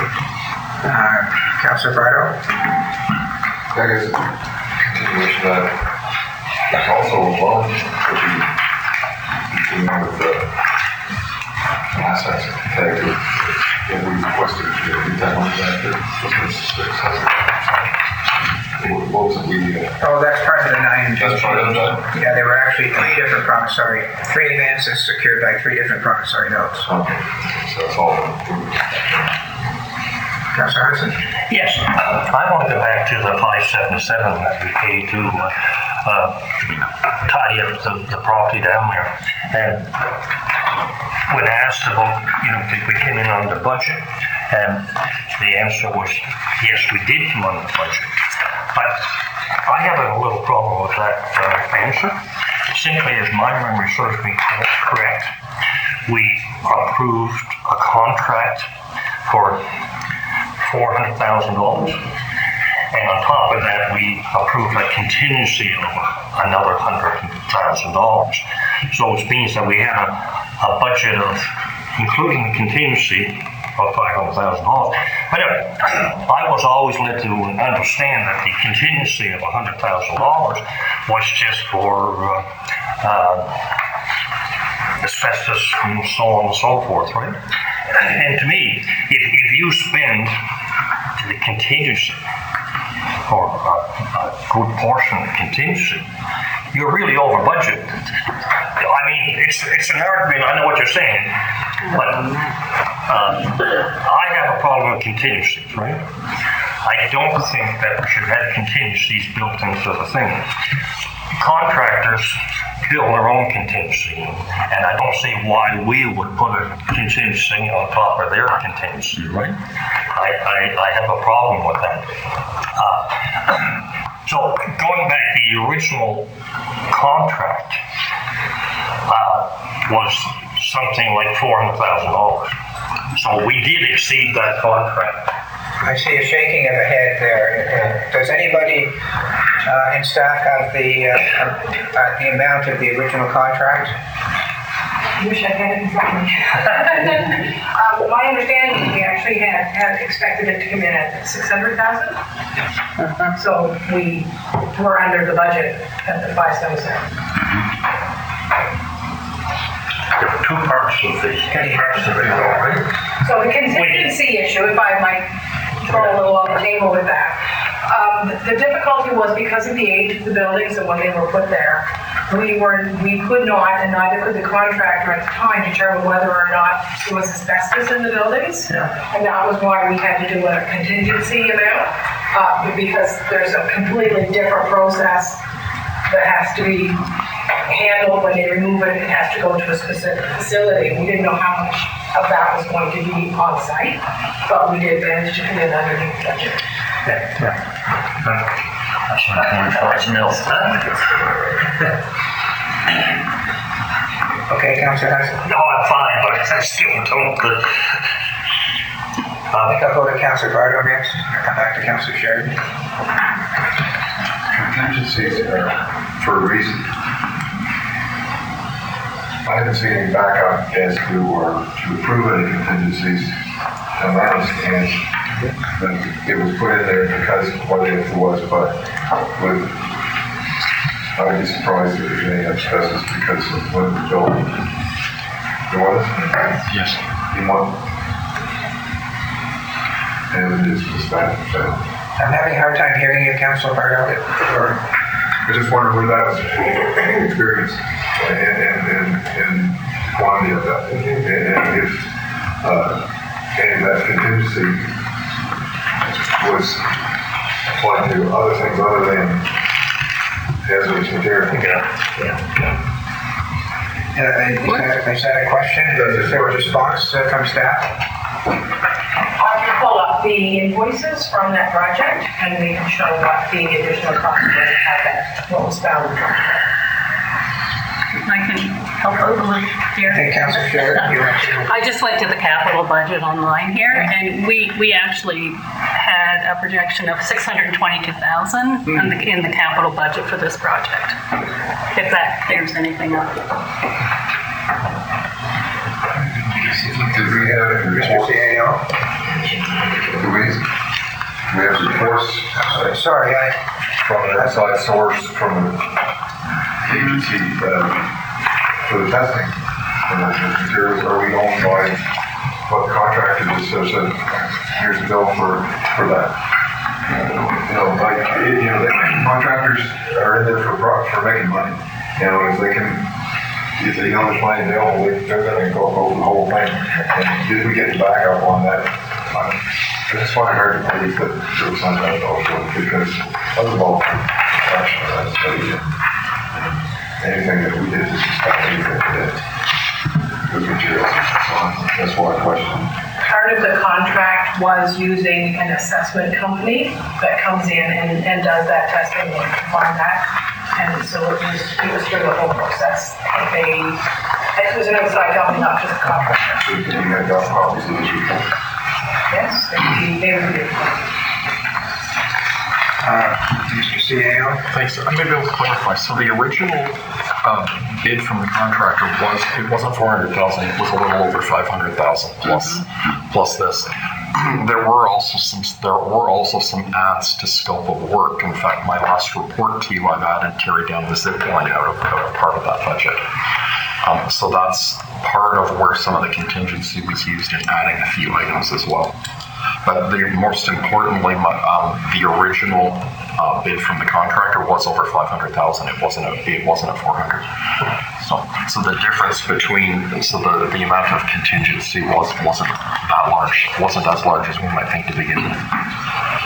Councilor Bardo? That is a continuation that is also involved with the assets of Cotw that we requested to get that money back there. What was it Oh, that's part of the 9 and That's part of that? Yeah, there were actually 3 different promissory, 3 advances secured by 3 different promissory notes. Okay, so that's all. Councilor Hudson? Yes, I want to go back to the 577 that we paid to tidy up the property down there. And when asked about, did we come in on the budget? And the answer was, yes, we did come on the budget. But I have a little problem with that answer. Simply as my memory serves me correct, we approved a contract for $400,000, and on top of that, we approved a contingency of another $100,000. So it means that we had a budget of, including the contingency, of $500,000. But anyway, I was always led to understand that the contingency of $100,000 was just for asbestos and so on and so forth, right? And to me, if you spend the contingency, or a good portion of the contingency, you're really over budget. I mean, it's an argument, I know what you're saying, but I have a problem with contingencies, right? I don't think that we should have contingencies built into the thing. Contractors build their own contingency, and I don't see why we would put a contingency on top of their contingency, right? I have a problem with that. So going back, the original contract was something like $400,000. So we did exceed that contract. I see a shaking of the head there. Does anybody in staff have the amount of the original contract? I wish I had it in front of me. My understanding is we actually had expected it to come in at $600,000. So we were under the budget at the 577. There were 2 parts of the right? So the contingency issue, if I might throw a little on the table with that. The difficulty was because of the age of the buildings and when they were put there. we could not, and neither could the contractor at the time, determine whether or not there was asbestos in the buildings. And that was why we had to do a contingency amount, because there's a completely different process that has to be handled when they remove it. It has to go to a specific facility. We didn't know how much of that was going to be on site, but we did manage to come in underneath budget. That's 1.5 mil. Okay, Councillor Hudson. No, I'm fine, but I still don't. I think I'll go to Councillor Bardo next. I'll come back to Councillor Sheridan. Contingencies are for a reason. I haven't seen any backup as to or to approve any contingencies. And I understand that it was put in there because what it was, but I would be surprised if there's any asbestos because of when the building. You want it? Yes. You want? And it is just that. I'm having a hard time hearing you, Councillor Bardo. I just wondered where that was experience and quantity of that. And if any of that contingency was applied to other things other than hazardous material. Is that a question? Is there a response from staff? I can pull up the invoices from that project and we can show what the additional cost was, what was found. I can help out a little here. Hey, Councillor Sheridan, you want to? I just went to the capital budget online here, and we actually had a projection of $622,000 in the capital budget for this project. If that clears anything up. Did we have Mr. CAO? Do we have reports? Sorry, from an outside source from the agency for the testing. And the materials, are we going by what the contractor just said, here's the bill for that? The contractors are in there for making money. If they know there's money available, they're going to go over the whole thing. And did we get the backup on that? I just find it hard to believe that there was some kind of also because that was all fraction of that study. Anything that we did is just anything that we did with materials and so on. That's why I question. Part of the contract was using an assessment company that comes in and does that testing and confirm that. And so it was through the whole process. It was an outside company, not just a contractor. So you had got copies of this report? Yes, they reviewed it. Mr. CAO? Thanks. I'm going to be able to clarify. So the original bid from the contractor wasn't $400,000. It was a little over $500,000 plus this. There were also some adds to scope of work. In fact, my last report to you, I've added carried down the zip line out of part of that budget. So that's part of where some of the contingency was used in adding a few items as well. But most importantly, the original bid from the contractor was over $500,000. It wasn't at $400,000. So the difference between the amount of contingency wasn't that large. It wasn't as large as we might think to begin with.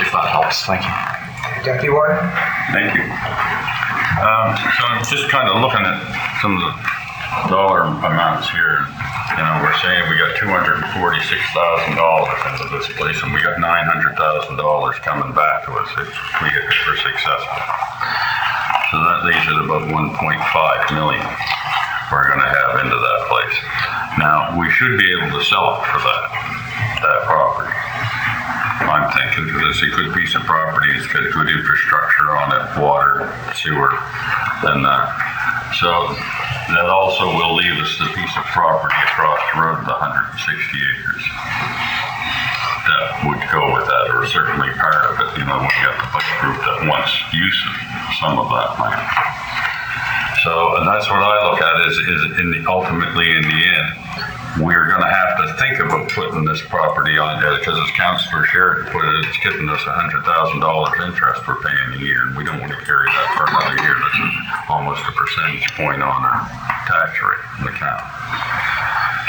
If that helps, thank you. Deputy Warden? Thank you. So I'm just kind of looking at some of the dollar amounts here. We're saying we got $246,000 into this place, and we got $900,000 coming back to us if we're successful. So that leaves it about 1.5 million we're going to have into that place. Now, we should be able to sell it for that property. I'm thinking because it's a good piece of property. It's got good infrastructure on it, water, sewer, and that. So that also will leave us the piece of property across the road, the 160 acres. That would go with that, or certainly part of it. We got the bike group that wants use of some of that land. So, and that's what I look at is ultimately in the end, we're going to have to to think about putting this property on there, because as Councillor Sheridan put it, it's getting us $100,000 interest we're paying a year, and we don't want to carry that for another year. That's almost a percentage point on our tax rate in the county.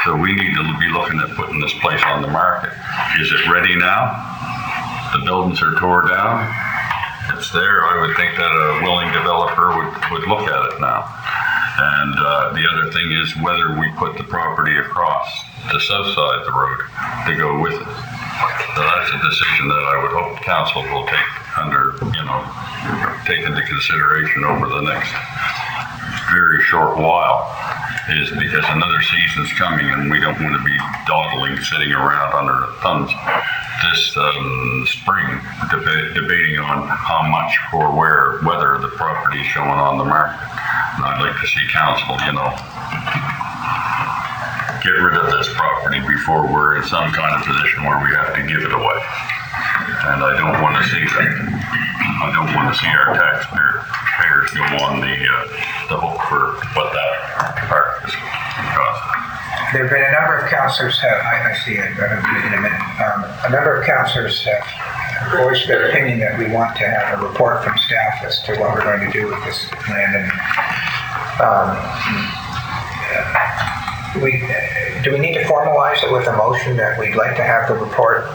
So we need to be looking at putting this place on the market. Is it ready now? The buildings are tore down. It's there. I would think that a willing developer would look at it now. And the other thing is whether we put the property across the south side of the road to go with it. So that's a decision that I would hope council will take take into consideration over the next very short while, is because another season's coming and we don't want to be dawdling, sitting around under the thumbs this spring debating on how much or whether the property is showing on the market. And I'd like to see council, get rid of this property before we're in some kind of position where we have to give it away. And I don't want to see that. I don't want to see our taxpayers go on the hook for what that park is costing. There have been a number of councillors I see it in a minute. A number of councillors have voiced their opinion that we want to have a report from staff as to what we're going to do with this land. And do we need to formalize it with a motion that we'd like to have the report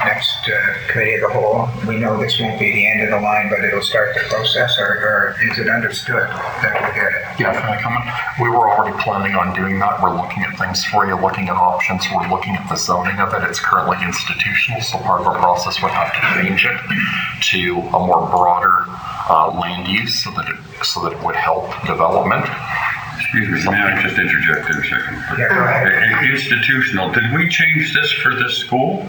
next committee of the whole? We know this won't be the end of the line, but it'll start the process, or is it understood that we'll get it? Yeah, can I comment? We were already planning on doing that. We're looking at things for you, looking at options. We're looking at the zoning of it. It's currently institutional, so part of our process would have to change it to a more broader land use so that it would help development. Excuse me, may I just interject in a second? Yeah, go ahead. Institutional, did we change this for this school?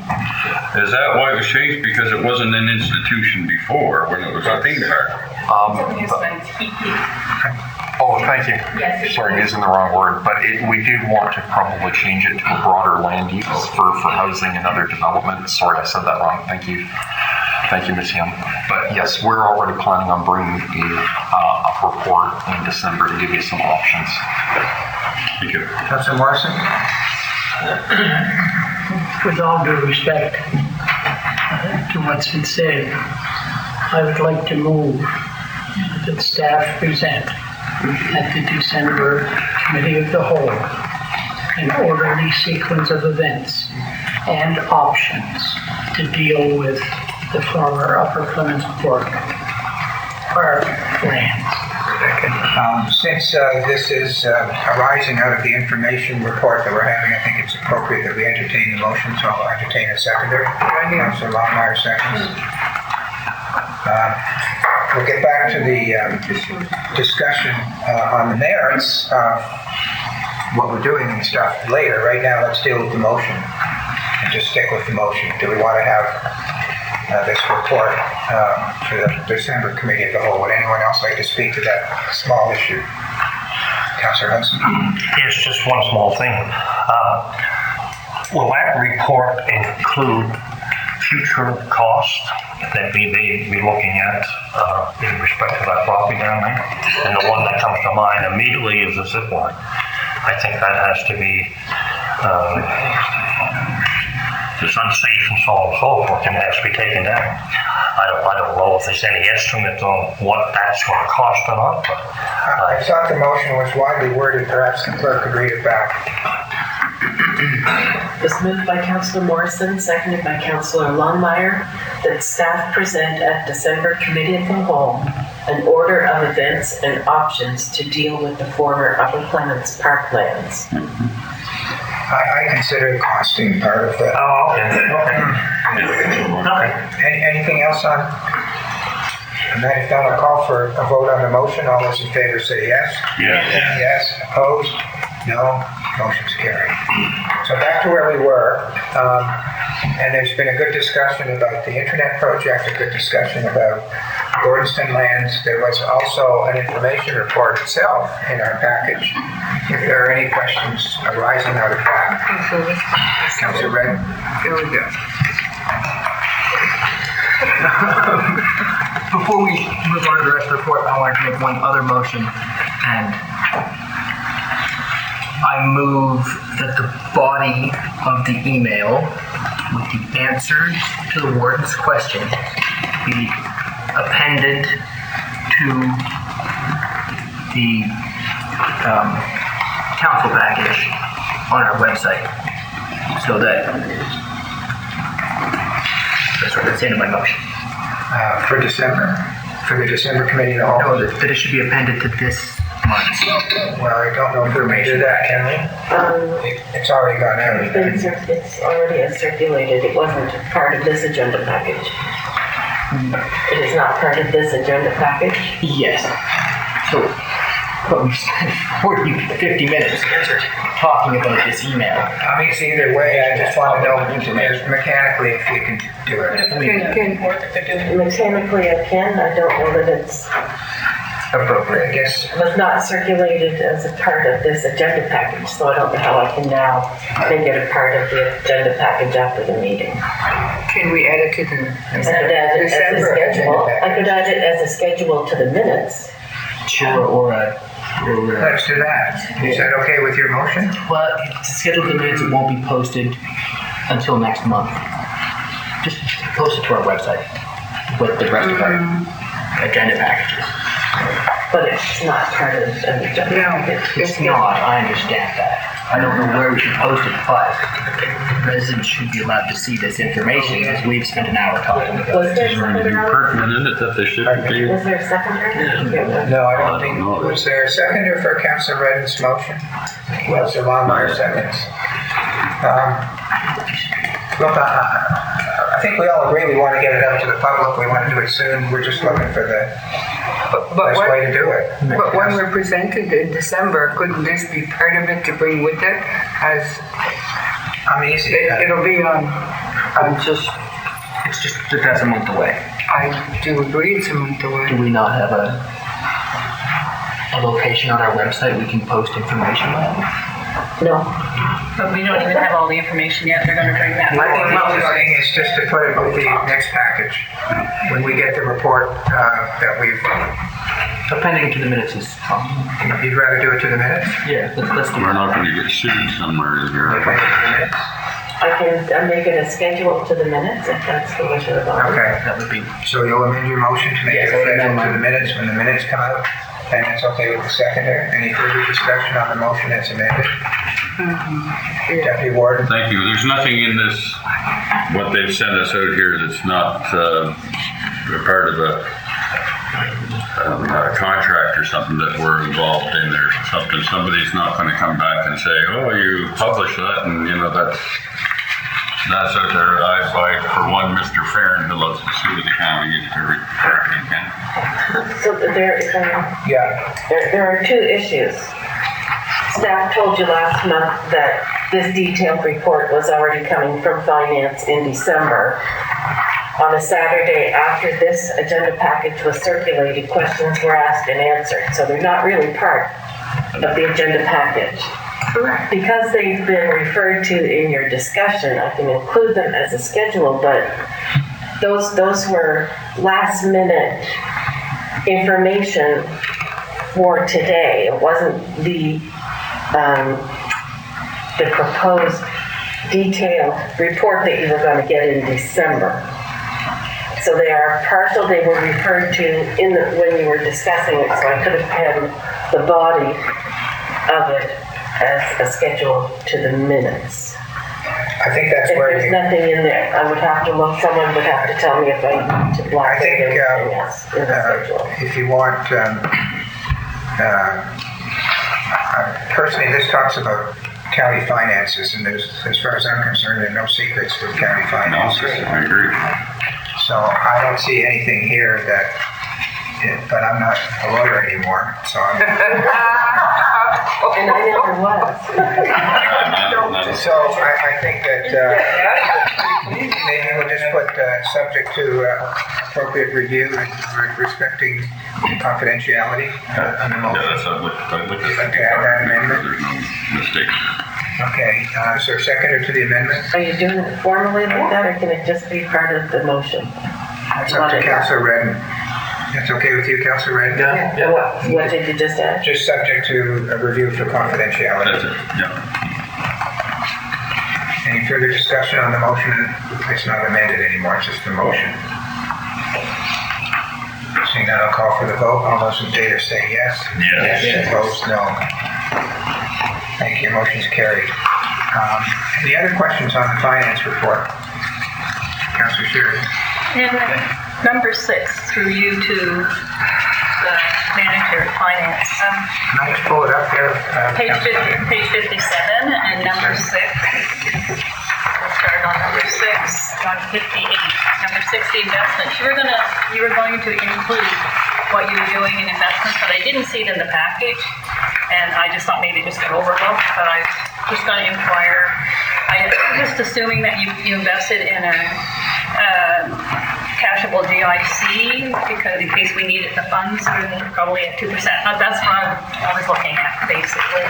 Is that why it was changed? Because it wasn't an institution before, when it was a theme park? Oh, thank you. Yes. Sorry, using the wrong word, but we do want to probably change it to a broader land use for housing and other development. Sorry, I said that wrong. Thank you. Thank you, Ms. Young. But yes, we're already planning on bringing you a report in December to give you some options. Thank you. Councillor Morrison? With all due respect to what's been said, I would like to move that staff present at the December Committee of the Whole an orderly sequence of events and options to deal with the former Upper Clemens Park lands. Since this is arising out of the information report that we're having, I think it's appropriate that we entertain the motion, so I'll entertain a seconder. Councillor Longmire seconds. We'll get back to the discussion on the merits of what we're doing and stuff later. Right now, let's deal with the motion and just stick with the motion. Do we want to have this report for the December Committee of the Whole? Would anyone else like to speak to that small issue? Councillor Hudson? It's just one small thing. Will that report include future costs that we may be looking at in respect to that property down there? And the one that comes to mind immediately is the zip line. I think that has to be it's unsafe and so on and so forth, and it has to be taken down. I don't know if there's any estimate on what that's going to cost or not. But, I thought the motion was widely worded. Perhaps the clerk could read it back. It was moved by Councillor Morrison, seconded by Councillor Longmire, that staff present at December Committee of the Whole an order of events and options to deal with the former Upper Clemens Park lands. I consider the costing part of the... oh, okay. Anything else on? And then if not, I'll call for a vote on the motion. All those in favor say yes. Yes. Yes. Opposed? No. Motion's carried. So back to where we were. And there's been a good discussion about the internet project, a good discussion about Gordonston lands. There was also an information report itself in our package. If there are any questions arising out of that. Councillor Red? Here we go. Before we move on to the rest of the report, I wanted to make one other motion, and I move that the body of the email with the answers to the warden's question be appended to the council package on our website, so that that's what it's in my motion. For the December committee of the whole. No, that it should be appended to this month's. Well, I don't know if we can do that, can we? It's already gone out. It's already circulated. It wasn't part of this agenda package. It is not part of this agenda package. Yes. So, but we spent 40, 50 minutes talking about this email. I mean, either way, I just want to know mechanically if you can do it. Mechanically, I can. I don't know that it's appropriate. I guess it was not circulated as a part of this agenda package, so I don't know how I can now make it a part of the agenda package after the meeting. Can we add it to the I could add it as a schedule. I could add it as a schedule to the minutes. Sure, or let's do that. Is that okay with your motion? Well, it's scheduled the minutes. It won't be posted until next month. Just post it to our website with the rest of our agenda packages. But it's not part of an agenda package. It's not. I understand that. I don't know where we should post it, but residents should be allowed to see this information as we've spent an hour talking about Was it. there a seconder? Pertinent, isn't it, that they should be? Was there a seconder? No, I don't think. Was there a seconder for Councilor Redden's motion? Was there Longmire seconds? Look, I think we all agree we want to get it out to the public. We want to do it soon. We're just looking for the best way to do it. But when we're presented in December, couldn't this be part of it to bring with it? As I'm easy. It'll be on. It's just that's a month away. I do agree it's a month away. Do we not have a location on our website we can post information on? No. But we don't even have all the information yet. They're going to bring that I think forward. the thing is just to put it with the next package. When we get the report that we've... Appending to the minutes is You'd rather do it to the minutes? Yeah, let's do We're not going to get sued somewhere here. I can make it a schedule to the minutes if that's the wish of the body. Okay. That would be... So you'll amend your motion to make it scheduled to the minutes when the minutes come out? And that's okay with the seconder? Any further discussion on the motion that's amended? Deputy Warden? Thank you. There's nothing in this, what they've sent us out here that's not a part of a contract or something that we're involved in or something. Somebody's not going to come back and say, oh, you published that, and that's out there. I fight for one Mr. Farron who loves to sue the county if they're correcting him. So there are two issues. Staff told you last month that this detailed report was already coming from finance in December. On a Saturday after this agenda package was circulated, questions were asked and answered. So they're not really part of the agenda package. Correct. Because they've been referred to in your discussion, I can include them as a schedule, but those were last minute information for today. It wasn't the proposed detailed report that you were going to get in December. So they are partial. They were referred to when you were discussing it, so I could have had the body of it as a schedule to the minutes. I think that's if where there's nothing in there, I would have to look. Someone would have to tell me if I need to block anything else in the schedule. If you want, personally, this talks about county finances, and there's, as far as I'm concerned, there are no secrets with county finances. No, I agree. So I don't see anything here that, but I'm not a lawyer anymore, so I'm... And I never was. So I think that maybe we'll just put subject to appropriate review and respecting confidentiality on the motion. Yeah, I'd like to Okay, that amendment. there's no mistake. Okay, is there a seconder to the amendment? Are you doing it formally like that, or can it just be part of the motion? It's up to Councilor Redden. That's okay with you, Councillor Red? Yeah. What did you just add? Just subject to a review for confidentiality. That's it, yeah. Any further discussion on the motion? It's not amended anymore, it's just a motion. Seeing that, I'll call for the vote. All those in favor say yes. Yes. Opposed, no. Thank you, motion's carried. Any other questions on the finance report? Councillor Sherry. In number 6, through you to the manager of finance. Can I just pull it up there? Page 57 and number 6. We'll start on number 6, on 58. Number 6, the investments. You were going to include what you were doing in investments, but I didn't see it in the package, and I just thought maybe it just got overlooked, but I just got to inquire. I'm just assuming that you invested in a cashable GIC because in case we needed the funds, probably at 2%. That's what I was looking at, basically.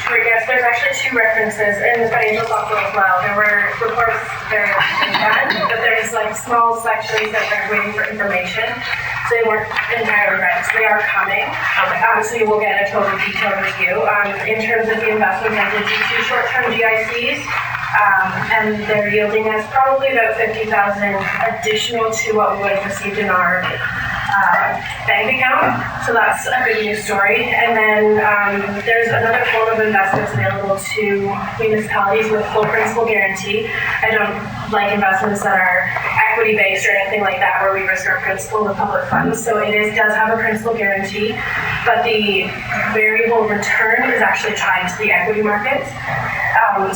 Sure, yes, there's actually 2 references in the financial software as well. There were reports very often done, but there's like small sections that are waiting for information. So they weren't entirely ready. So they are coming. So you will get a total detailed review. In terms of the investments, I did do 2 short-term GICs. And they're yielding us probably about $50,000 additional to what we would have received in our bank account. So that's a good news story. And then there's another form of investments available to municipalities with full principal guarantee. I don't like investments that are equity-based or anything like that where we risk our principal with public funds. So it does have a principal guarantee, but the variable return is actually tied to the equity markets.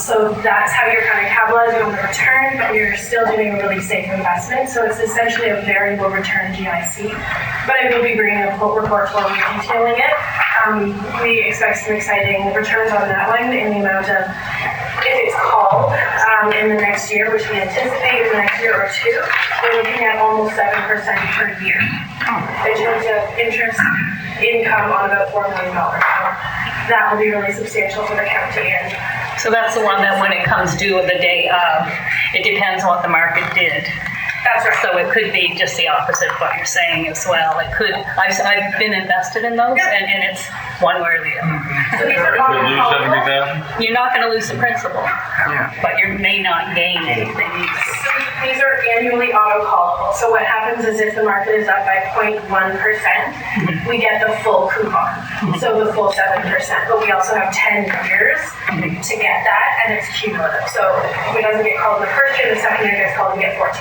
So that's how you're kind of capitalizing on the return, but you're still doing a really safe investment. So it's essentially a variable return GIC. But I will be bringing a report forward detailing it. We expect some exciting returns on that one in the amount of, if it's called in the next year, which we anticipate in the next year or 2, we're looking at almost 7% per year in terms of interest income on about $4 million. So that will be really substantial for the county. And so that's the one that when it comes due the day of, it depends on what the market did. That's right. So it could be just the opposite of what you're saying as well. It could, I've been invested in those, and it's one way or the other. So these are You're not going to lose the principal, but you may not gain anything. These are annually auto-callable. So what happens is if the market is up by 0.1%, we get the full coupon. So the full 7%. But we also have 10 years to get that, and it's cumulative. So if it doesn't get called in the first year, the second year gets called and get 14%.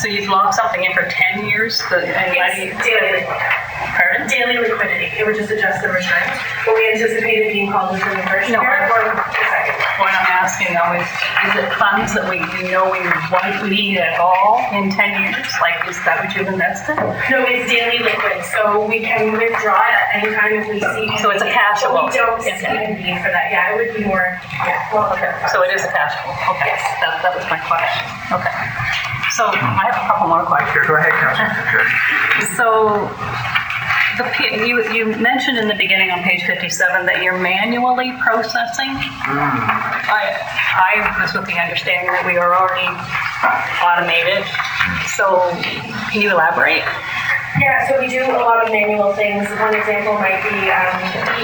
So you've locked something in for 10 years? Daily liquidity. Pardon? Daily liquidity. It would just adjust the returns. But we anticipate it being called within the first year or the second. What I'm asking though is it funds that we won't need at all in 10 years? Like, is that what you've invested? No, it's daily liquid. So we can withdraw it at any time if we see. So it's a cash flow. We don't see a need for that. Yeah, it would be more. So it is a cash flow. Okay. Yes. That was my question. Okay. So I have a couple more questions. Go ahead, Councillor. So you mentioned in the beginning on page 57 that you're manually processing. I was with the understanding that we are already automated. So can you elaborate? Yeah, so we do a lot of manual things. One example might be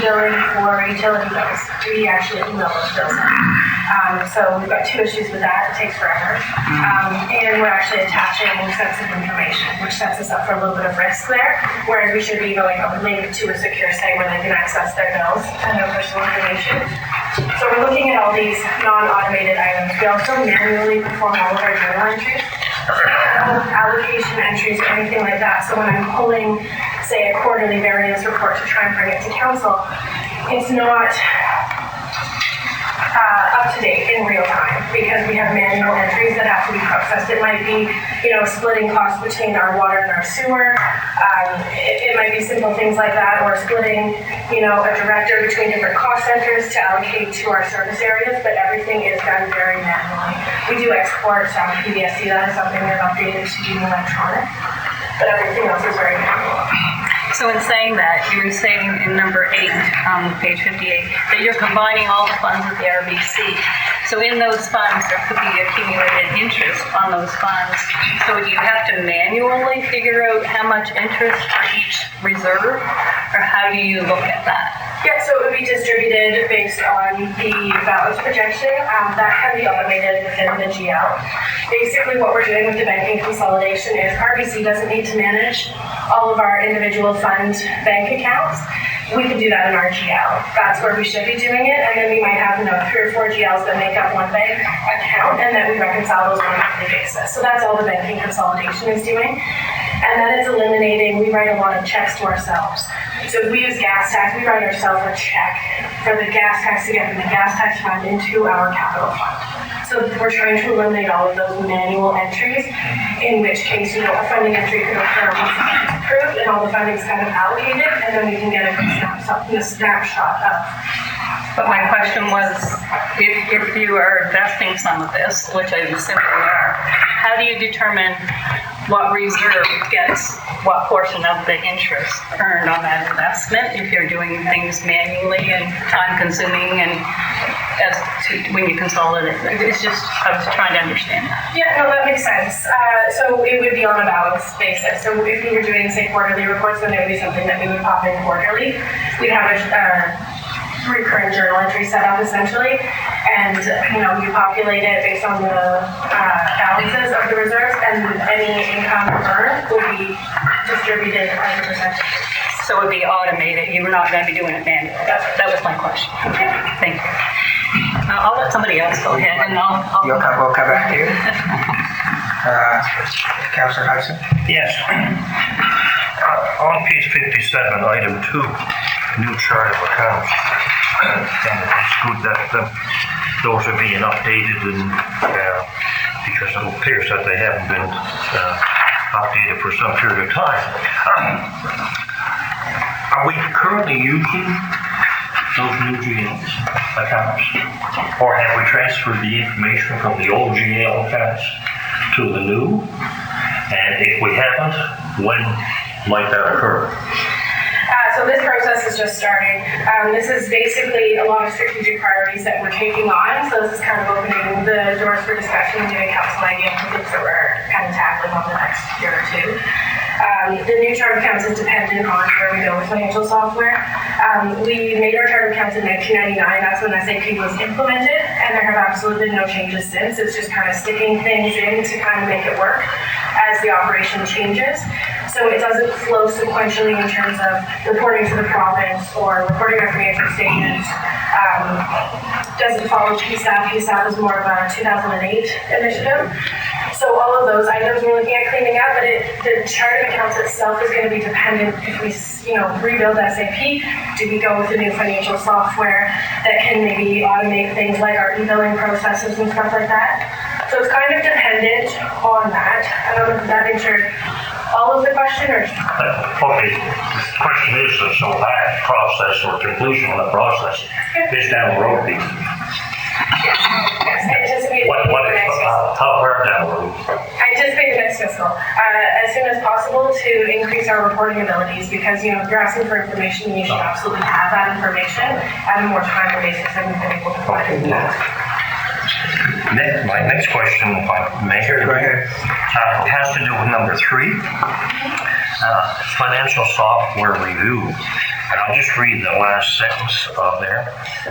e-billing for utility bills. We actually email those bills in. So we've got 2 issues with that. It takes forever. And we're actually attaching sensitive information, which sets us up for a little bit of risk there, whereas we should be going a link to a secure site where they can access their bills and their personal information. So we're looking at all these non-automated items. We also manually perform all of our journal entries. Allocation entries or anything like that. So when I'm pulling, say, a quarterly variance report to try and bring it to council, it's not up to date in real time because we have manual entries that have to be processed. It might be, splitting costs between our water and our sewer. It might be simple things like that, or splitting, a director between different cost centers to allocate to our service areas, but everything is done very manually. We do export PBSC. That is something we've updated to be electronic, but everything else is very manual. So in saying that, you were saying in number 8, page 58, that you're combining all the funds with the RBC. So in those funds, there could be accumulated interest on those funds. So do you have to manually figure out how much interest for each reserve, or how do you look at that? Yeah, so it would be distributed based on the balance projection. That can be automated within the GL. Basically, what we're doing with the banking consolidation is RBC doesn't need to manage all of our individual fund bank accounts. We can do that in our GL. That's where we should be doing it. And then we might have 3 or 4 GLs that make up one bank account, and then we reconcile those on a monthly basis. So that's all the banking consolidation is doing. And then it's eliminating, we write a lot of checks to ourselves. So if we use gas tax, we write ourselves a check for the gas tax to get from the gas tax fund into our capital fund. So we're trying to eliminate all of those manual entries, in which case, a funding entry could occur once the fund is approved and all the funding's kind of allocated, and then we can get a snapshot of. But my question was, if you are investing some of this, which I assume you are, how do you determine what reserve gets what portion of the interest earned on that investment if you're doing things manually and time consuming and as to when you consolidate? It's just, I was trying to understand that. Yeah, no, that makes sense. So it would be on a balance basis. So if we were doing, say, quarterly reports, then it would be something that we would pop in quarterly. We'd have a recurring journal entry set up essentially, and you populate it based on the balances of the reserves, and any income earned will be distributed as a percentage. So it would be automated. You were not going to be doing it manually. That was my question. Okay. Thank you. I'll let somebody else go ahead, and We'll come back to you. Councillor Hudson. Yes. On page 57, item 2, new chart of accounts. And it's good that those are being updated, and because it appears that they haven't been updated for some period of time. Are we currently using those new GL accounts? Or have we transferred the information from the old GL accounts to the new? And if we haven't, when might that occur? So this process is just starting. This is basically a lot of strategic priorities that we're taking on. So this is kind of opening the doors for discussion and giving council ideas for things that we're kind of tackling over the next year or two. The new chart of accounts is dependent on where we go with financial software. We made our chart of accounts in 1999. That's when SAP was implemented, and there have absolutely been no changes since. It's just kind of sticking things in to kind of make it work as the operation changes. So it doesn't flow sequentially in terms of reporting to the province or reporting our financial statements. Doesn't follow PSAP. PSAP is more of a 2008 initiative. So all of those items we're looking at cleaning up, but the chart of accounts itself is going to be dependent if we, rebuild SAP. Do we go with a new financial software that can maybe automate things like our e-billing processes and stuff like that? So it's kind of dependent on that. I don't know if that answered all of the question or. Okay, the question is, so that process or conclusion on the process is down the road. Yes, I anticipate how far down the road? I anticipate the next fiscal. As soon as possible to increase our reporting abilities, because you're asking for information, you should absolutely have that information at a more timely basis than we've been able to provide in the past. My next question, if I may, Go ahead. has to do with number 3, financial software review. And I'll just read the last sentence of there.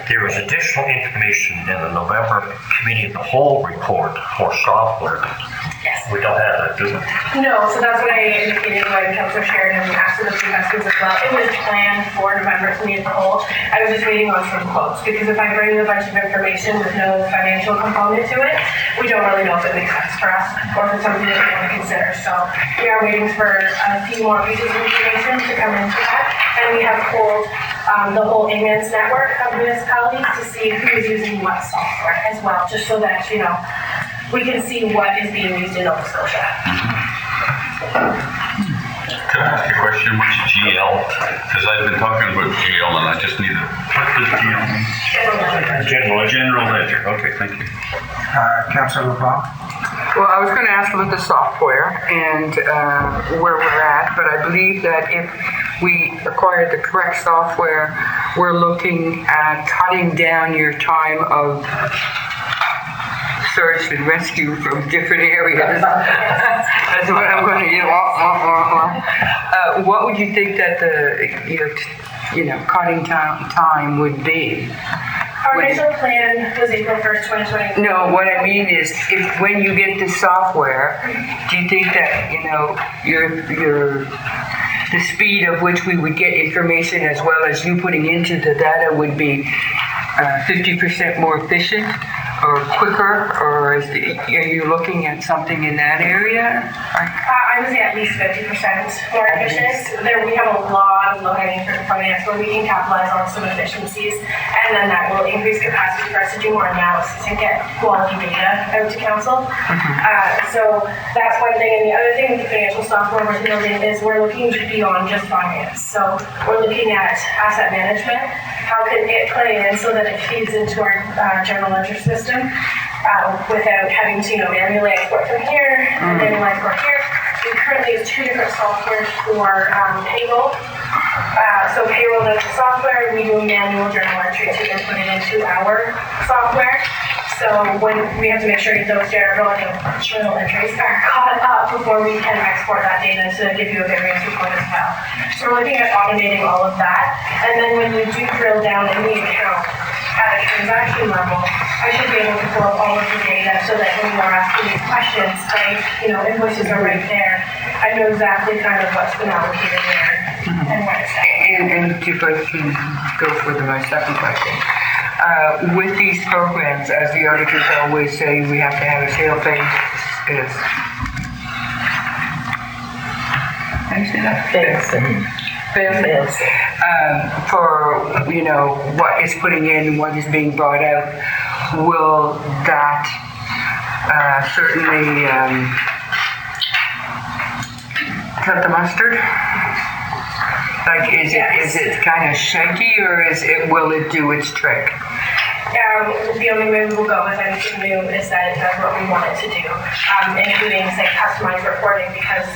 There is additional information in the November Committee of the Whole report for software. Yes. We don't have that, do we? No, so that's what I indicated when Councillor Sheridan asked those questions as well. It was planned for November Committee of the Whole. I was just waiting on some quotes, because if I bring you a bunch of information with no financial component to it, we don't really know if it makes sense for us or if it's something that we want to consider. So we are waiting for a few more pieces of information to come into that. And we have pulled the whole IMANS network of municipalities to see who is using what software as well, just so that, we can see what is being used in Nova Scotia. Can I ask a question? What's GL? Because I've been talking about GL and I just need what does GL mean? General ledger. Okay, thank you. Councillor LeBlanc. Well, I was going to ask about the software and where we're at, but I believe that if we acquired the correct software, we're looking at cutting down your time of search and rescue from different areas. That's what I'm going to use. What would you think that the cutting time would be? Our initial plan was April 1st, 2020. No, what I mean is, if when you get the software, do you think that the speed of which we would get information as well as you putting into the data would be 50% more efficient or quicker, or are you looking at something in that area? I would say at least 50% more efficient. We have a lot of low-hanging fruit from it, where we can capitalize on some efficiencies, and then that will increase capacity for us to do more analysis and get quality data out to council. So that's one thing. And the other thing with the financial software we're building is we're looking beyond just finance. So we're looking at asset management. How can it play in so that it feeds into our general ledger system without having to manually export from here and manually export here. We currently use 2 different softwares for payroll. So payroll does the software, we do manual journal entry to then put it into our software. So when we have to make sure those journal entries are caught up before we can export that data to give you a variance report as well. So we're looking at automating all of that. And then when you do drill down in the account at a transaction level, I should be able to pull up all of the data so that when you are asking these questions, invoices are right there. I know exactly kind of what's been allocated there and where it's at. And if I can go for my second question. With these programs, as the auditors always say, we have to have a sale phase. How do you say that? Phase. For what is putting in, what is being brought out. Will that certainly cut the mustard? Like, is it kind of shaky, or will it do its trick? The only way we will go with anything new is that it does what we want it to do, including, say, customized reporting, because,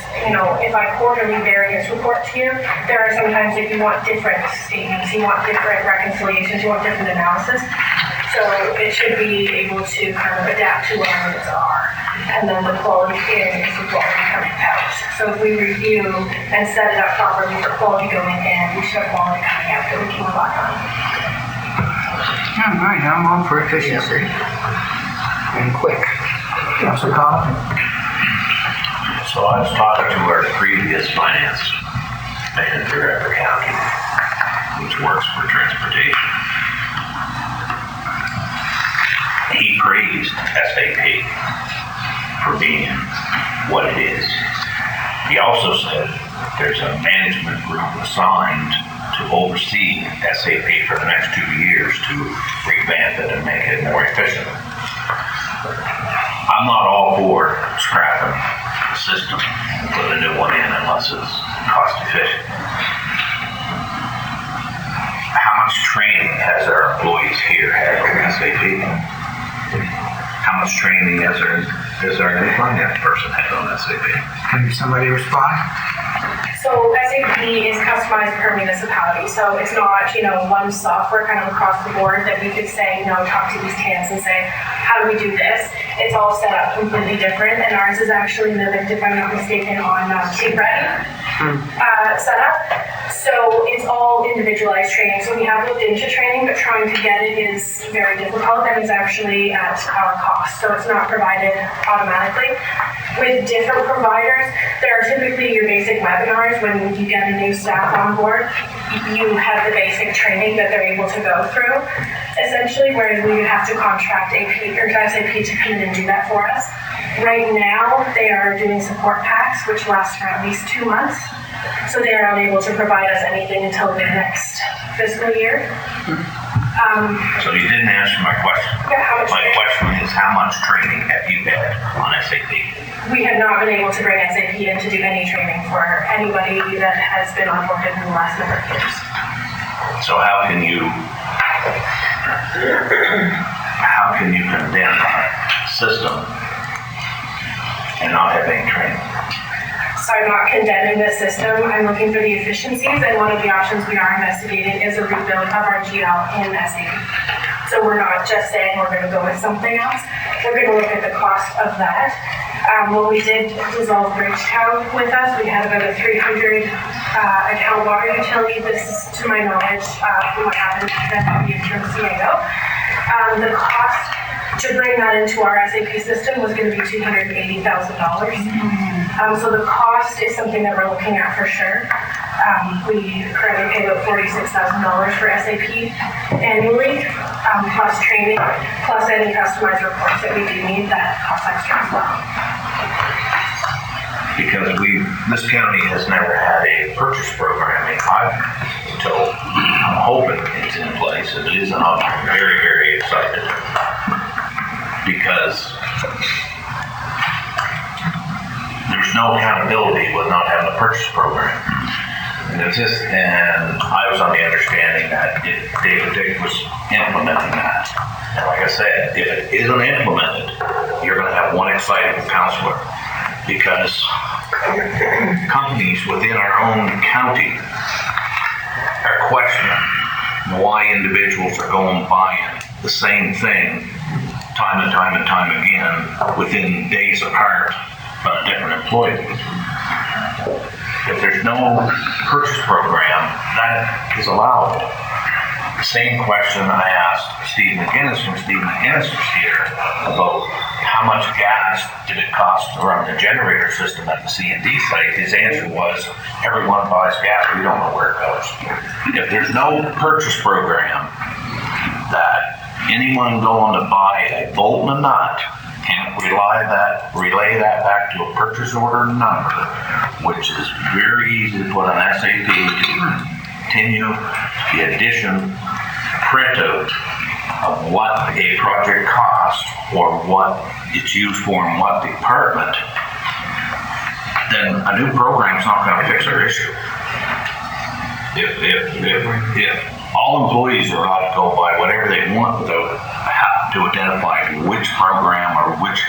if I quarterly variance report to you, there are sometimes if you want different statements, you want different reconciliations, you want different analysis, so it should be able to kind of adapt to what our needs are, and then the quality in is the quality coming out. So if we review and set it up properly for quality going in, we should have quality coming out that we can rely on. All right, I'm all for efficiency and quick. Councilor Cotw? So I was talking to our previous finance manager at the county, which works for transportation. He praised SAP for being what it is. He also said there's a management group assigned to oversee SAP for the next 2 years to revamp it and make it more efficient. I'm not all for scrapping the system and put a new one in unless it's cost efficient. How much training has our employees here had on SAP? How much training has our new finance person had on SAP? Can somebody respond? So SAP is customized per municipality. So it's not, one software kind of across the board that we could say, talk to East Hants and say, how do we do this? It's all set up completely different. And ours is actually mimicked, if I'm not mistaken, on St. Ready setup. So it's all individualized training. So we have looked into training, but trying to get it is very difficult and is actually at our cost. So it's not provided automatically. With different providers, there are typically your basic webinars when you get a new staff on board. You have the basic training that they're able to go through, essentially, whereas we would have to contract SAP to come in and do that for us. Right now, they are doing support packs, which last for at least 2 months. So they are unable to provide us anything until the next fiscal year. So you didn't answer my question. Yeah, how much my question is, how much training have you had on SAP? We have not been able to bring SAP in to do any training for anybody that has been onboarded in the last number of years. So how can you condemn a system and not have any training? So I'm not condemning the system, I'm looking for the efficiencies, and one of the options we are investigating is a rebuild of our GL in SAP. So we're not just saying we're gonna go with something else, we're gonna look at the cost of that. When we did dissolve Bridgetown with us, we had about a 300 account water utility. This is to my knowledge from what happened at the interim CAO. The cost to bring that into our SAP system was going to be $280,000. So the cost is something that we're looking at for sure. We currently pay about $46,000 for SAP annually, plus training, plus any customized reports that we do need that cost extra as well. Because this county has never had a purchase program. I'm hoping it's in place. If it isn't, I'm very, very excited. Because there's no accountability with not having a purchase program. And I was on the understanding that David Dick was implementing that. And like I said, if it isn't implemented, you're going to have one excited counselor. Because companies within our own county are questioning why individuals are going buying the same thing time and time and time again within days apart, but a different employee. If there's no purchase program, that is allowed. The same question I asked Steve McGinnis when Steve McGinnis was here about how much gas did it cost to run the generator system at the C&D site. His answer was, everyone buys gas, we don't know where it goes. If there's no purchase program that anyone going to buy a bolt and a nut can't relay that back to a purchase order number, which is very easy to put on SAP to continue the addition printout of what a project costs or what it's used for in what department, then a new program's not going to fix our issue. If all employees are allowed to go by whatever they want without having to identify which program or which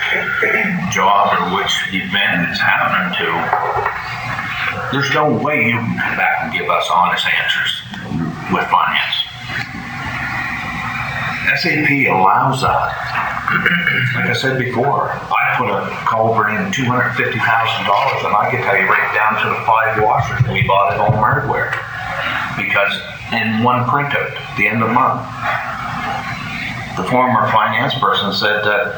job or which event it's happening to, there's no way you can come back and give us honest answers with finance. SAP allows that. Like I said before, I put a culvert in $250,000 and I can tell you right down to the 5 washers we bought at Home Hardware. Because in one printout at the end of the month, the former finance person said that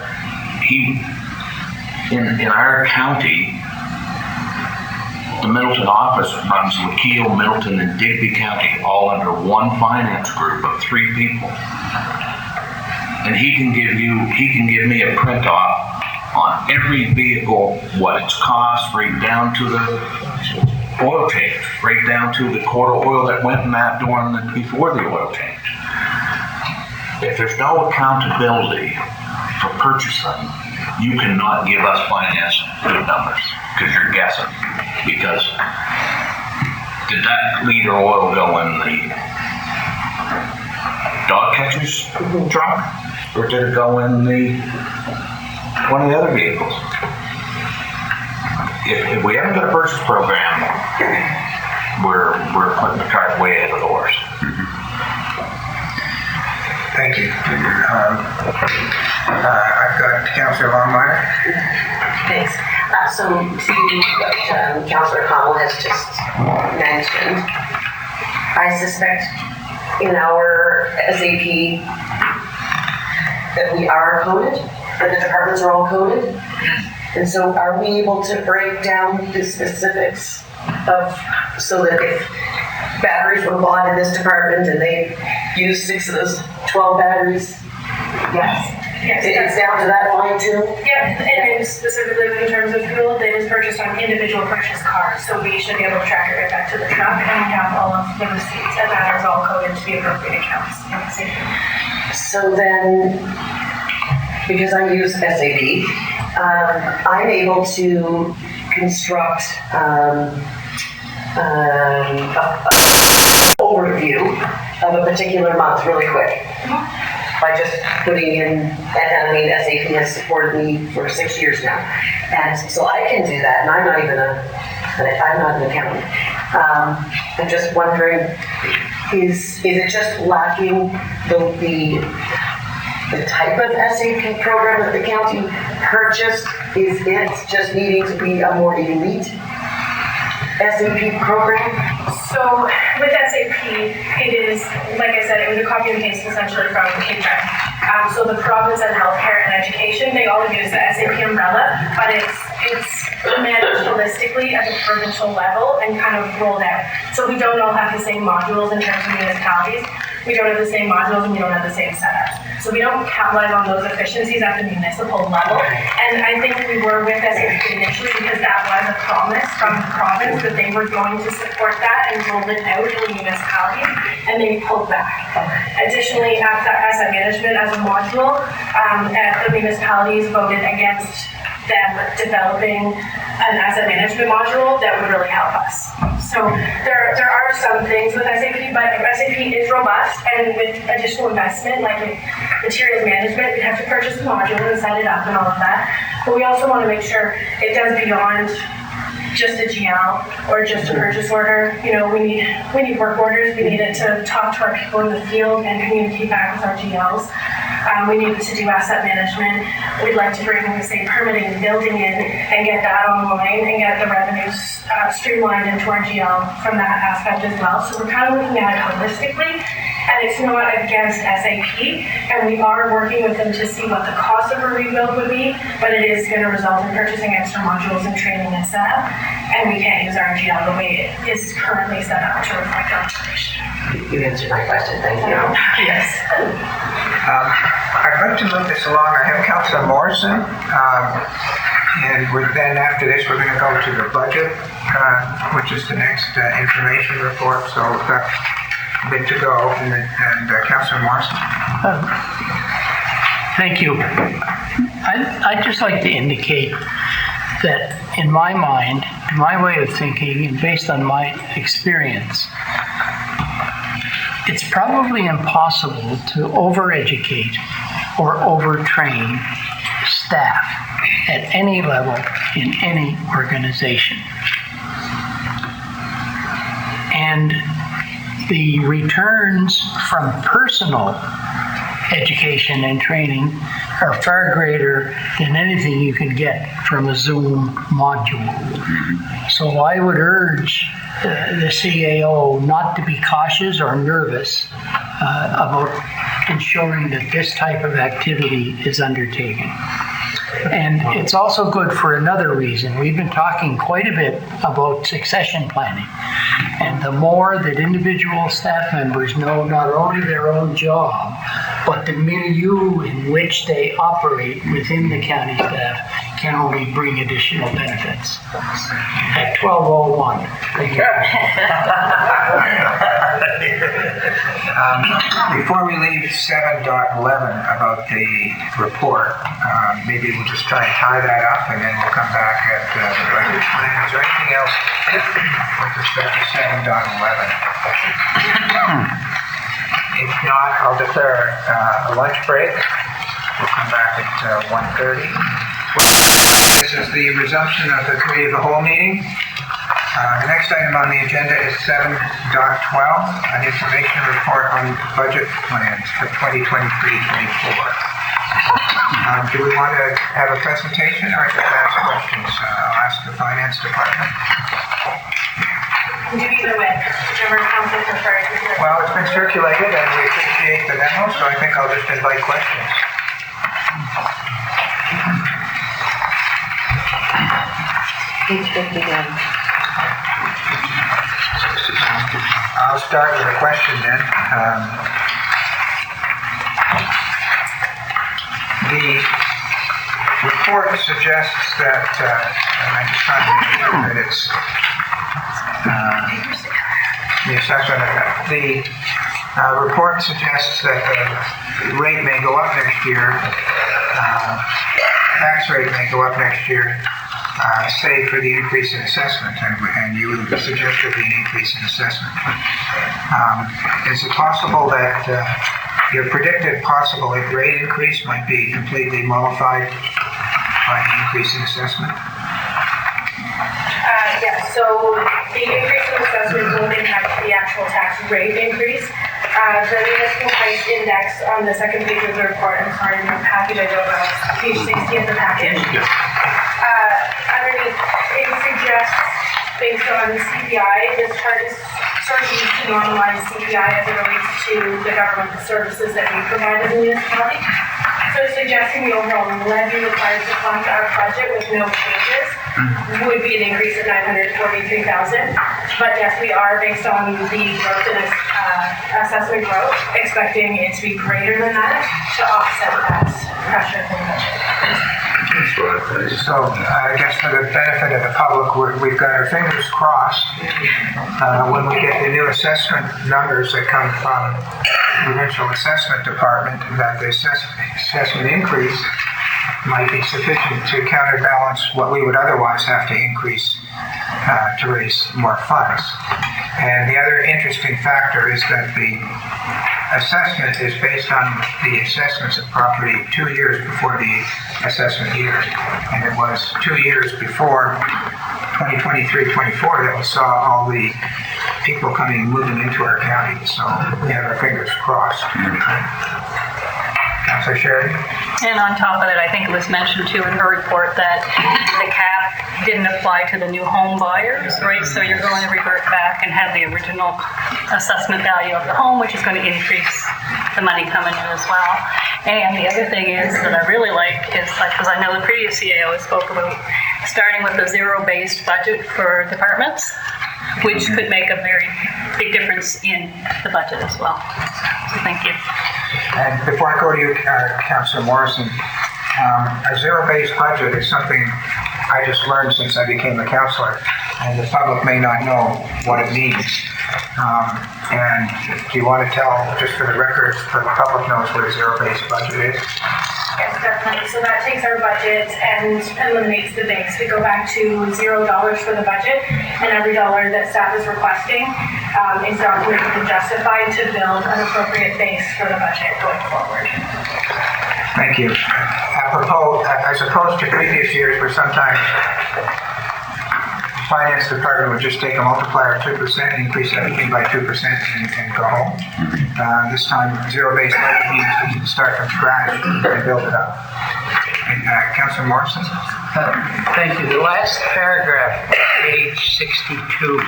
in our county, the Middleton office runs Wakeel, Middleton, and Digby County all under one finance group of 3 people. And he can give me a print off on every vehicle, what it's cost, right down to the oil change, right down to the quart of oil that went in that before the oil change. If there's no accountability for purchasing, you cannot give us finance good numbers because you're guessing. Because did that liter of oil go in the dog catcher's truck, or did it go in one of the other vehicles? If we haven't got a purchase program, we're putting the cart way ahead of the horse. Thank you. I've got Councillor Longmire. Thanks. So what Councillor Cotw has just mentioned, I suspect in our SAP that we are coded, that the departments are all coded. And so are we able to break down the specifics of, so that if batteries were bought in this department and they use 6 of those 12 batteries, yes. It's down to that fine tune? Yeah, and specifically in terms of fuel, that is purchased on individual purchase cards, so we should be able to track it right back to the truck, and we have all of the receipts, and that is all coded to the appropriate accounts. So then, because I use SAP, I'm able to construct an overview of a particular month really quick. by just putting in, and I mean, SAP has supported me for 6 years now. And so I can do that, and I'm not an accountant. I'm just wondering, is it just lacking the type of SAP program that the county purchased? Is it just needing to be a more elite SAP program? So with SAP, it is, like I said, it was a copy and paste essentially from Cotw. So the province and healthcare and education, they all use the SAP umbrella, but it's managed holistically at the provincial level and kind of rolled out. So we don't all have the same modules in terms of municipalities. We don't have the same modules and we don't have the same setups. So we don't capitalize on those efficiencies at the municipal level. And I think we were with SAP initially because that was a promise from the province that they were going to support that and roll it out in the municipalities, and they pulled back. Additionally, asset management as a module, the municipalities voted against them developing an asset management module that would really help us. So there are some things with SAP, but SAP is robust, and with additional investment, like with materials management, we have to purchase the module and set it up and all of that. But we also want to make sure it does beyond just a GL or just a purchase order. You know, we need work orders. We need it to talk to our people in the field and communicate back with our GLs. We need to do asset management. We'd like to bring, say, permitting and building in and get that online and get the revenues streamlined into our GL from that aspect as well. So we're kind of looking at it holistically, and it's not against SAP, and we are working with them to see what the cost of a rebuild would be, but it is going to result in purchasing extra modules and training and setup, and we can't use our GL the way it is currently set up to reflect our operation. You answered my question, thank you. Yes. I'd like to move this along. I have Councillor Morrison, and then after this we're going to go to the budget, which is the next information report. So we've got a bit to go, and Councillor Morrison. Thank you. I'd just like to indicate that in my mind, to my way of thinking, and based on my experience, it's probably impossible to overeducate or overtrain staff at any level in any organization. And the returns from personal education and training are far greater than anything you can get from a Zoom module. So I would urge the CAO not to be cautious or nervous about ensuring that this type of activity is undertaken. And it's also good for another reason. We've been talking quite a bit about succession planning. And the more that individual staff members know not only their own job, but the milieu in which they operate within the county staff can only bring additional benefits. At 12:01. Thank you. Before we leave 7.11 about the report, maybe we'll just try and tie that up, and then we'll come back at the budget plan. Is there anything else with respect to 7.11? If not, I'll declare a lunch break. We'll come back at 1:30. This is the resumption of the Committee of the Whole meeting. The next item on the agenda is 7.12, an information report on budget plans for 2023-24. Do we want to have a presentation or just ask questions? I'll ask the Finance Department. Do either way, whichever council prefers. Well, it's been circulated and we appreciate the memo, so I think I'll just invite questions. Page 51. I'll start with a question then. The report suggests that, and I'm just trying to make sure that it's the assessment of that. The report suggests that the rate may go up next year, tax rate may go up next year, save for the increase in assessment, and you suggest there be an increase in assessment. Is it possible that your predicted possible rate increase might be completely mollified by the increase in assessment? Yes, so the increase in assessment won't impact the actual tax rate increase. The municipal price index on the second page of the report, I'm sorry, in the package, I don't know, page 60 of the package. Underneath, it suggests, based on CPI, this chart is sort of used to normalize CPI as it relates to the government services that we provide as a municipality. So suggesting the overall levy required to fund our budget with no changes would be an increase of $943,000. But yes, we are, based on the growth in assessment growth, expecting it to be greater than that to offset that pressure from the budget. So I guess for the benefit of the public, we've got our fingers crossed. When we get the new assessment numbers that come from the provincial assessment department, that the assessment increase might be sufficient to counterbalance what we would otherwise have to increase to raise more funds. And the other interesting factor is that the assessment is based on the assessments of property 2 years before the assessment year. And it was 2 years before 2023-24 that we saw all the people moving into our county. So we have our fingers crossed. Councilor Sherry? And on top of it, I think it was mentioned too in her report that the cap didn't apply to the new home buyers, right? So you're going to revert back and have the original assessment value of the home, which is going to increase the money coming in as well. And the other thing is that I really like is, because I know the previous CAO spoke about starting with a zero-based budget for departments, which could make a very big difference in the budget as well. So thank you. And before I go to you, Councillor Morrison, a zero-based budget is something I just learned since I became a councillor, and the public may not know what it means. And do you want to tell, just for the record, so the public knows what a zero-based budget is? Yes, definitely. So that takes our budget and eliminates the base. We go back to $0 for the budget, and every dollar that staff is requesting is documented and justified to build an appropriate base for the budget going forward. Thank you. Apropos, as opposed to previous years where sometimes the finance department would just take a multiplier of 2%, increase everything by 2% and go home. This time, zero-based budget means we can start from scratch and build it up. And Councillor Morrison? Thank you. The last paragraph, page 62.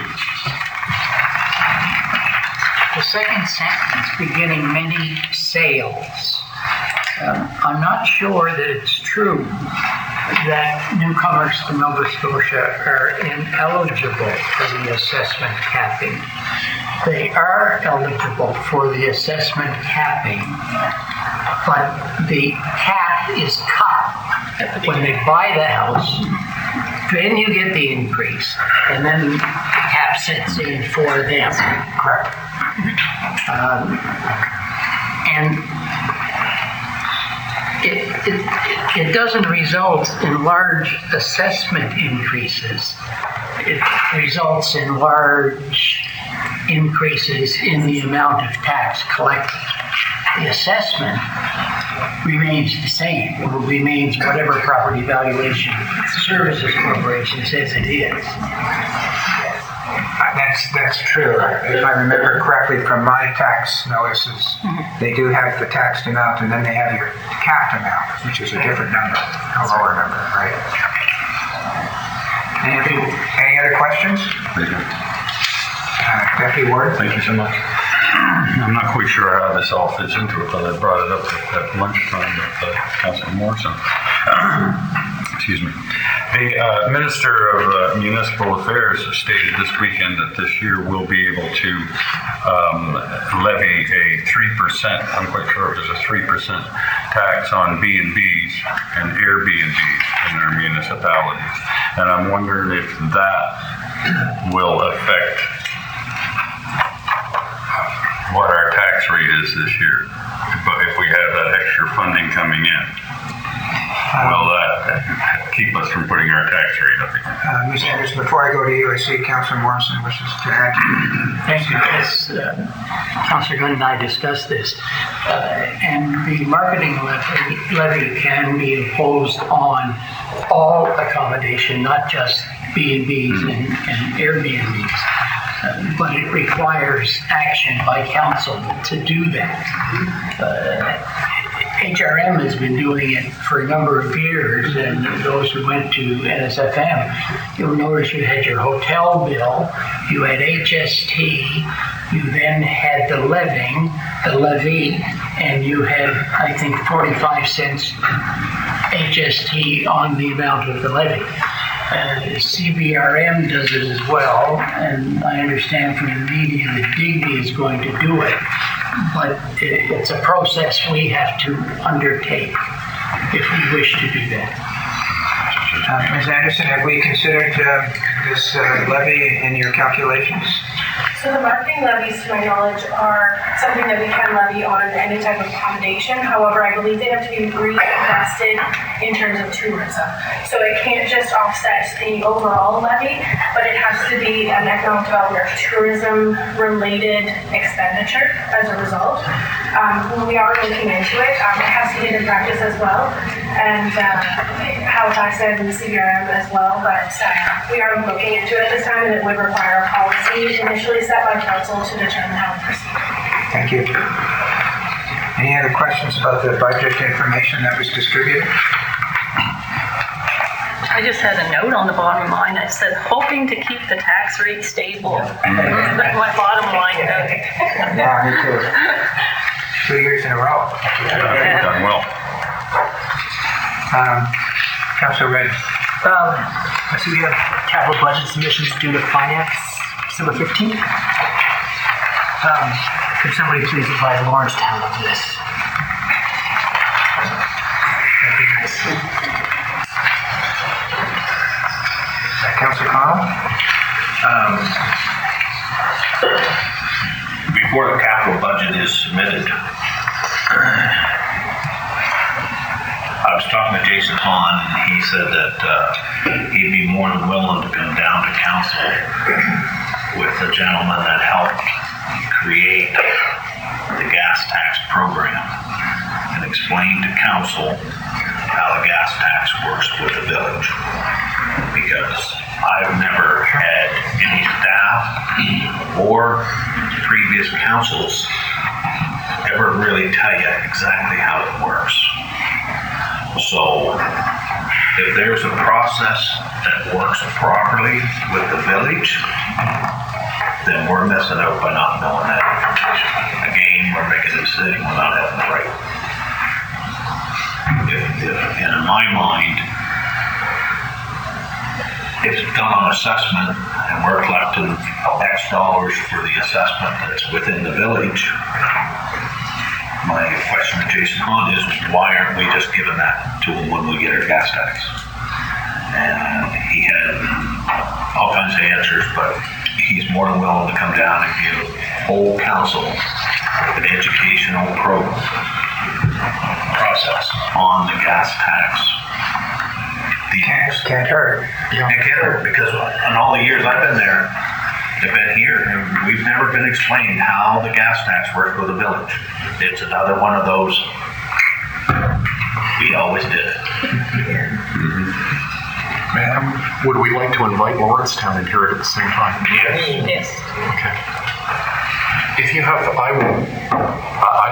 The second sentence, beginning many sales. I'm not sure that it's true that newcomers to Nova Scotia are ineligible for the assessment capping. They are eligible for the assessment capping, but the cap is cut when they buy the house. Then you get the increase, and then the cap sets in for them. Correct. And it doesn't result in large assessment increases. It results in large increases in the amount of tax collected. The assessment remains the same, or remains whatever property valuation services corporation says it is. That's true. If I remember correctly from my tax notices, they do have the taxed amount and then they have your capped amount, which is a different number, a lower number, right? Any other questions? Deputy Ward? Thank you so much. I'm not quite sure how this all fits into it, but I brought it up at lunchtime with Councilor Morrison. Excuse me. The Minister of Municipal Affairs stated this weekend that this year we'll be able to levy a 3%, I'm quite sure it was a 3% tax on B&Bs and Airbnbs in our municipalities. And I'm wondering if that will affect what our tax rate is this year, but if we have that extra funding coming in, will that keep us from putting our tax rate up again. Ms. Anderson, before I go to you, I see Councilor Morrison wishes to add. Thank you. Yes, Councilor Gunn and I discussed this, and the marketing levy can be imposed on all accommodation, not just B&Bs and Airbnbs. But it requires action by council to do that. HRM has been doing it for a number of years, and those who went to NSFM, you'll notice you had your hotel bill, you had HST, you then had the levy, and you had, I think, 45 cents HST on the amount of the levy. CBRM does it as well, and I understand from the media that Digby is going to do it, but it's a process we have to undertake if we wish to do that. Ms. Anderson, have we considered this levy in your calculations? So the marketing levies, to my knowledge, are something that we can levy on any type of accommodation. However, I believe they have to be reinvested in terms of tourism. So it can't just offset the overall levy, but it has to be an economic development or tourism-related expenditure as a result. We are looking into it. It has to be in practice as well, and Halifax and the CBRM as well. But we are looking into it this time, and it would require a policy initially set by council to determine how to proceed. Thank you. Any other questions about the budget information that was distributed? I just had a note on the bottom line. I said, hoping to keep the tax rate stable. That's my bottom line note. Yeah, me too. 2 years in a row. Yeah, done well. Councilor Red. I see we have capital budget submissions due to finance December 15th. Could somebody please advise Lawrencetown of this? That'd be nice. Councilor Cotw? Before the capital budget is submitted, I was talking to Jason Hahn, and he said that he'd be more than willing to come down to council with the gentleman that helped create the gas tax program and explain to council how the gas tax works with the village. Because I've never had any staff or previous councils ever really tell you exactly how it works. So if there's a process that works properly with the village, then we're missing out by not knowing that information. Again, we're making a decision without having the right. And in my mind, it's done on assessment, and we're collecting X dollars for the assessment that's within the village. My question to Jason Hahn is why aren't we just giving that to him when we get our gas tax? And he had all kinds of answers, but he's more than willing to come down and give whole council an educational process on the gas tax. Can't hurt. It can't hurt, because in all the years I've been there, I've been here, and we've never been explained how the gas tax works with the village. It's another one of those, we always did it. Would we like to invite Lawrencetown in here at the same time? Yes. Okay. If you have, I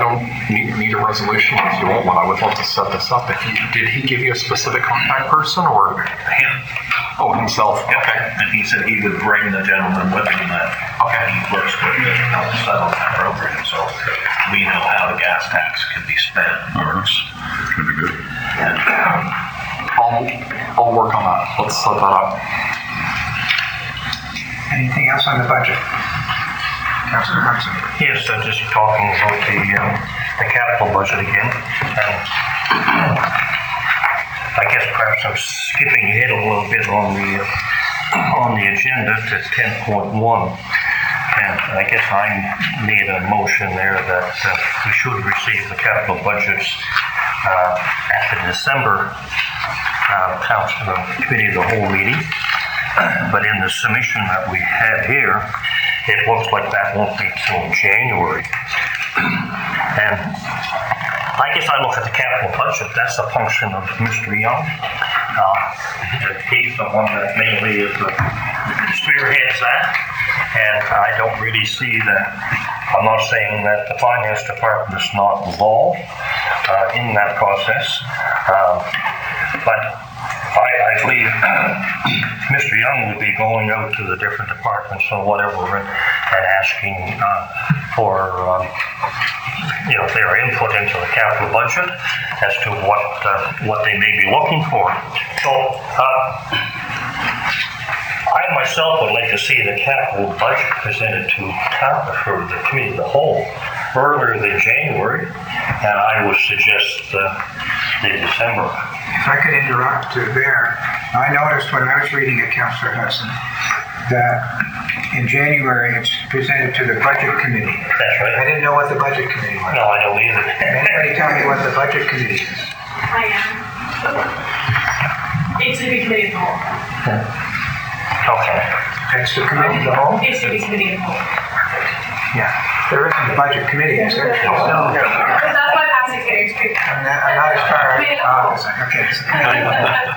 don't need a resolution if you want one. I would love to set this up. Did he give you a specific contact person or? Him. Oh, himself. Okay. And he said he would bring the gentleman with him that he works with to help settle that program. So we know how the gas tax can be spent and works. Should be good. And I'll work on that. Let's set that up. Anything else on the budget? Councilor Hudson. Yes, just talking about the capital budget again. I guess perhaps I'm skipping ahead a little bit on the agenda to 10.1. And I guess I made a motion there that we should receive the capital budgets at the December committee of the whole meeting. But in the submission that we have here, it looks like that won't be till January. And I guess I look at the capital budget, that's a function of Mr. Young. He's the one that mainly is the spearheads that, and I don't really see that. I'm not saying that the finance department is not involved in that process, but I believe Mr. Young would be going out to the different departments or whatever and asking for their input into the capital budget as to what they may be looking for. So I myself would like to see the capital budget presented to for the committee of the whole earlier than January, and I would suggest the December. If I could interrupt there, I noticed when I was reading it, Councillor Hudson, that in January it's presented to the budget committee. That's right. I didn't know what the budget committee was. No, I don't either. Can anybody tell me what the budget committee is? I am. It should be committee of the whole. Okay. That's the committee of the whole? It should be committee of the whole. Yeah. There isn't a budget committee, is there? No. Because that's my past experience. I'm not as far as okay, it's the committee of the whole.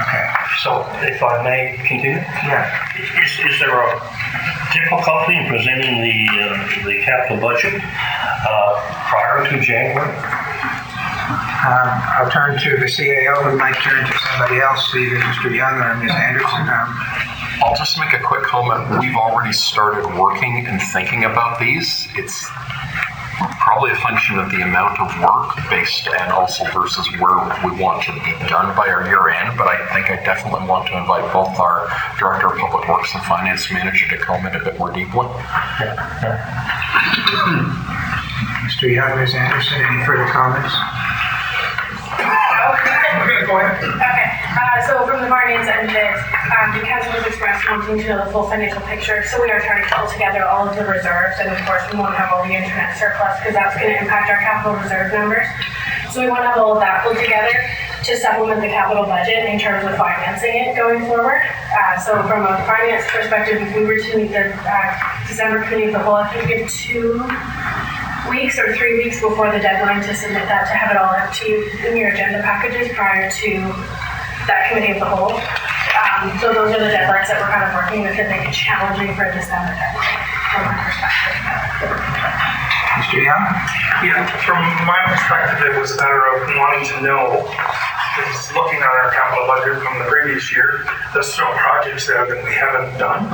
Okay. So, if I may continue? Yeah. Is there a difficulty in presenting the capital budget prior to January? I'll turn to the CAO, who might turn to somebody else, either Mr. Young or Ms. Anderson. I'll just make a quick comment. We've already started working and thinking about these. It's probably a function of the amount of work based and also versus where we want to be done by our year end. But I think I definitely want to invite both our Director of Public Works and Finance Manager to comment a bit more deeply. Mr. Young, Ms. Anderson, any further comments? Go ahead. Okay. So from the finance end of it, the council has expressed wanting to know the full financial picture. So we are trying to pull together all of the reserves, and of course we want to have all the internet surplus because that's going to impact our capital reserve numbers. So we want to have all of that pulled together to supplement the capital budget in terms of financing it going forward. So from a finance perspective, if we were to meet the December committee of the whole, I think we have 2 weeks or 3 weeks before the deadline to submit that, to have it all out to you in your agenda packages prior to that committee of the whole. So those are the deadlines that we're kind of working with, and make it challenging for a December deadline from my perspective. Mr. Young? Yeah, from my perspective, it was a matter of wanting to know, because looking at our capital budget from the previous year, there's still projects there that we haven't done.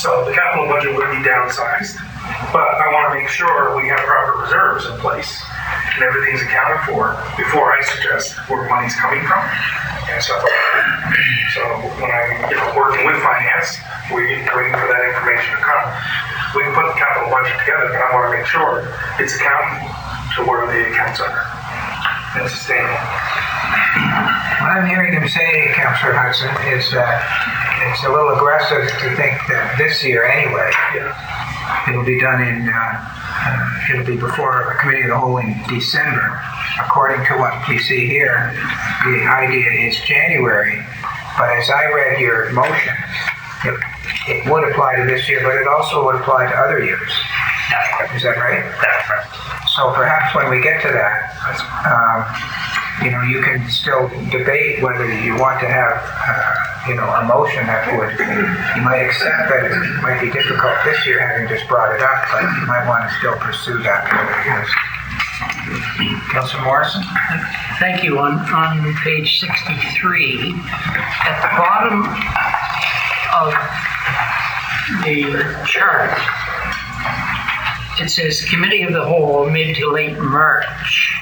So the capital budget would be downsized, but I want to make sure we have proper reserves in place and everything's accounted for before I suggest where money's coming from and stuff like that. So when I'm working with finance, waiting for that information to come, we can put the capital budget together, but I want to make sure it's accounted to where the accounts are and sustainable. What I'm hearing him say, Councillor Hudson, is that it's a little aggressive to think that this year anyway, it'll be done it'll be before a committee of the whole in December. According to what we see here, the idea is January, but as I read your motion, it would apply to this year, but it also would apply to other years. Is that right? That's right. So perhaps when we get to that, you can still debate whether you want to have, a motion that you might accept that it might be difficult this year having just brought it up, but you might want to still pursue that. Councillor Morrison? Thank you. On page 63, at the bottom of the chart, it says Committee of the Whole mid to late March.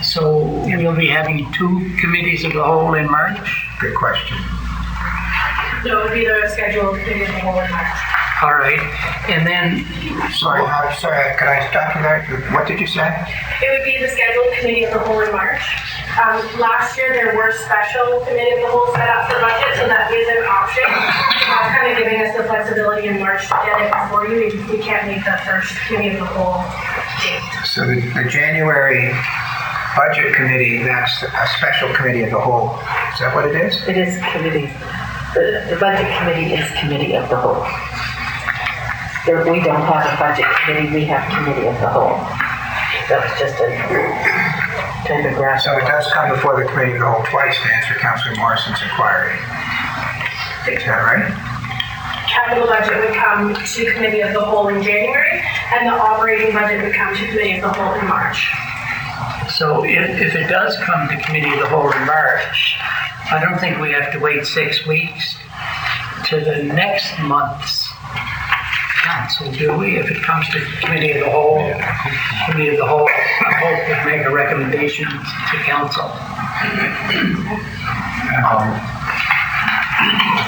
So we'll be having 2 committees of the whole in March? Good question. No, it would be the scheduled committee of the whole in March. All right. And then... Sorry, could I stop you there? What did you say? It would be the scheduled committee of the whole in March. Last year there were special committee of the whole set up for budget, so that is an option. Kind of giving us the flexibility in March to get it before you if we can't make the first committee of the whole date. So the January budget committee, that's a special committee of the whole. Is that what it is? It is committee, the budget committee is committee of the whole. We don't have a budget committee, we have committee of the whole. That's just a kind of graph. So it does come before the committee of the whole twice to answer Councillor Morrison's inquiry. Is that right? Capital budget would come to committee of the whole in January, and the operating budget would come to committee of the whole in March. So if it does come to committee of the whole in March, I don't think we have to wait 6 weeks to the next month's council, do we? If it comes to committee of the whole, I hope we make a recommendation to council.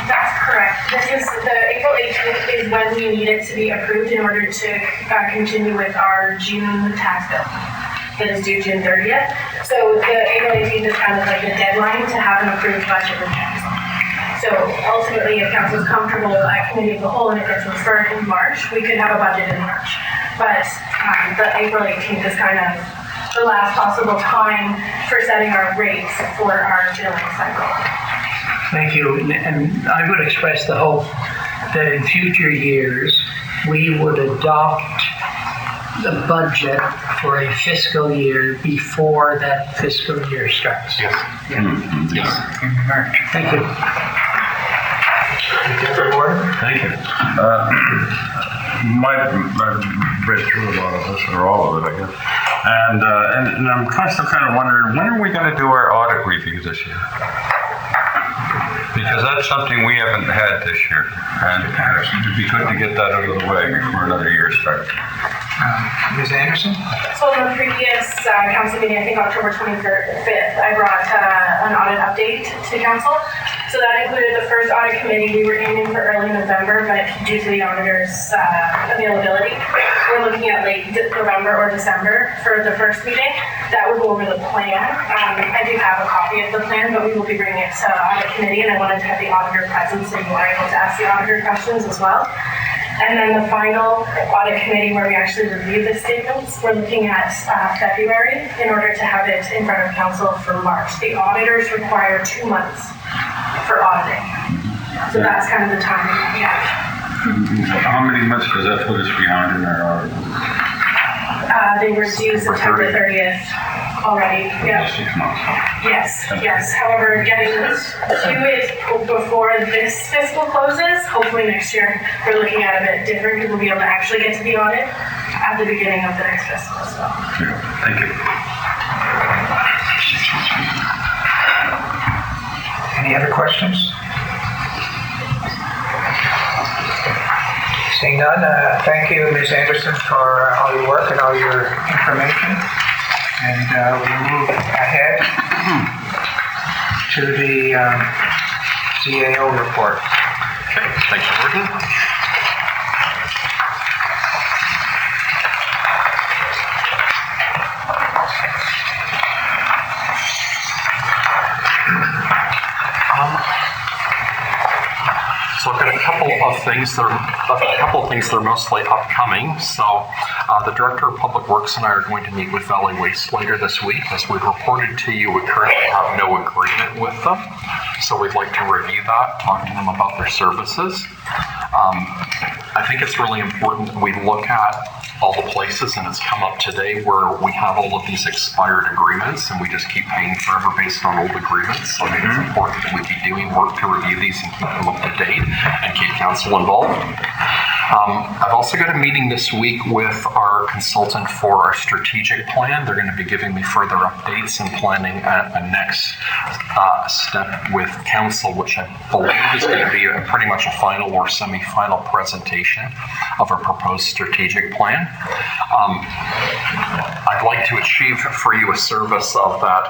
That's correct. This is the April 18th is when we need it to be approved in order to continue with our June tax bill that is due June 30th. So the April 18th is kind of like the deadline to have an approved budget with council. So ultimately, if council is comfortable with that committee of the whole and it gets referred in March, we could have a budget in March. But the April 18th is kind of the last possible time for setting our rates for our billing cycle. Thank you. And I would express the hope that in future years, we would adopt the budget for a fiscal year before that fiscal year starts. Yes. Yes. In March. Thank you. Thank you. I've read through a lot of this, or all of it, I guess. And I'm still kind of wondering, when are we going to do our audit review this year? Because that's something we haven't had this year, and it'd be good to get that out of the way before another year starts. Ms. Anderson? So in the previous council meeting, I think October 25th, I brought an audit update to council. So that included the first audit committee. We were aiming for early November, but due to the auditor's availability, we're looking at late November or December for the first meeting. That would go over the plan. I do have a copy of the plan, but we will be bringing it to audit committee, and I wanted to have the auditor present so you are able to ask the auditor questions as well. And then the final audit committee where we actually review the statements, we're looking at February in order to have it in front of council for March. The auditors require 2 months for auditing. So that's kind of the timing we have. How many months does that put us behind in our audit? They were due September 30th already. Yeah. 6 months. Yes. However, getting to it before this fiscal closes, hopefully next year, we're looking at a bit different because we'll be able to actually get to the audit at the beginning of the next fiscal. So. Thank you. Any other questions? Seeing none, thank you, Ms. Anderson, for all your work and all your information. And we'll move ahead to the CAO report. Okay, thank you, Gordon. So I've got a couple of things that are mostly upcoming. So the Director of Public Works and I are going to meet with Valley Waste later this week. As we've reported to you, we currently have no agreement with them. So we'd like to review that, talk to them about their services. I think it's really important that we look at all the places, and it's come up today where we have all of these expired agreements and we just keep paying forever based on old agreements. So I think it's important that we be doing work to review these and keep them up to date and keep council involved. I've also got a meeting this week with our consultant for our strategic plan. They're going to be giving me further updates and planning a next step with council, which I believe is going to be pretty much a final or semi-final presentation of our proposed strategic plan. I'd like to achieve for you a service of that.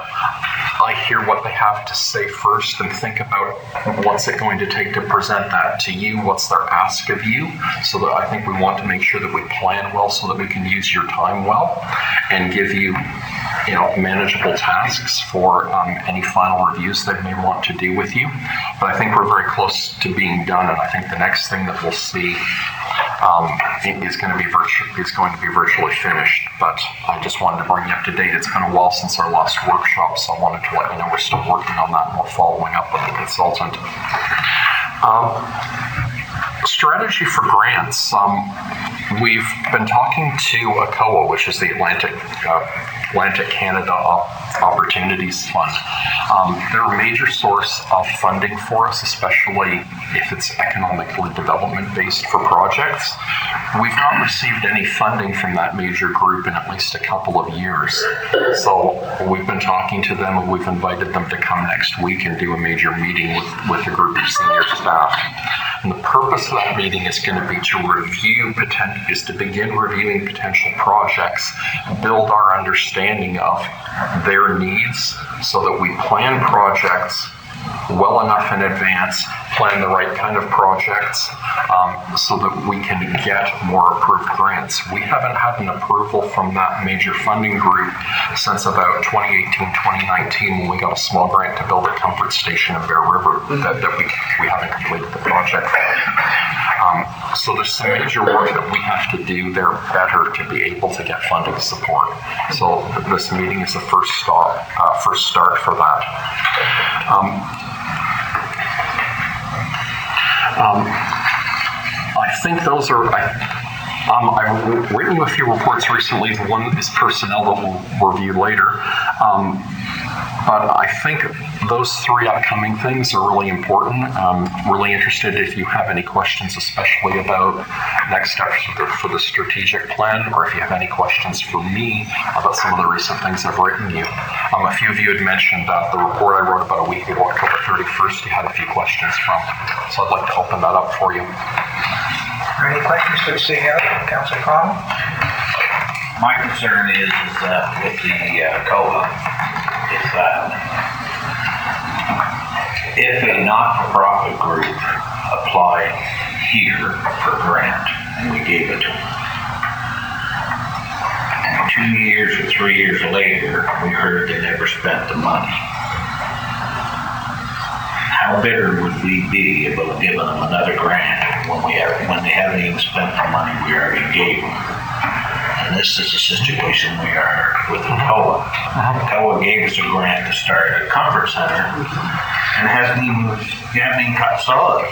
I hear what they have to say first and think about what's it going to take to present that to you, what's their ask of you, so that I think we want to make sure that we plan well so that we can use your time well and give you, manageable tasks for any final reviews they may want to do with you. But I think we're very close to being done, and I think the next thing that we'll see is going to be virtually finished. But I just wanted to bring you up to date. It's been a while since our last workshop, so I wanted to let you know we're still working on that and we're following up with the consultant. Strategy for grants. We've been talking to ACOA, which is the Atlantic Canada Opportunities Fund. They're a major source of funding for us, especially if it's economically development based for projects. We've not received any funding from that major group in at least a couple of years. So we've been talking to them and we've invited them to come next week and do a major meeting with a group of senior staff. And the purpose of that meeting is going to be to begin reviewing potential projects, build our understanding of their needs so that we plan projects well enough in advance, plan the right kind of projects so that we can get more approved grants. We haven't had an approval from that major funding group since about 2018, 2019 when we got a small grant to build a comfort station in Bear River that we haven't completed the project. So there's some major work that we have to do there better to be able to get funding support. So this meeting is the first start for that. I think those are. I've written a few reports recently. The one is personnel that we'll review later. But I think those three upcoming things are really important. Really interested if you have any questions, especially about next steps for the strategic plan, or if you have any questions for me about some of the recent things I've written you. A few of you had mentioned that the report I wrote about a week ago, October 31st, you had a few questions from. So I'd like to open that up for you. Are any questions for the CEO, Councillor Cotw? My concern is that with the COA, is that if a not-for-profit group applied here for a grant and we gave it to them, and 2 years or 3 years later we heard they never spent the money, how bitter would we be about giving them another grant when they haven't even spent the money we already gave them? And this is a situation we are with the COA. COA gave us a grant to start a comfort center and haven't even cut solid.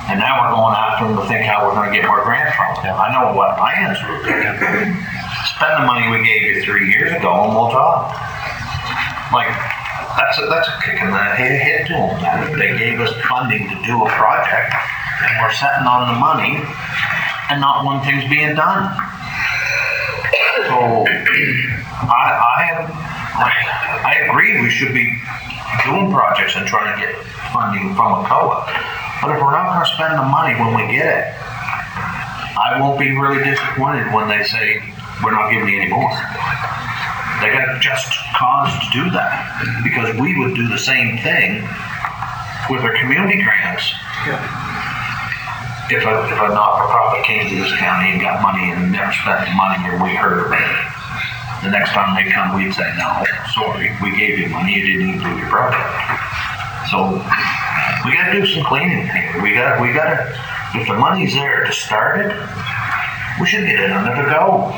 And now we're going after them to think how we're going to get more grants from them. I know what my answer would be. Spend the money we gave you 3 years ago and we'll talk. Like, that's a kick in the head to them. They gave us funding to do a project and we're sitting on the money and not one thing's being done. So I agree we should be doing projects and trying to get funding from a COA. But if we're not going to spend the money when we get it, I won't be really disappointed when they say we're not giving you any more. They got just cause to do that because we would do the same thing with our community grants. If a not-for-profit came to this county and got money and never spent the money and we heard about it, the next time they come, we'd say, no, sorry, we gave you money, you didn't even do your project. So we got to do some cleaning here. We got to, if the money's there to start it, we should get it under the go.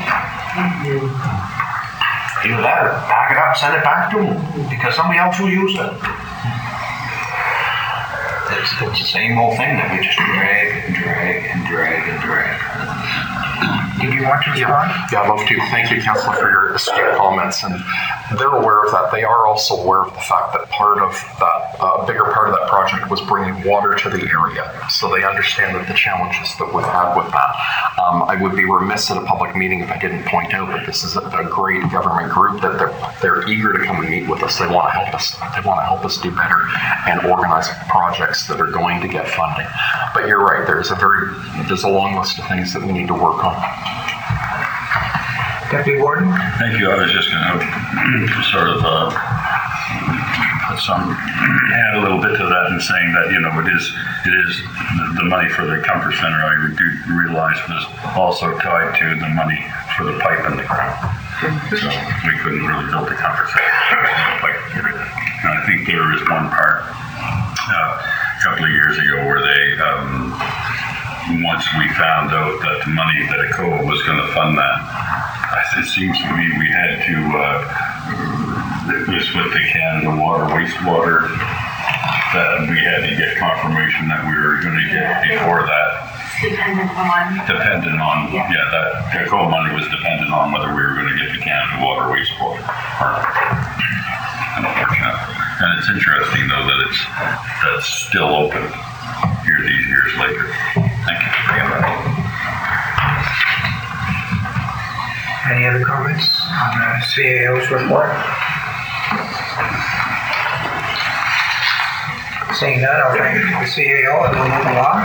Either that or pack it up, send it back to them because somebody else will use it. It's the same old thing that we just drag and drag and drag and drag. Did you want to respond? Yeah, I'd love to. Thank you, Councillor, for your astute comments. And they're aware of that. They are also aware of the fact that part of that, a bigger part of that project was bringing water to the area. So they understand that the challenges that we've had with that. I would be remiss at a public meeting if I didn't point out that this is a great government group, that they're eager to come and meet with us. They want to help us. They want to help us do better and organize projects that are going to get funding. But you're right. There's a long list of things that we need to work on. Deputy Warden? Thank you. I was just going to sort of add a little bit to that and saying that, it is the money for the comfort center I do realize was also tied to the money for the pipe in the ground. So we couldn't really build the comfort center. And I think there was one part a couple of years ago where they once we found out that the money that Cotw was going to fund that, it seems to me we had to, it was with the Canada Water wastewater, that we had to get confirmation that we were going to get before that. Dependent on. That the Cotw money was dependent on whether we were going to get the Canada Water wastewater. Unfortunately. And it's interesting though that that's still open here these years later. Thank you for bringing that up. Any other comments on the CAO's report? Seeing none, I'll thank the CAO and we'll move along.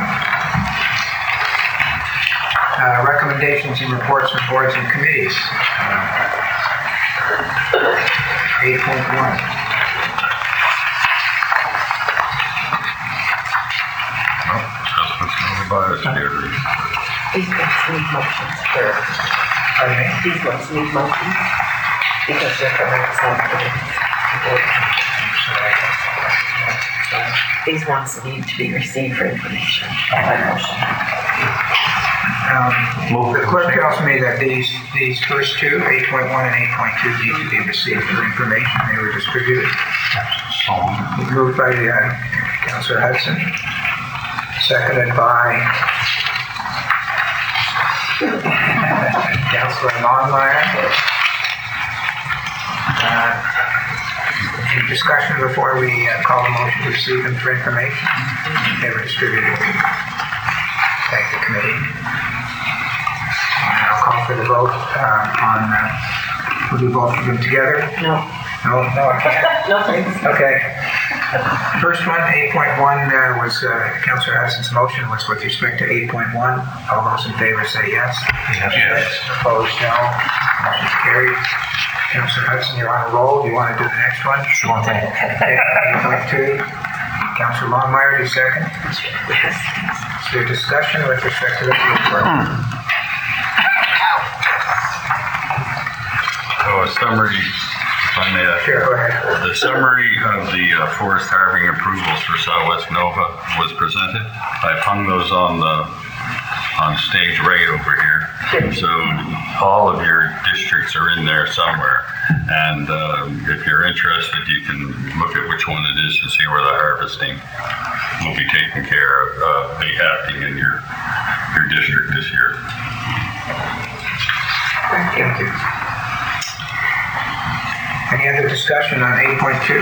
Recommendations and reports from boards and committees. 8.1. These ones need motions for, Pardon me? these ones need motions because they're for these ones need to be received for information by motion. The clerk tells me that these first two, 8.1 and 8.2, need to be received for information. They were distributed. Moved by Councillor Hudson, seconded by Councillor Longmire. Any discussion before we call the motion to receive them for information? They were distributed. Thank the committee. I'll call for the vote we'll do both of them together. No, I can't. no thanks. Okay. First one, 8.1, was Councillor Hudson's motion was with respect to 8.1. All those in favor say yes. Yes. Opposed, no. Motion carried. Councillor Hudson, you're on a roll. Do you want to do the next one? Sure thing. Okay, 8.2. Councillor Longmire, do you second? Yes. Is there discussion with respect to the report? So a summary, if I may. Sure, go ahead. The summary of the forest harvesting approvals for Southwest Nova was presented. I've hung those on stage right over here. So all of your districts are in there somewhere. And if you're interested, you can look at which one it is and see where the harvesting will be taken care of, be happening in your district this year. Thank you. Any other discussion on 8.2?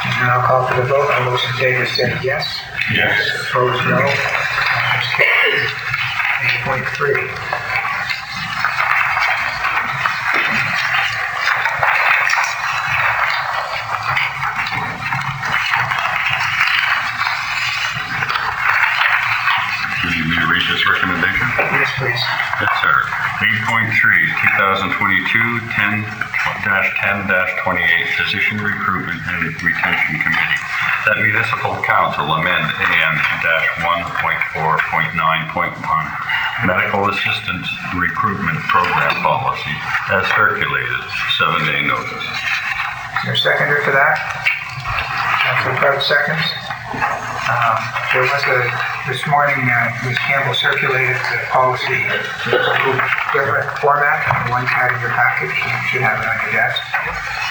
And now I'll call for the vote. All those in favor say yes. Yes. Opposed, no. Motion's carried. 8.3. Do you need me to read this recommendation? Yes, please. Yes, sir. 8.3, 2022 10-10-28 Physician Recruitment and Retention Committee. That Municipal Council amend AM-1.4.9.1 Medical Assistance Recruitment Program Policy as circulated, 7-day notice. Is there a seconder for that? Councilor Crouch seconds. There was this morning, Ms. Campbell circulated the policy in a different format. One had in your package. You should have it on your desk.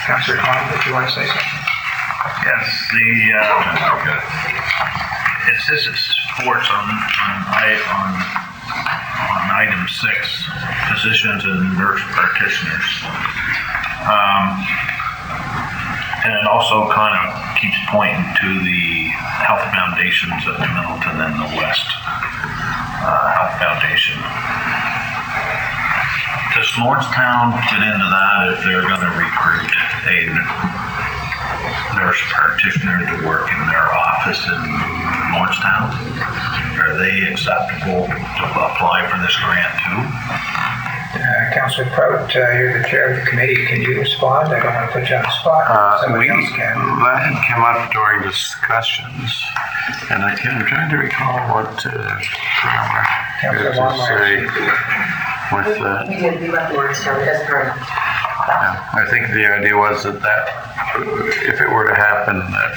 Councilor Khan, if you want to say something. Yes, it says it supports on item 6, physicians and nurse practitioners. And it also kind of keeps pointing to the health foundations at the Middleton and the West Health Foundation. Does Lordstown fit into that if they're going to recruit a nurse practitioner to work in their office in Lordstown? Are they acceptable to apply for this grant too? Councilor Prout, you're the chair of the committee. Can you respond? I don't want to put you on the spot. Somebody else can. That had come up during discussions, and I'm trying to recall what Councilor Longmire. With that. We left Lordstown, it doesn't hurt. I think the idea was that if it were to happen, that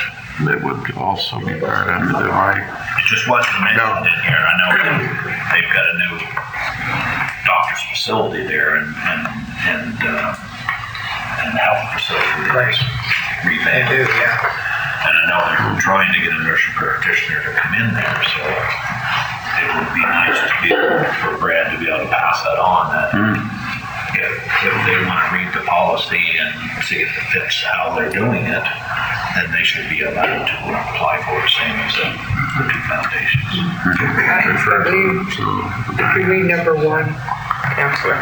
that would also be part of it. It just wasn't mentioned in here. I know they've got a new doctor's facility there and health facility. Right. Revamped. They do, yeah. And I know they're trying to get a nurse practitioner to come in there, so it would be nice to be for Brad to be able to pass that on. That if they want to read the policy and see if it fits how they're doing it, then they should be allowed to apply for it, same as the two foundations. I believe if you read number 1, Counselor.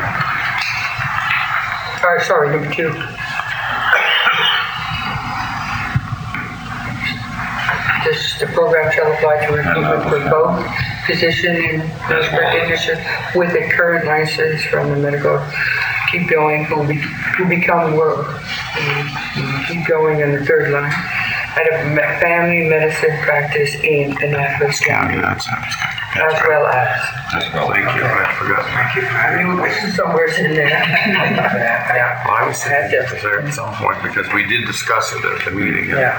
Sorry, number 2. The program shall apply to recruitment for both physician and nurse practitioner with a current license from the medical. Keep going, who become work. Keep going in the third line. At a family medicine practice in Annapolis County. As well as. Thank you. I forgot. Thank you for that. I knew somewhere's in there. Yeah. Well, I was thinking there at some point because we did discuss it at the meeting. Yeah.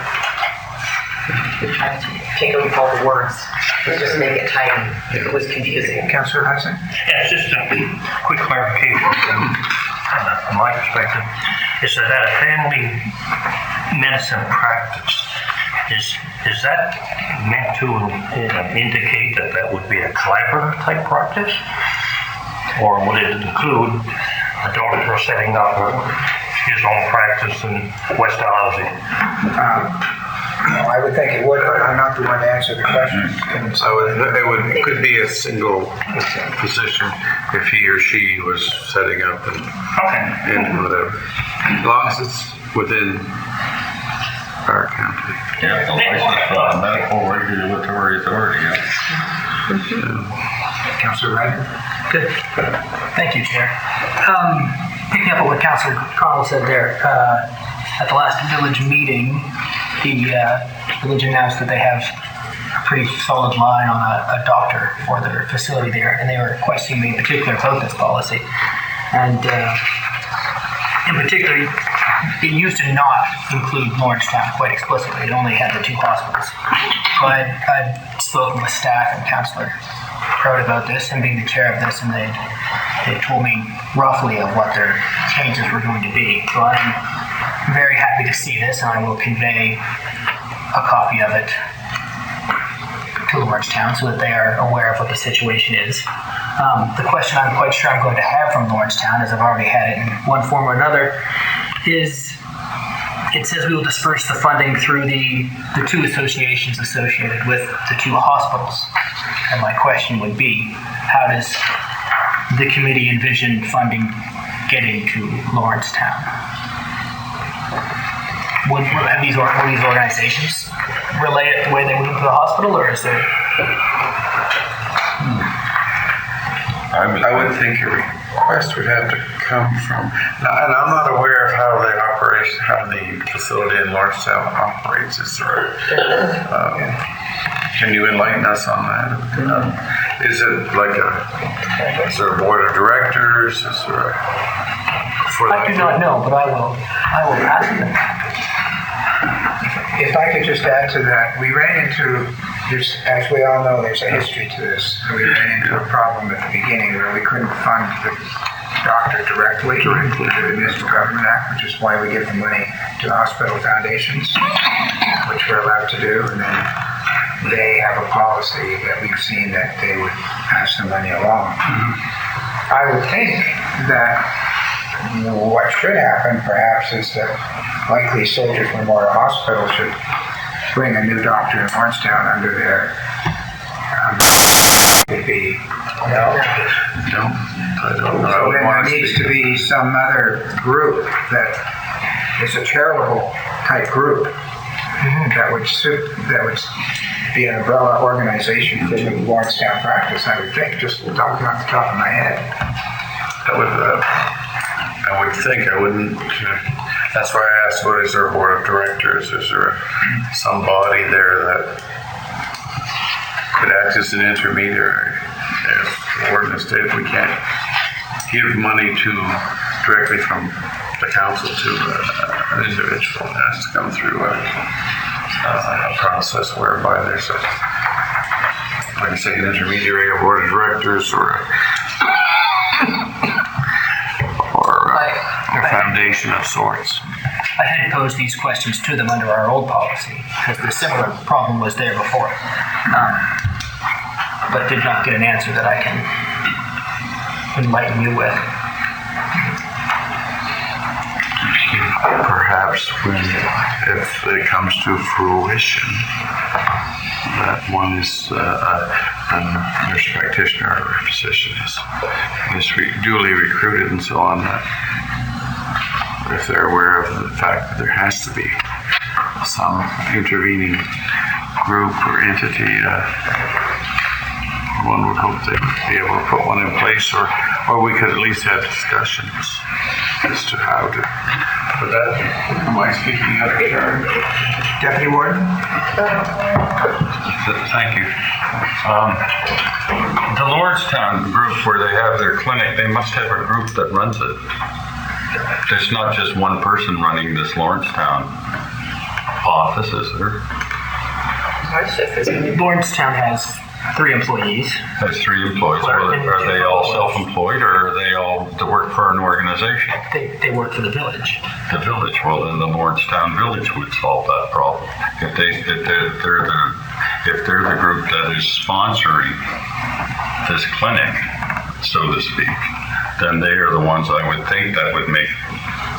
Take out all the words, just make it tidy. It was confusing. Councillor Hudson? Yeah, it's just a quick clarification from my perspective. Is that a family medicine practice? Is that meant to indicate that that would be a collaborative type practice? Or would it include a doctor setting up his own practice in West Alsea? No, I would think it would, but I'm not the one to answer the question. It could be a single physician if he or she was setting up and whatever. As long as it's within our county. Yeah, the license from the medical regulatory authority. Councillor Ryder? Good. Thank you, Chair. Picking up on what Councillor Cotw said there, at the last village meeting, the village announced that they have a pretty solid line on a doctor for their facility there, and they were questioning me in particular about this policy. And in particular, it used to not include Lawrencetown quite explicitly. It only had the 2 hospitals. So I'd spoken with staff and Councillor Proud about this and being the chair of this, and they told me roughly of what their changes were going to be. So I'm very happy to see this, and I will convey a copy of it to Lawrencetown so that they are aware of what the situation is. The question I'm quite sure I'm going to have from Lawrencetown, as I've already had it in one form or another, is it says we will disperse the funding through the 2 associations associated with the 2 hospitals. And my question would be, how does the committee envision funding getting to Lawrencetown? Will these organizations relay it the way they would to the hospital, or is there? I would think a request would have to come from, and I'm not aware of how the facility in Lawrencetown operates. Can you enlighten us on that? Is it like is there a board of directors? Is there I do not know, but I will ask them. If I could just add to that, we ran into this, as we all know, there's a history to this. We ran into a problem at the beginning where we couldn't fund the doctor directly through the Municipal Government Act, which is why we give the money to the hospital foundations, which we're allowed to do, and then they have a policy that we've seen that they would pass the money along. I would think that what should happen perhaps is that likely Soldiers Memorial Hospital should bring a new doctor in Lawrencetown under their would be so then there needs to be some other group that is a charitable type group that would be an umbrella organization for the Lawrencetown practice, I would think, just talking off the top of my head. I would think, I wouldn't, that's why I asked, what is there a board of directors? Is there somebody there that could act as an intermediary? If the ordinance stated we can't give money to directly from the council to an individual. It has to come through a process whereby there's a, like I say, an intermediary, a board of directors, or a foundation of sorts. I had posed these questions to them under our old policy because the similar problem was there before, but did not get an answer that I can enlighten you with. Perhaps if it comes to fruition, that one is a nurse practitioner or physician is duly recruited and so on, that if they're aware of the fact that there has to be some intervening group or entity, one would hope they'd be able to put one in place, or we could at least have discussions as to how to. But that, am I speaking out of turn? Deputy Warden? Thank you. The Lordstown group, where they have their clinic, they must have a group that runs it. There's not just one person running this Lordstown office, is there? Lordstown has 3 employees. Has 3 employees. Well, are they all self-employed, or are they all to work for an organization? They work for the village. The village. Well, then the Lordstown Village would solve that problem. If they're the group that is sponsoring this clinic, so to speak, then they are the ones I would think that would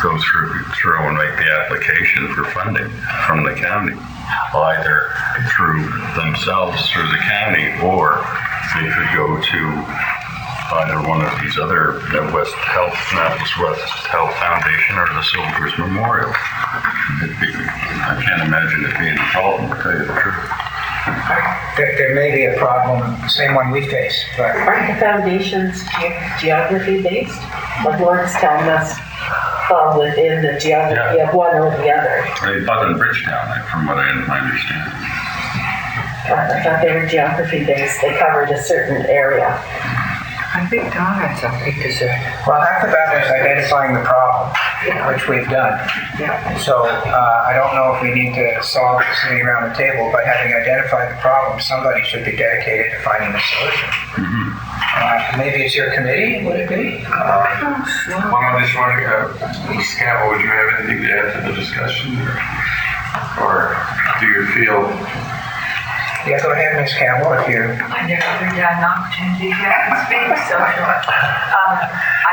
go through and make the application for funding from the county, either through themselves through the county, or they could go to either one of these other West Health Foundation or the Soldiers Memorial. I can't imagine it being a problem, to tell you the truth. There may be a problem, the same one we face, but Aren't the foundations geography based? Like Lordstown must fall within the geography of one or the other. They bought in Bridgetown, from what I understand. I thought they were geography based. They covered a certain area. I think Don had something to say. well, half the battle is identifying the problem, which we've done. So I don't know if we need to solve it sitting around the table, but having identified the problem, somebody should be dedicated to finding a solution. Maybe it's your committee, would it be? Well, I just wondering, Ms. Campbell, would you have anything to add to the discussion? Or do you feel? Yeah, go ahead, Ms. Campbell, if you... I never had an opportunity to get to speak, so I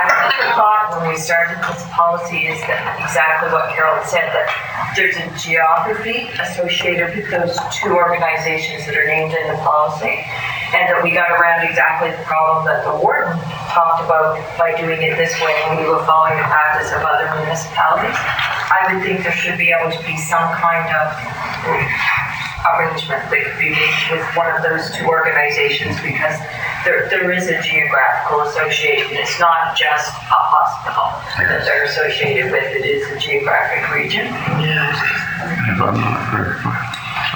think the thought when we started this policy is that exactly what Carol said, that there's a geography associated with those 2 organizations that are named in the policy, and that we got around exactly the problem that the warden talked about by doing it this way when we were following the practice of other municipalities. I would think there should be able to be some kind of arrangement that could be made with one of those 2 organizations, because there is a geographical association. It's not just a hospital that they're associated with. It is a geographic region.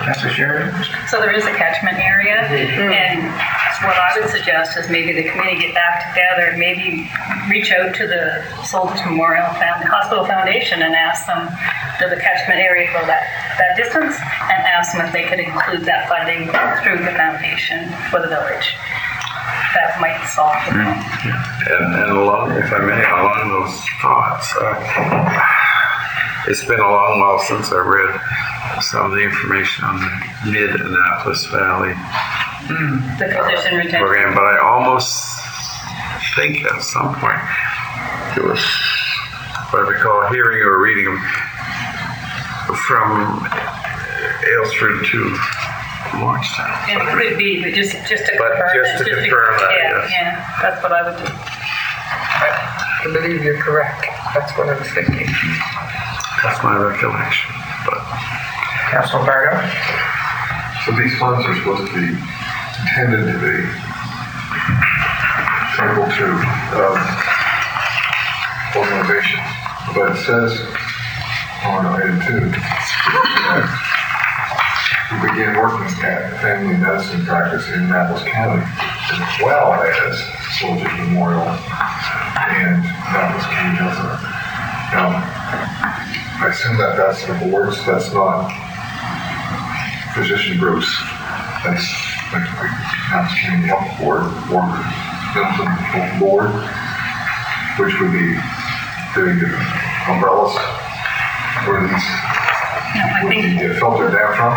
That's a Sheridan? So there is a catchment area, and what I would suggest is maybe the committee get back together, maybe reach out to the Soldiers Memorial Hospital Foundation and ask them, does the catchment area go that distance? And ask them if they could include that funding through the foundation for the village. That might solve the problem. And along, if I may, along those thoughts, it's been a long while since I read some of the information on the Mid-Annapolis Valley The physician retention program, but I almost think at some point it was what I recall hearing or reading from Aylesford to Lordstown. It could be, but just to But confirm. just to confirm that, yes. Yeah, that's what I would do. I believe you're correct. That's what I was thinking. That's my recollection. But Councilor Bardo? So these funds are supposed to be intended to be central to organizations, but it says on item 2, who began working at family medicine practice in Annapolis County, as well as Soldiers Memorial and Annapolis County Health Center. Now, I assume that that's the boards, that's not physician groups. That's like the Annapolis County Health Board or Middleton Health Board, which would be doing the umbrellas. Where these filtered down from?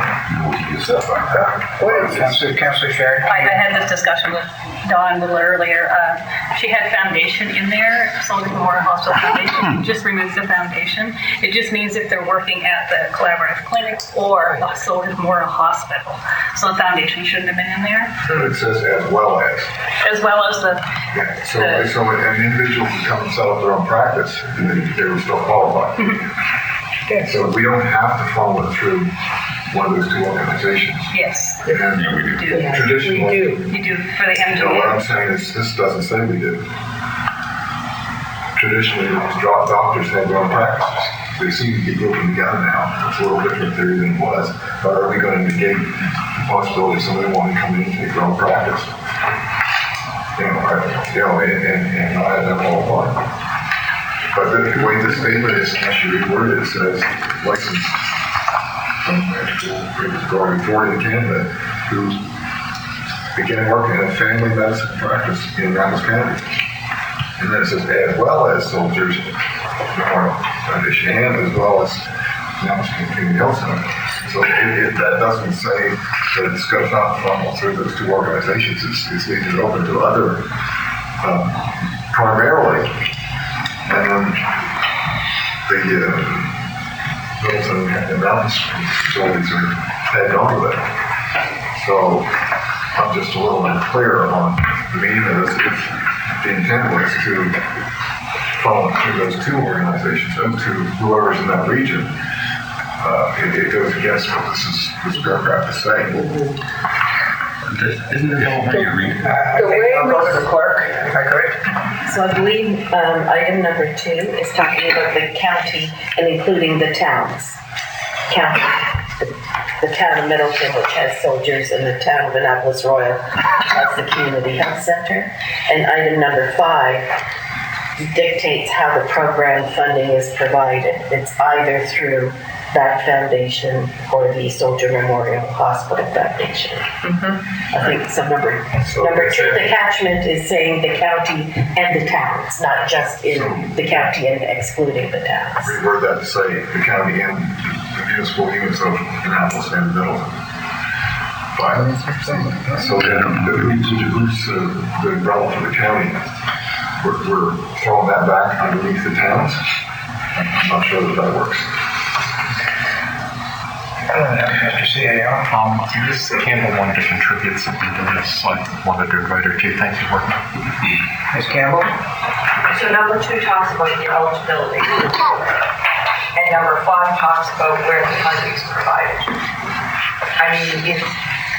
Stuff like that. Councilor Sherry? I had this discussion with Dawn a little earlier. She had foundation in there, Soldiers Memorial Hospital Foundation. Just removes the foundation. It just means if they're working at the collaborative clinic or the Soldiers Memorial Hospital. So the foundation shouldn't have been in there. It says as well as. As well as the... Yeah, so an individual can come and set up their own practice, and they would still qualify. So we don't have to follow it through one of those two organizations. Yes. And we do. Traditionally, You do for the what I'm saying is this doesn't say we do. Traditionally, doctors have their own practices. They seem to be grouping together now. It's a little different theory than it was. But are we going to negate the possibility of somebody wanting to come in and take their own practice? And not have that qualified. But the way the statement is actually reworded, it says licensed authority in Canada who began working in a family medicine practice in Annapolis County. And then it says as well as Soldiers Memorial Foundation and as well as Annapolis Community Health Center. So that doesn't say that it's going to not funnel through those two organizations. It's leaving it open to other, primarily. And then the Middleton and Annapolis facilities are tagged onto that. So I'm just a little unclear on the meaning of this. If the intent was to funnel through those two organizations, those two, whoever's in that region, it goes against what this paragraph is saying. Isn't it all how you read it? I'll go to the clerk, if I could. So I believe item number 2 is talking about the county and including the towns. The town of Middleton, which has Soldiers, and the town of Annapolis Royal has the Community Health Center. And item number 5 dictates how the program funding is provided. It's either through that foundation or the Soldier Memorial Hospital Foundation. I think so. Number 2, the catchment is saying the county and the towns, not just in the county and excluding the towns. Reword that to say the county and the municipal units of Annapolis and Middleton. But so who's the umbrella for the county? We're throwing that back underneath the towns. I'm not sure that works. Mr. CAO. Ms. Campbell wanted to contribute something to this, so I wanted to invite her to. Thank you, Martin. Ms. Campbell? So number 2 talks about the eligibility. And number 5 talks about where the funding is provided. I mean,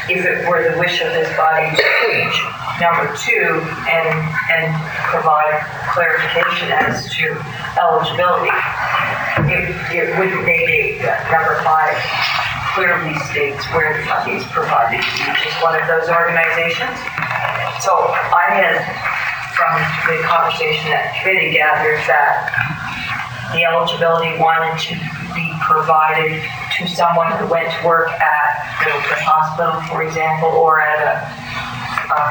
if it were the wish of this body to change number 2 and provide clarification as to eligibility, it wouldn't negate that number 5 clearly states where the funding is provided to each one of those organizations. So I had, from the conversation at committee, gathered that the eligibility wanted to be provided to someone who went to work at Middleton Hospital, for example, or at a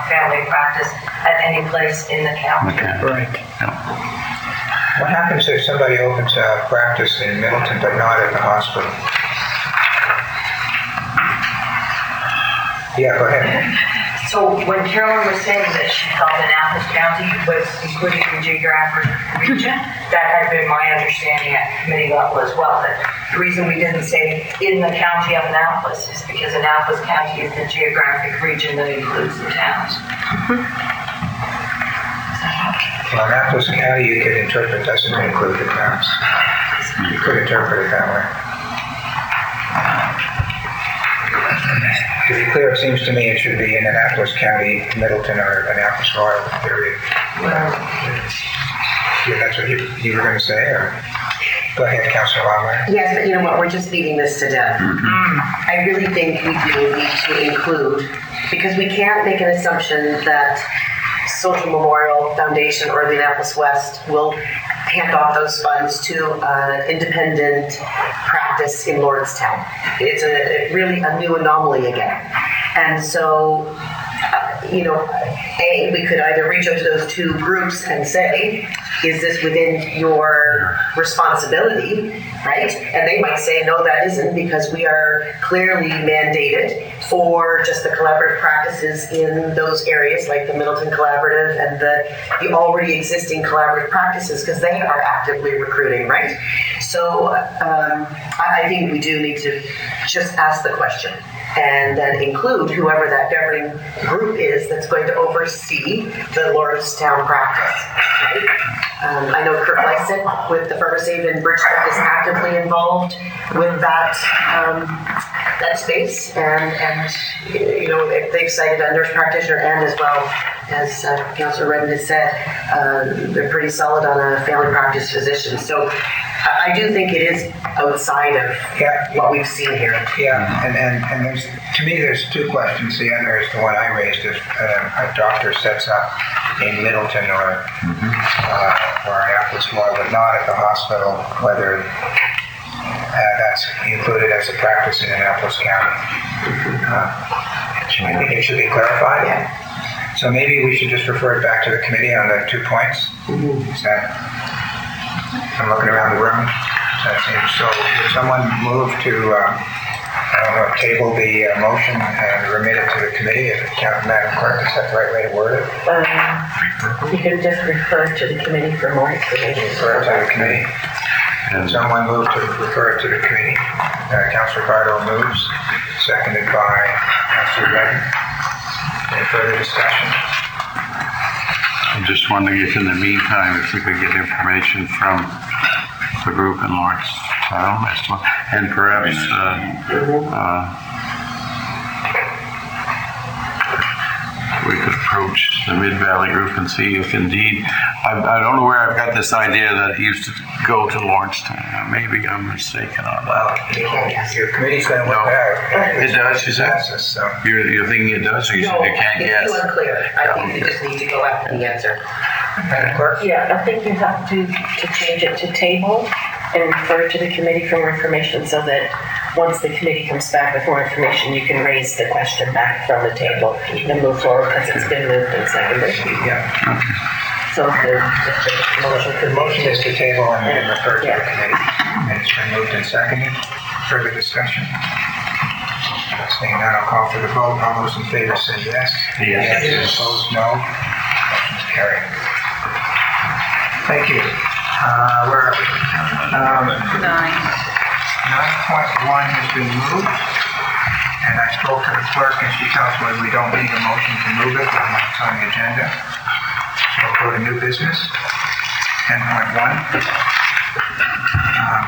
family practice at any place in the county. Right. What happens if somebody opens a practice in Middleton but not at the hospital? Yeah, go ahead. So when Carolyn was saying that she felt Annapolis County was including the geographic region, that had been my understanding at committee level as well. That the reason we didn't say in the county of Annapolis is because Annapolis County is the geographic region that includes the towns. Well, Annapolis County, you could interpret, doesn't include the towns. You could interpret it that way. To be clear, it seems to me it should be in Annapolis County, Middleton, or Annapolis Royal, period. Yeah, that's what you were going to say, or? Go ahead, Councillor Lawler. Yes, but you know what, we're just beating this to death. I really think we do need to include, because we can't make an assumption that Social Memorial Foundation or the Annapolis West will hand off those funds to an independent practice in Lordstown. It's really a new anomaly again. And so, we could either reach out to those two groups and say, is this within your responsibility, right? And they might say, no, that isn't, because we are clearly mandated for just the collaborative practices in those areas, like the Middleton Collaborative and the already existing collaborative practices, because they are actively recruiting, right? So I think we do need to just ask the question, and then include whoever that governing group is that's going to oversee the Lordstown practice. Right? I know Kurt Lyson with the Ferguson and Bridgeton is actively involved with that space, and they've cited a nurse practitioner, and as well as Councillor Redden has said, they're pretty solid on a family practice physician. So I do think it is outside of what we've seen here. Yeah, and there's two questions. The other is the one I raised: if a doctor sets up in Middleton or Annapolis, but not at the hospital, whether that's included as a practice in Annapolis County. I think it should be clarified. Yeah. So maybe we should just refer it back to the committee on the 2 points. Is that? I'm looking around the room. So would someone move to, table the motion and remit it to the committee? Madam Clerk, is that the right way to word it? You can just refer to the committee for more information. Refer to the committee. And someone move to refer it to the committee. Councillor Bardo moves, seconded by Councillor Redden. Any further discussion? I'm just wondering if in the meantime, if we could get information from the group in Lordstown, and perhaps we could approach the Mid-Valley group and see if indeed, I don't know where I've got this idea that it used to go to Lordstown. Maybe I'm mistaken on that. Your committee's going to look at it. It does, you said? So. You're thinking it does, or you said you can't guess? It's too unclear. I think we just need to go after the answer. Madam Clerk? Yeah, I think you have to change it to table and refer to the committee for more information, so that once the committee comes back with more information, you can raise the question back from the table and move forward, because it's been moved and seconded. Yeah. So the motion is to table and refer to the committee. And it's been moved and seconded. Further discussion? Seeing none, I'll call for the vote. All those in favor say yes. Yes. Opposed, no. Motion's carried. Thank you. Where are we? 9.1 has been moved, and I spoke to the clerk, and she tells me we don't need a motion to move it, but it's on the agenda. So we'll go to new business. 10.1.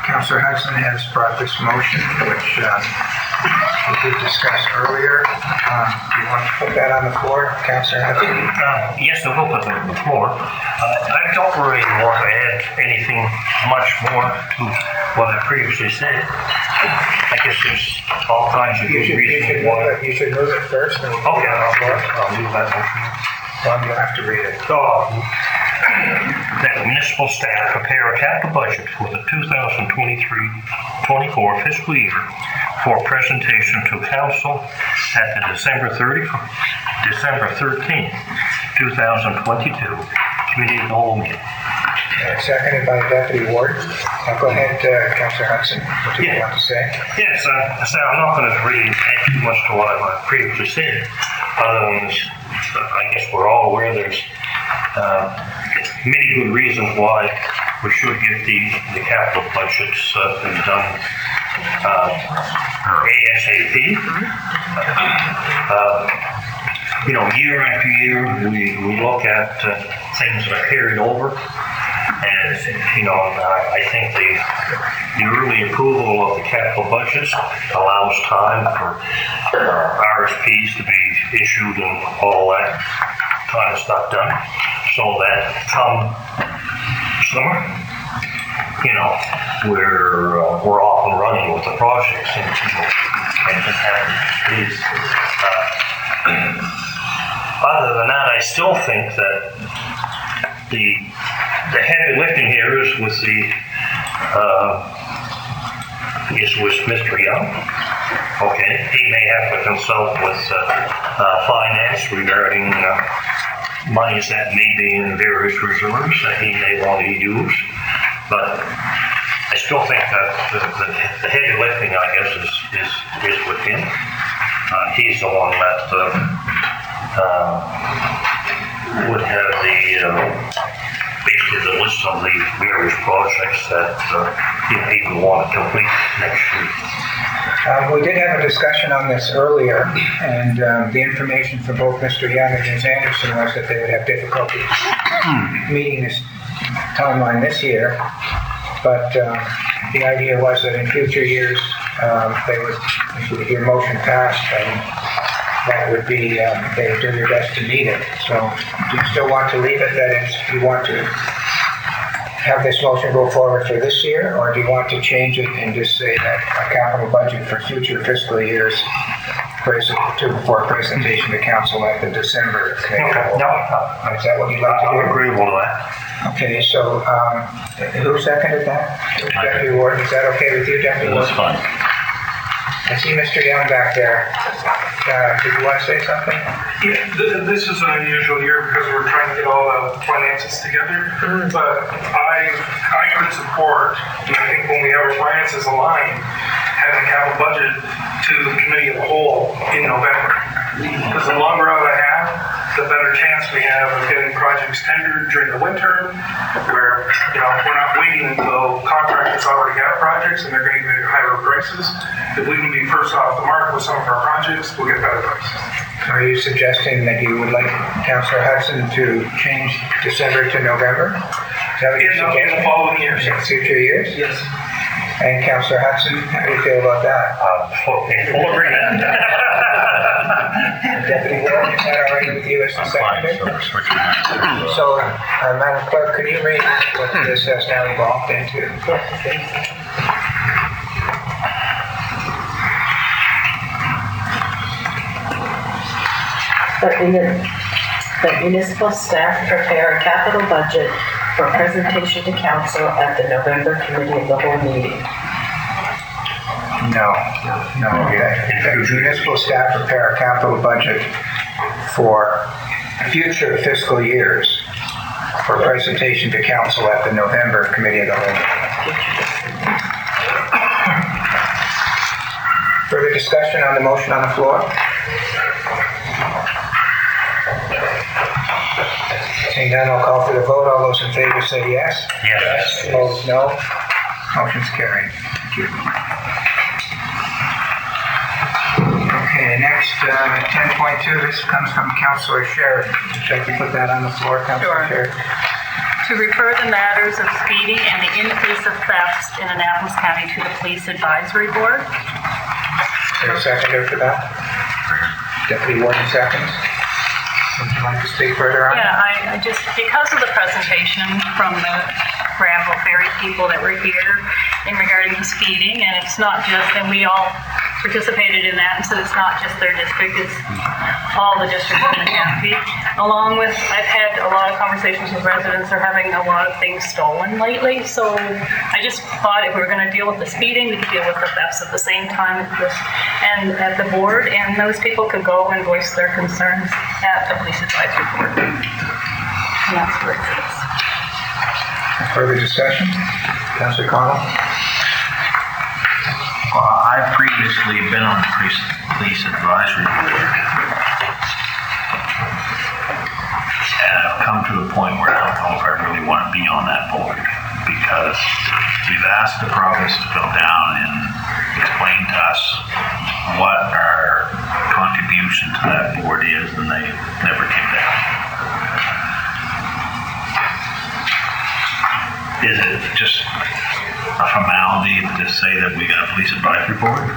Councillor Hudson has brought this motion, which we did discuss earlier. Do you want to put that on the floor, Councillor Hudson? Yes, I will put that on the floor. I don't really want to add anything much more to what I previously said. I guess there's all kinds of good reasons why. You should move it first. And we'll Okay, I'll move that motion. Well, you'll have to read it. That municipal staff prepare a capital budget for the 2023-24 fiscal year for presentation to council at the December 13th, 2022 committee of the whole meeting. Seconded by Deputy Warden. Now go ahead, Councillor Hudson. What do you want to say? Yes, I'm not going to really add too much to what I previously said. I guess we're all aware there's many good reasons why we should get the capital budgets done ASAP. Year after year, we look at things that are carried over, and I think the early approval of the capital budgets allows time for RSPs to be issued and all that kind of stuff done, so that come summer we're off and running with the projects and people can have these. Other than that, I still think that the heavy lifting here is with Mr. Young. Okay, he may have to consult with finance regarding monies that may be in various reserves that he may want to use. But I still think that the heavy lifting, I guess, is with him. He's the one that would have basically the list of the various projects that he would want to complete next year. We did have a discussion on this earlier, and the information for both Mr. Young and Ms. Anderson was that they would have difficulty meeting this timeline this year, but the idea was that in future years they would, if your motion passed, then that would be, they would do their best to meet it. So do you still want to leave it that you want to have this motion go forward for this year, or do you want to change it and just say that a capital budget for future fiscal years before presentation to council at the December committee? Okay. No. Is that what you'd like to do? I'm agreeable to that. Okay, so who seconded that? Deputy Warden, is that okay with you, Deputy Warden? That's fine. I see Mr. Young back there. Did you want to say something? Yeah, this is an unusual year because we're trying to get all the finances together. But I could support, and I think when we have our finances aligned, having a capital budget to the committee of the whole in November. Because the longer out I have, the better chance we have of getting projects tendered during the winter, where we're not waiting until contractors already have projects and they're going to get higher prices. If we can be first off the mark with some of our projects, we'll get better prices. Are you suggesting that you would like Councillor Hudson to change December to November? Is that what you're suggesting? In the following years. In future years? Yes. And Councillor Hudson, how do you feel about that? Full agreement. Deputy Warden, is that all right with you as the secretary? So, Madam Clerk, could you read what this has now evolved into? That municipal staff prepare a capital budget for presentation to council at the November committee of the whole meeting. No. That municipal staff prepare a capital budget for future fiscal years for presentation to council at the November committee of the whole meeting. Further discussion on the motion on the floor? Seeing none, I'll call for the vote. All those in favor say yes. Yes. Opposed, no. Motion's carried. Thank you. Okay, next, 10.2, this comes from Councillor Sherritt. Would you like to put that on the floor, Councillor Sherritt? To refer the matters of speeding and the increase of thefts in Annapolis County to the Police Advisory Board. Is there a seconder for that? Deputy Warden seconds. Would you like to speak further on? Yeah, I just, because of the presentation from the Granville Ferry people that were here in regarding the speeding, and it's not just, and we all participated in that, and so it's not just their district, it's all the districts in the county. Along with, I've had a lot of conversations with residents, they're having a lot of things stolen lately, so I just thought if we were going to deal with the speeding, we could deal with the thefts at the same time, and at the board, and those people could go and voice their concerns at the Police Advisory Board. And that's where it is. Further discussion? Councillor Cotw? I've previously been on the police advisory board, and I've come to a point where I don't know if I really want to be on that board, because we've asked the province to go down and explain to us what our contribution to that board is, and they never came down. Is it just a formality to say that we got a police advisory board?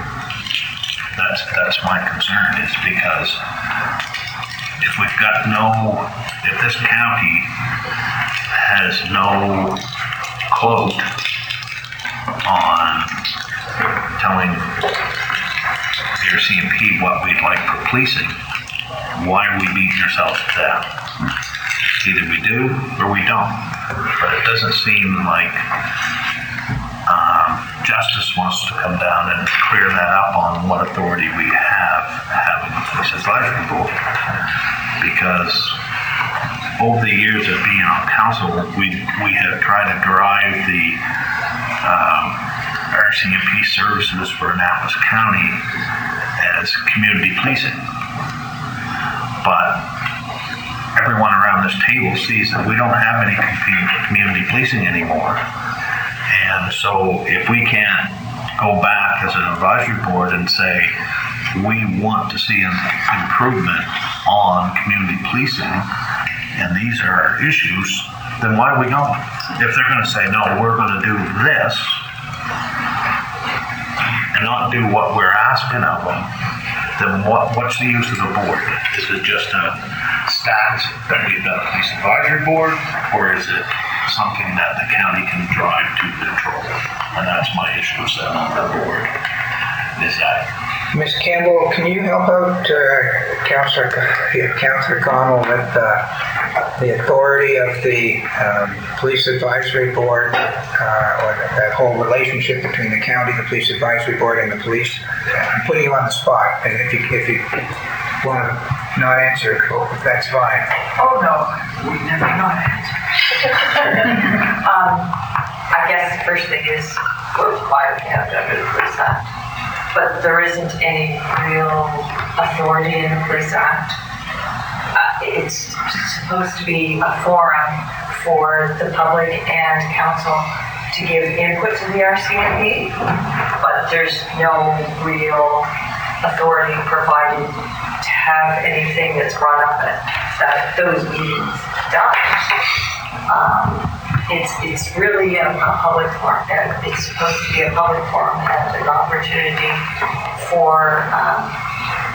That's my concern, is because if we've got if this county has no clout RCMP what we'd like for policing, why are we beating ourselves to death? Either we do or we don't. But it doesn't seem like justice wants to come down and clear that up on what authority we have having a police advisory board. Because over the years of being on council, we have tried to drive the RCMP services for Annapolis County as community policing. But everyone around this table sees that we don't have any community policing anymore. And so if we can't go back as an advisory board and say, we want to see an improvement on community policing, and these are our issues, then why are we going? If they're going to say, no, we're going to do this, and not do what we're asking of them, then what's the use of the board? Is it just a stat that we've got a police advisory board, or is it something that the county can drive to control? And that's my issue set on the board, is that. Ms. Campbell, can you help out Councillor Connell with the authority of the Police Advisory Board, or that whole relationship between the county, the Police Advisory Board, and the police? I'm putting you on the spot, and if you want to not answer, that's fine. Oh, no, we never not answer. I guess the first thing is we're required to have that in the Police Act, but there isn't any real authority in the Police Act. It's supposed to be a forum for the public and council to give input to the RCMP, but there's no real authority provided to have anything that's brought up at those meetings done. It's really a public forum. It's supposed to be a public forum and an opportunity for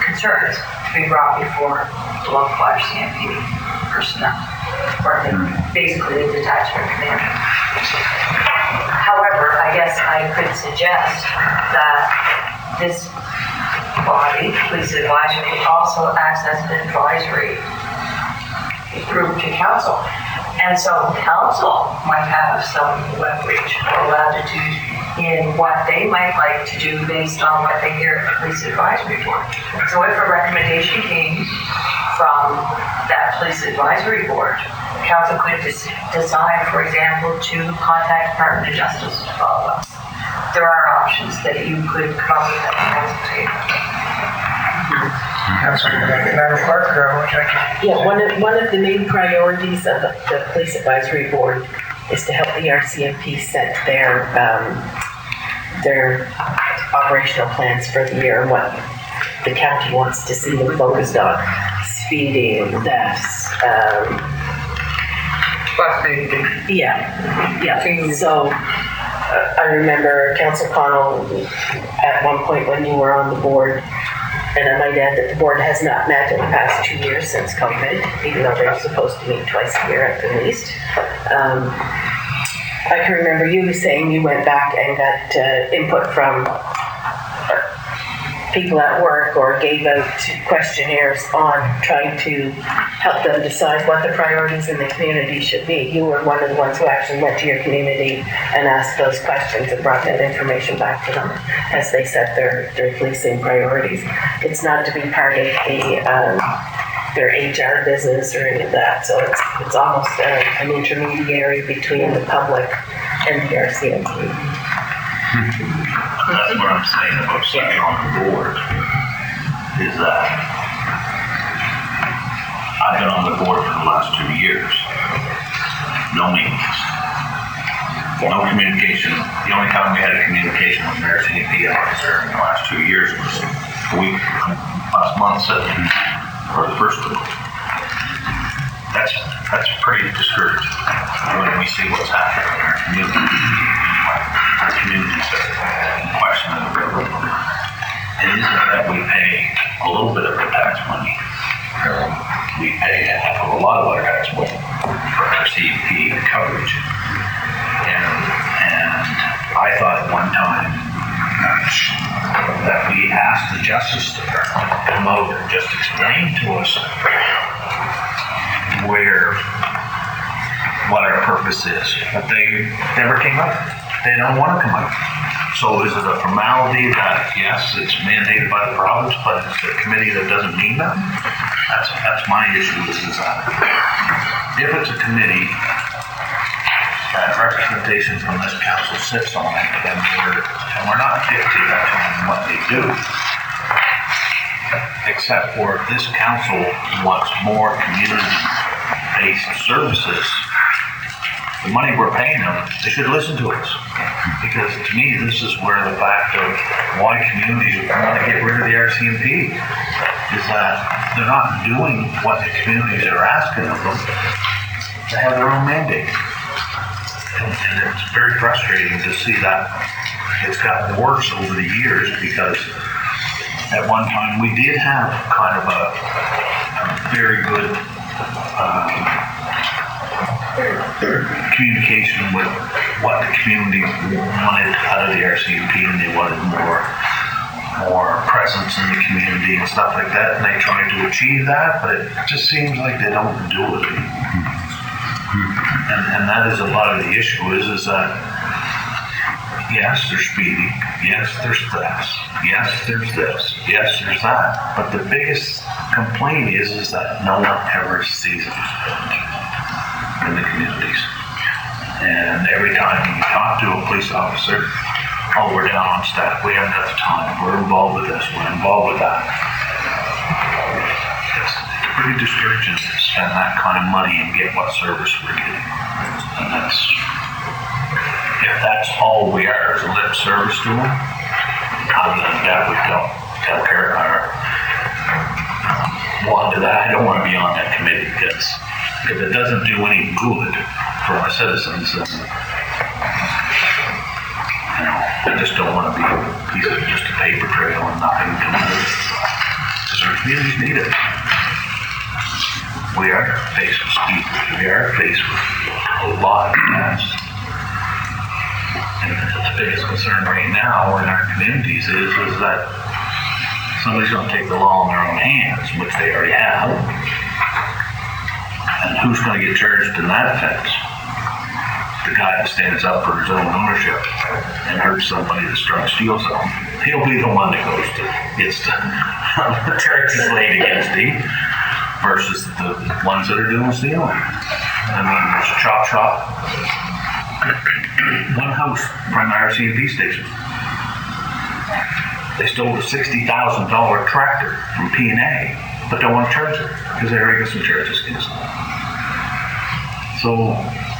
concerns to be brought before the local RCMP personnel, or basically the detachment commander. However, I guess I could suggest that this body, Police Advisory, also acts as an advisory group to council. And so council might have some leverage or latitude in what they might like to do based on what they hear at the Police Advisory Board. So if a recommendation came from that Police Advisory Board, council could decide, for example, to contact Department of Justice to follow up. There are options that you could come up with at the council table. Madam Clerk, would you like to? Yeah, one of the main priorities of the Police Advisory Board is to help the RCMP set their operational plans for the year and what the county wants to see them focused on. Speeding, thefts, yeah. So I remember Councillor Connell at one point when you were on the board, and I might add that the board has not met in the past 2 years since COVID, even though they're supposed to meet twice a year at the least. I can remember you saying you went back and got input from people at work or gave out questionnaires on trying to help them decide what the priorities in the community should be. You were one of the ones who actually went to your community and asked those questions and brought that information back to them as they set their policing priorities. It's not to be part of their HR business or any of that, so it's almost an intermediary between the public and the RCMP. That's what I'm saying about sitting on the board, is that I've been on the board for the last 2 years. No meetings. No communication. The only time we had a communication with an RCMP officer in the last 2 years was last month, or the first of them. That's pretty discouraging when we see what's happening in our community. Our communities are questioning the railroad. It isn't that we pay a little bit of our tax money. We pay a heck of a lot of our tax money for RCMP coverage. And I thought at one time that we asked the Justice Department to come out and just explain to us what our purpose is. But they never came out. They don't want to come out. So is it a formality that, yes, it's mandated by the province, but it's a committee that doesn't mean that? That's my issue is that if it's a committee that representation from this council sits on it, and we're not dictating to them what they do, except for this council wants more community-based services. The money we're paying them, they should listen to us. Because to me, this is where the fact of why communities want to get rid of the RCMP is that they're not doing what the communities are asking of them. They have their own mandate. And it's very frustrating to see that it's gotten worse over the years because at one time we did have kind of a very good communication with what the community wanted out of the RCMP, and they wanted more presence in the community and stuff like that, and they tried to achieve that, but it just seems like they don't do it. And that is a lot of the issue is that yes, there's speeding, yes, there's thefts, yes, there's this, yes, there's that, but the biggest complaint is that no one ever sees it in the communities. And every time you talk to a police officer, oh, we're down on staff, we haven't got the time, we're involved with this, we're involved with that. It's pretty discouraging to spend that kind of money and get what service we're getting. And if that's all we are is a lip service to them, other than that, we don't care want to that. I don't want to be on that committee because if it doesn't do any good for our citizens, then I just don't want to be a piece of just a paper trail and nothing comes of it. Because our communities need it. We are faced with speed. We are faced with a lot of mess. And the biggest concern right now in our communities is that somebody's going to take the law in their own hands, which they already have. And who's going to get charged in that offense? The guy that stands up for his own ownership and hurts somebody that's trying to steal something. He'll be the one that gets the charges laid against him versus the ones that are doing stealing. I mean, there's a chop shop. One house from the RCMP station. They stole a $60,000 tractor from P&A, but don't want to charge it because they already got some charges against them. So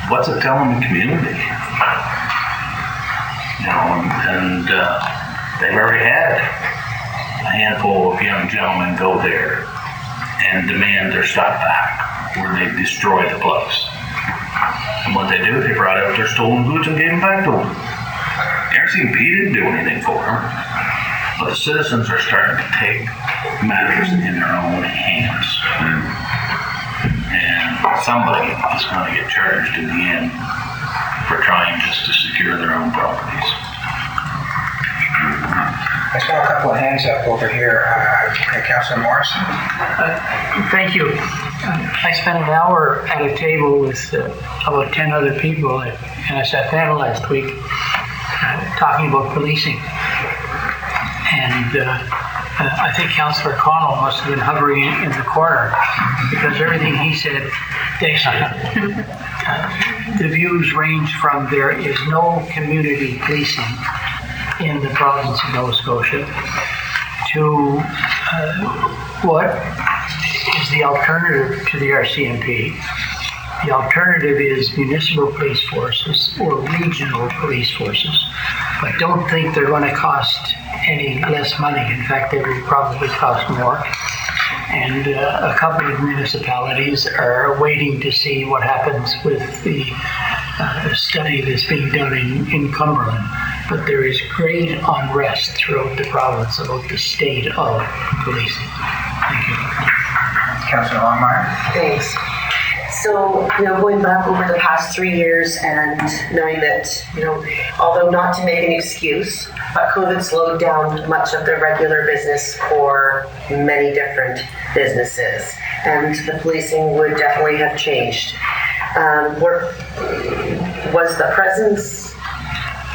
what's it telling the community? And they've already had a handful of young gentlemen go there and demand their stuff back, where they destroy the place. And what they do, they brought out their stolen goods and gave them back to them. The RCMP didn't do anything for them, but the citizens are starting to take matters in their own hands. And somebody is going to get charged in the end for trying just to secure their own properties. I saw a couple of hands up over here. Councilor Morrison. Thank you. I spent an hour at a table with about 10 other people at NSF panel last week talking about policing. And I think Councillor Cotw must have been hovering in the corner because everything he said, they said. The views range from there is no community policing in the province of Nova Scotia to what is the alternative to the RCMP. The alternative is municipal police forces or regional police forces. But don't think they're going to cost any less money. In fact, they will probably cost more. And a couple of municipalities are waiting to see what happens with the study that's being done in Cumberland. But there is great unrest throughout the province about the state of policing. Thank you. Councilor Longmire. Thanks. So, going back over the past 3 years and knowing that, although not to make an excuse, but COVID slowed down much of the regular business for many different businesses, and the policing would definitely have changed. Was the presence,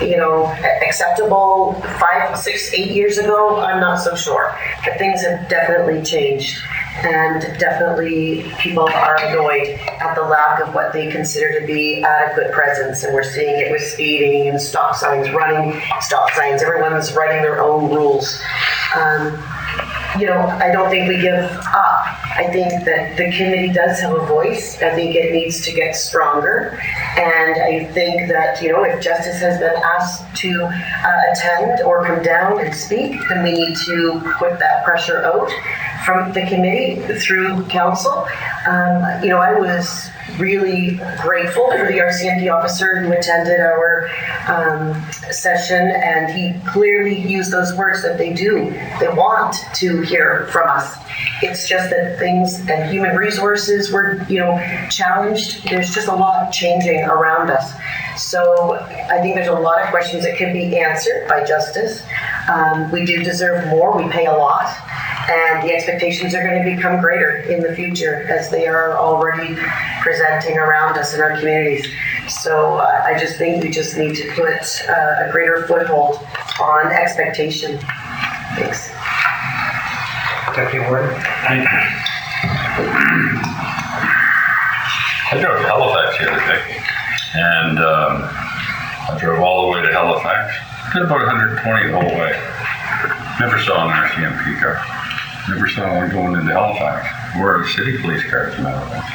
acceptable 5, 6, 8 years ago? I'm not so sure. But things have definitely changed. And definitely people are annoyed at the lack of what they consider to be adequate presence. And we're seeing it with speeding and stop signs, running stop signs. Everyone's writing their own rules. I don't think we give up. I think that the committee does have a voice. I think it needs to get stronger. And I think that, if justice has been asked to attend or come down and speak, then we need to put that pressure out from the committee through council. I was really grateful for the RCMP officer who attended our session, and he clearly used those words that they want to hear from us. It's just that things and human resources were, challenged. There's just a lot changing around us. So I think there's a lot of questions that can be answered by justice. We do deserve more. We pay a lot. And the expectations are going to become greater in the future as they are already presenting around us in our communities. So I just think we just need to put a greater foothold on expectation. Thanks. Deputy Warden. I drove to Halifax the other day, and I drove all the way to Halifax. Did about 120 the whole way. Never saw an RCMP car. Never saw one going into Halifax. Or a city police car, as a matter of fact.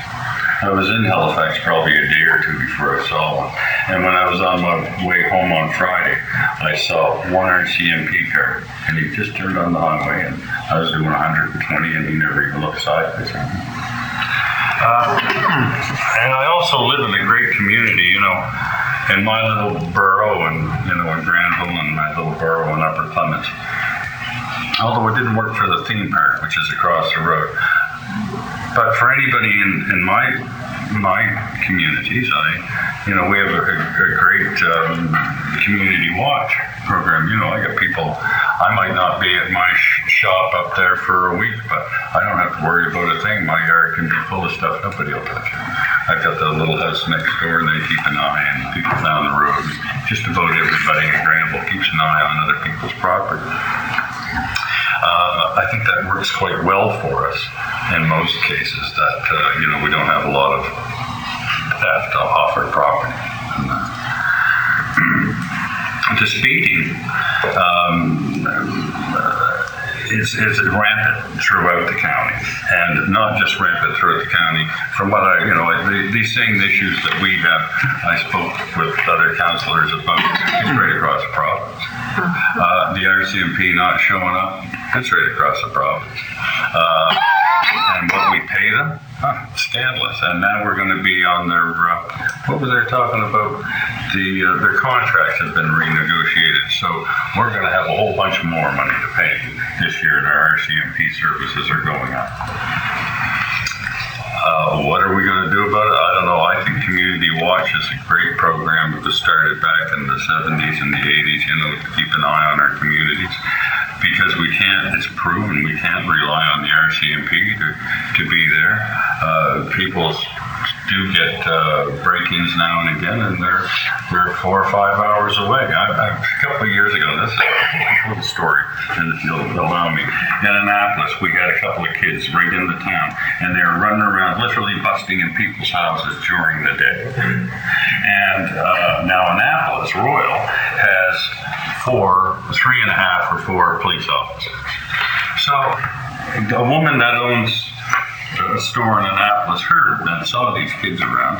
I was in Halifax probably a day or two before I saw one. And when I was on my way home on Friday, I saw one RCMP car, and he just turned on the highway, and I was doing 120, and he never even looked sideways. And I also live in a great community, in my little borough, and in Granville, and my little borough in Upper Clements. Although it didn't work for the theme park, which is across the road. But for anybody in my communities, we have a great community watch program. I got people. I might not be at my shop up there for a week, but I don't have to worry about a thing. My yard can be full of stuff. Nobody will touch it. I've got the little house next door, and they keep an eye on people down the road. Just about everybody in Granville keeps an eye on other people's property. I think that works quite well for us in most cases, that, we don't have a lot of theft off our property. The speeding is rampant throughout the county, and not just rampant throughout the county. From what these same issues that we have, I spoke with other councillors about, it's right across the province. The RCMP not showing up, it's right across the province. And what we pay them, scandalous. And now we're going to be on their, what was they talking about? Their contracts have been renegotiated. So we're going to have a whole bunch more money to pay this year, and our RCMP services are going up. What are we going to do about it? I don't know. I think Community Watch is a great program that was started back in the 70s and the 80s, to keep an eye on our communities. Because we can't, it's proven, we can't rely on the RCMP to be there. People do get break-ins now and again, and they're 4 or 5 hours away. A couple of years ago, this is a little story, and if you'll allow me. In Annapolis, we had a couple of kids right in the town, and they were running around, literally busting in people's houses during the day. And now Annapolis Royal has 3.5 or 4 police officers. So a woman that owns a store in Annapolis heard and saw these kids around.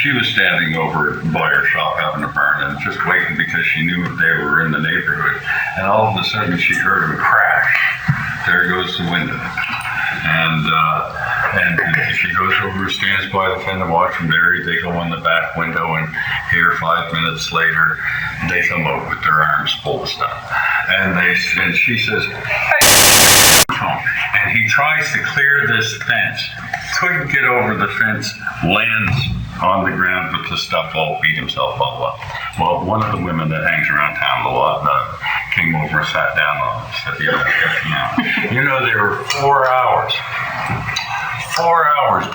She was standing over by her shop having a burn and just waiting because she knew that they were in the neighborhood. And all of a sudden she heard them crash. There goes the window. And she goes over, stands by the fence and watch them there. They go in the back window, and here 5 minutes later, they come out with their arms full of stuff. And she says, "Hey, home. And he tries to clear this fence. Couldn't get over the fence, lands on the ground with the stuff all, beat himself all up. Well, one of the women that hangs around town a lot came over and sat down on him. Said, you know, there were 4 hours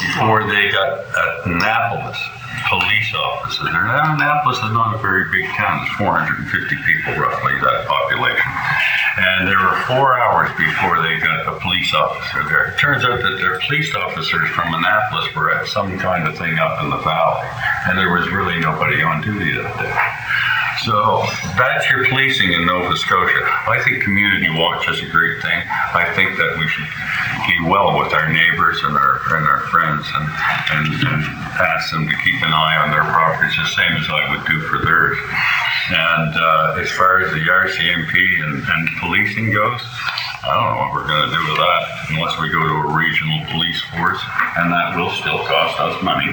before they got Annapolis police officers. And Annapolis is not a very big town. It's 450 people roughly, that population. And there were 4 hours before they got a police officer there. It turns out that their police officers from Annapolis were at some kind of thing up in the valley. And there was really nobody on duty that day. So that's your policing in Nova Scotia. I think community watch is a great thing. I think that we should be well with our neighbors and our friends and ask them to keep an eye on their properties the same as I would do for theirs. And as far as the RCMP and policing goes, I don't know what we're going to do with that unless we go to a regional police force, and that will still cost us money.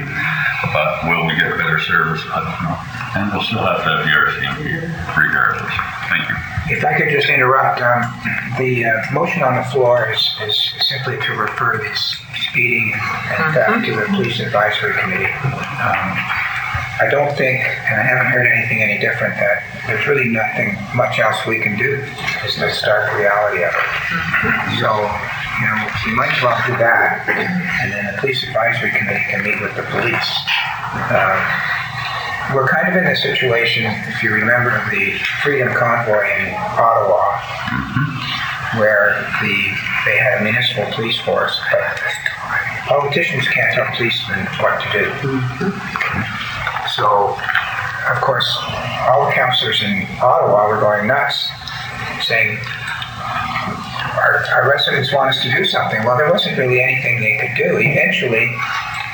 But will we get better service? I don't know. And we'll still have to have the RCMP regardless. Thank you. If I could just interrupt, the motion on the floor is simply to refer this speeding and theft to the Police Advisory Committee. I don't think, and I haven't heard anything any different, that there's really nothing much else we can do. It's the stark reality of it. So, you know, we might as well do that, and then the Police Advisory Committee can meet with the police. We're kind of in a situation, if you remember the Freedom Convoy in Ottawa, where they had a municipal police force, but politicians can't tell policemen what to do. So, of course, all the councillors in Ottawa were going nuts, saying, our residents want us to do something. Well, there wasn't really anything they could do. Eventually,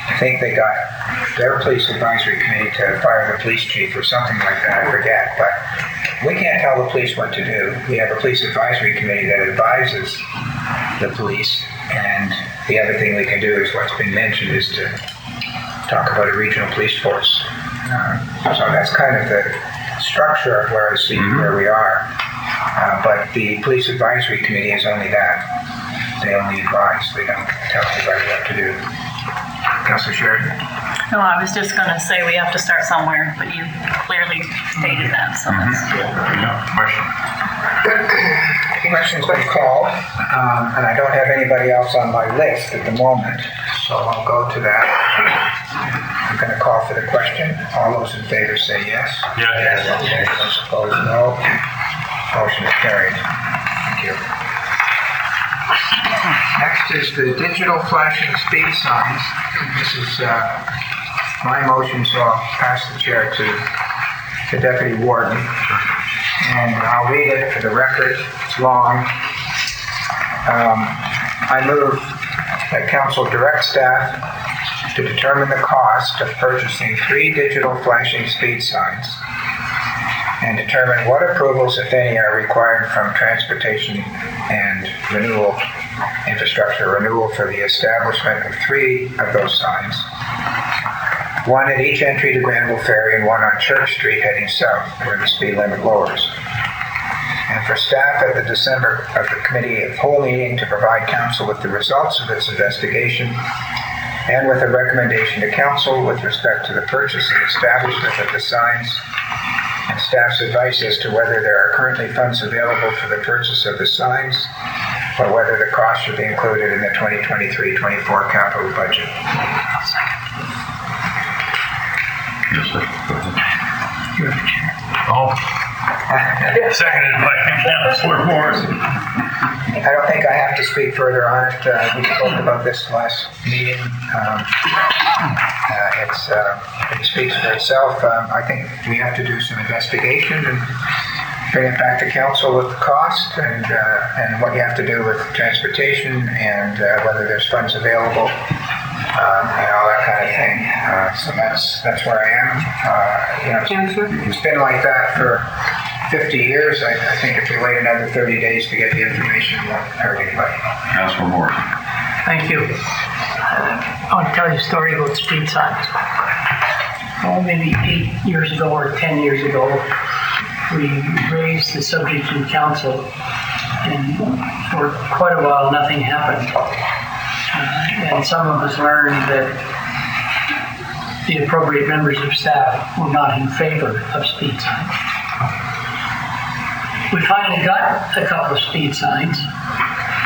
I think they got their police advisory committee to fire the police chief or something like that, I forget. But we can't tell the police what to do. We have a police advisory committee that advises the police, and the other thing we can do is what's been mentioned is to talk about a regional police force. So that's kind of the structure of where I see where we are. But the police advisory committee is only that. They only advise. They don't tell anybody what to do. Councillor Sheridan? No, I was just going to say we have to start somewhere, but you clearly stated that. So that's Question. Question's been called, and I don't have anybody else on my list at the moment, so I'll go to that. I'm going to call for the question. All those in favor say yes. Yes. Okay, those opposed, no. Motion is carried. Thank you. Next is the digital flashing speed signs. This is my motion, so I'll pass the chair to the Deputy Warden. And I'll read it for the record. It's long. I move that Council direct staff to determine the cost of purchasing 3 digital flashing speed signs and determine what approvals, if any, are required from transportation and renewal infrastructure renewal for the establishment of 3 of those signs. 1 at each entry to Granville Ferry and 1 on Church Street heading south where the speed limit lowers. And for staff at the December of the committee of whole meeting to provide council with the results of its investigation and with a recommendation to council with respect to the purchase and establishment of the signs and staff's advice as to whether there are currently funds available for the purchase of the signs or whether the cost should be included in the 2023-24 capital budget. Yes, sir. You're the chair. Oh. Seconded by Councillor Morrison. I don't think I have to speak further on it. We spoke about this last meeting. It speaks for itself. I think we have to do some investigation and bring it back to council with the cost and what you have to do with transportation and whether there's funds available and all that kind of thing. So that's where I am. It's been like that for 50 years. I think if we wait another 30 days to get the information, it won't hurt anybody. Councillor Morrison. Thank you. I want to tell you a story about speed signs. Oh, maybe 8 years ago or 10 years ago, we raised the subject in council and for quite a while, nothing happened. And some of us learned that the appropriate members of staff were not in favor of speed signs. We finally got a couple of speed signs,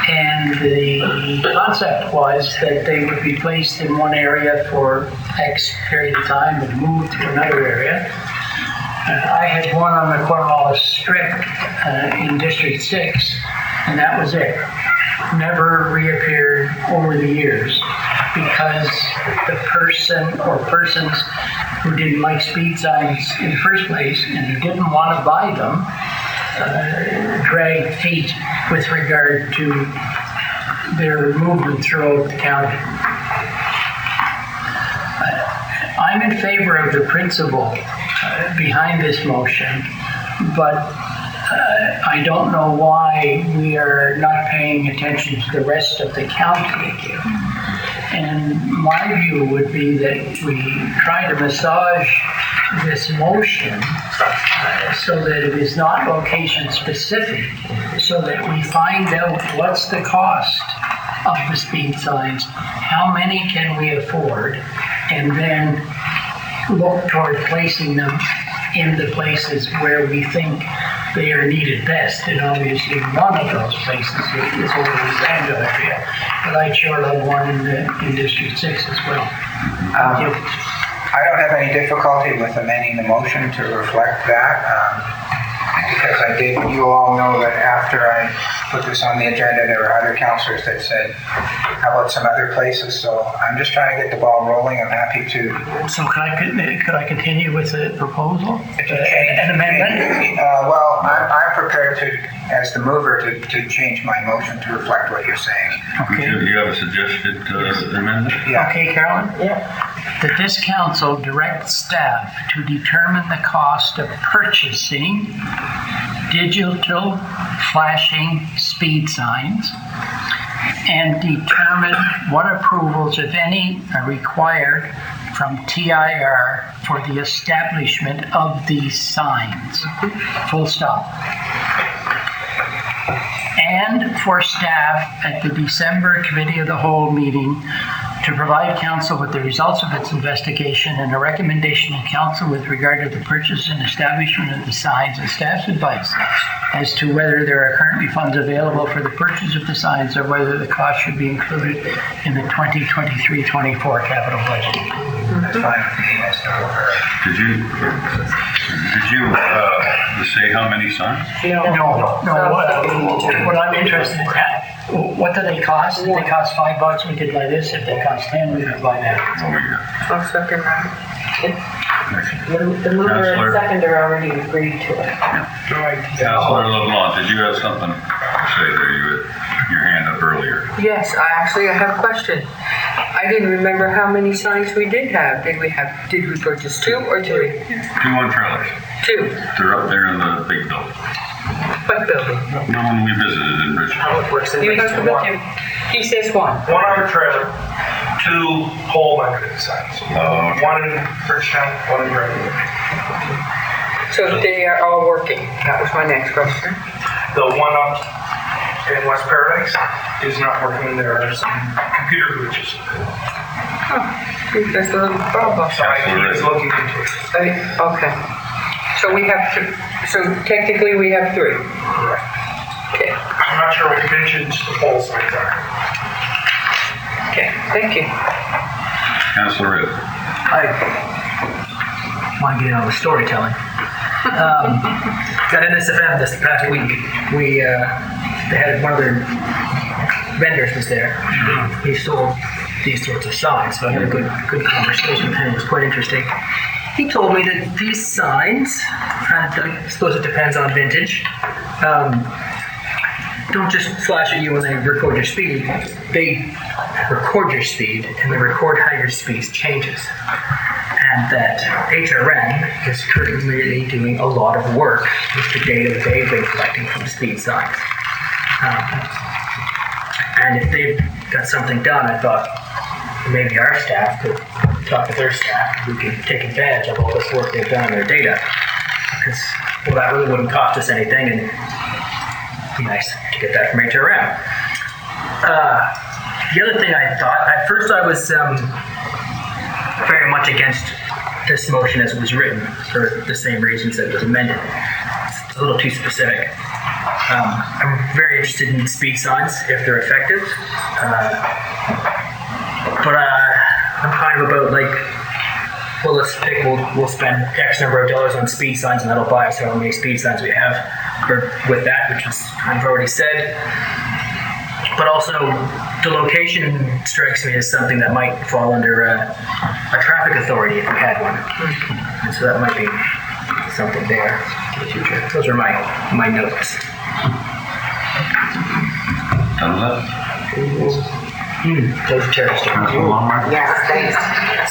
and the concept was that they would be placed in one area for X period of time and moved to another area. I had one on the Cornwallis Strip in District 6, and that was it. Never reappeared over the years because the person or persons who didn't like speed signs in the first place and who didn't want to buy them dragged feet with regard to their movement throughout the county. I'm in favor of the principle behind this motion, but I don't know why we are not paying attention to the rest of the county. And my view would be that we try to massage this motion so that it is not location specific, so that we find out what's the cost of the speed signs, how many can we afford, and then look toward placing them in the places where we think they are needed best. And obviously one of those places is over in Philadelphia, but I sure love one in District 6 as well. Thank you. I don't have any difficulty with amending the motion to reflect that, because I did, you all know that after I put this on the agenda, there were other councillors that said, how about some other places? So I'm just trying to get the ball rolling. I'm happy to. So could I continue with the proposal? An amendment? Well, I'm prepared to, as the mover, to change my motion to reflect what you're saying. Okay. You have a suggested amendment? Yeah. Okay, Carolyn? Yeah. That this council directs staff to determine the cost of purchasing digital flashing speed signs and determine what approvals, if any, are required from TIR for the establishment of these signs. Full stop. And for staff at the December Committee of the Whole meeting to provide council with the results of its investigation and a recommendation to council with regard to the purchase and establishment of the signs and staff's advice as to whether there are currently funds available for the purchase of the signs or whether the cost should be included in the 2023-24 capital budget. That's fine with me. Did you say how many signs? No. What I'm interested in, what do they cost? If they cost $5, we could buy this. If they cost 10, we could buy that. I'll second that. The mover and seconder already agreed to it. Councillor LeBlanc, did you have something to say there? You had your hand up earlier. Yes, I have a question. I didn't remember how many signs we did have. Did we purchase 2 or 3? 2 on trailers. 2. They're up there in the big building. What building? The one we visited in Richmond. How it works in Richmond. He says 1. 1 on a trailer, 2 pole mounted signs. Oh, okay. 1 in Bridgetown, 1 in Redwood. So they are all working. That was my next question. The one up in West Paradise is not working. There are some computer glitches. That's a little problem. So IT is looking into it. Okay. So we have 2. So technically we have 3. Correct. Okay. I'm not sure what vintage the pole signs are. Okay. Thank you. Councillor Ridd. I want to get into the storytelling. Got NSFM this past week. They had one of their vendors was there. He sold these sorts of signs, so I had a good conversation with him. It was quite interesting. He told me that these signs, I suppose it depends on vintage, don't just flash at you when they record your speed. They record your speed and they record how your speed changes. And that HRN is currently doing a lot of work with the data that they've been collecting from speed signs. And if they've got something done, I thought maybe our staff could talk to their staff. We could take advantage of all this work they've done on their data. Because, well, that really wouldn't cost us anything. And be nice to get that from HRM. The other thing I thought, at first I was very much against this motion as it was written for the same reasons that it was amended. It's a little too specific. I'm very interested in speed signs if they're effective. But I'm kind of about like, well, let's pick, we'll spend X number of dollars on speed signs and that'll buy us however many speed signs we have with that, which is I've already said. But also, the location strikes me as something that might fall under a traffic authority if we had one. And so that might be something there in the future. Those are my notes. Those terrorists. Yes, thanks.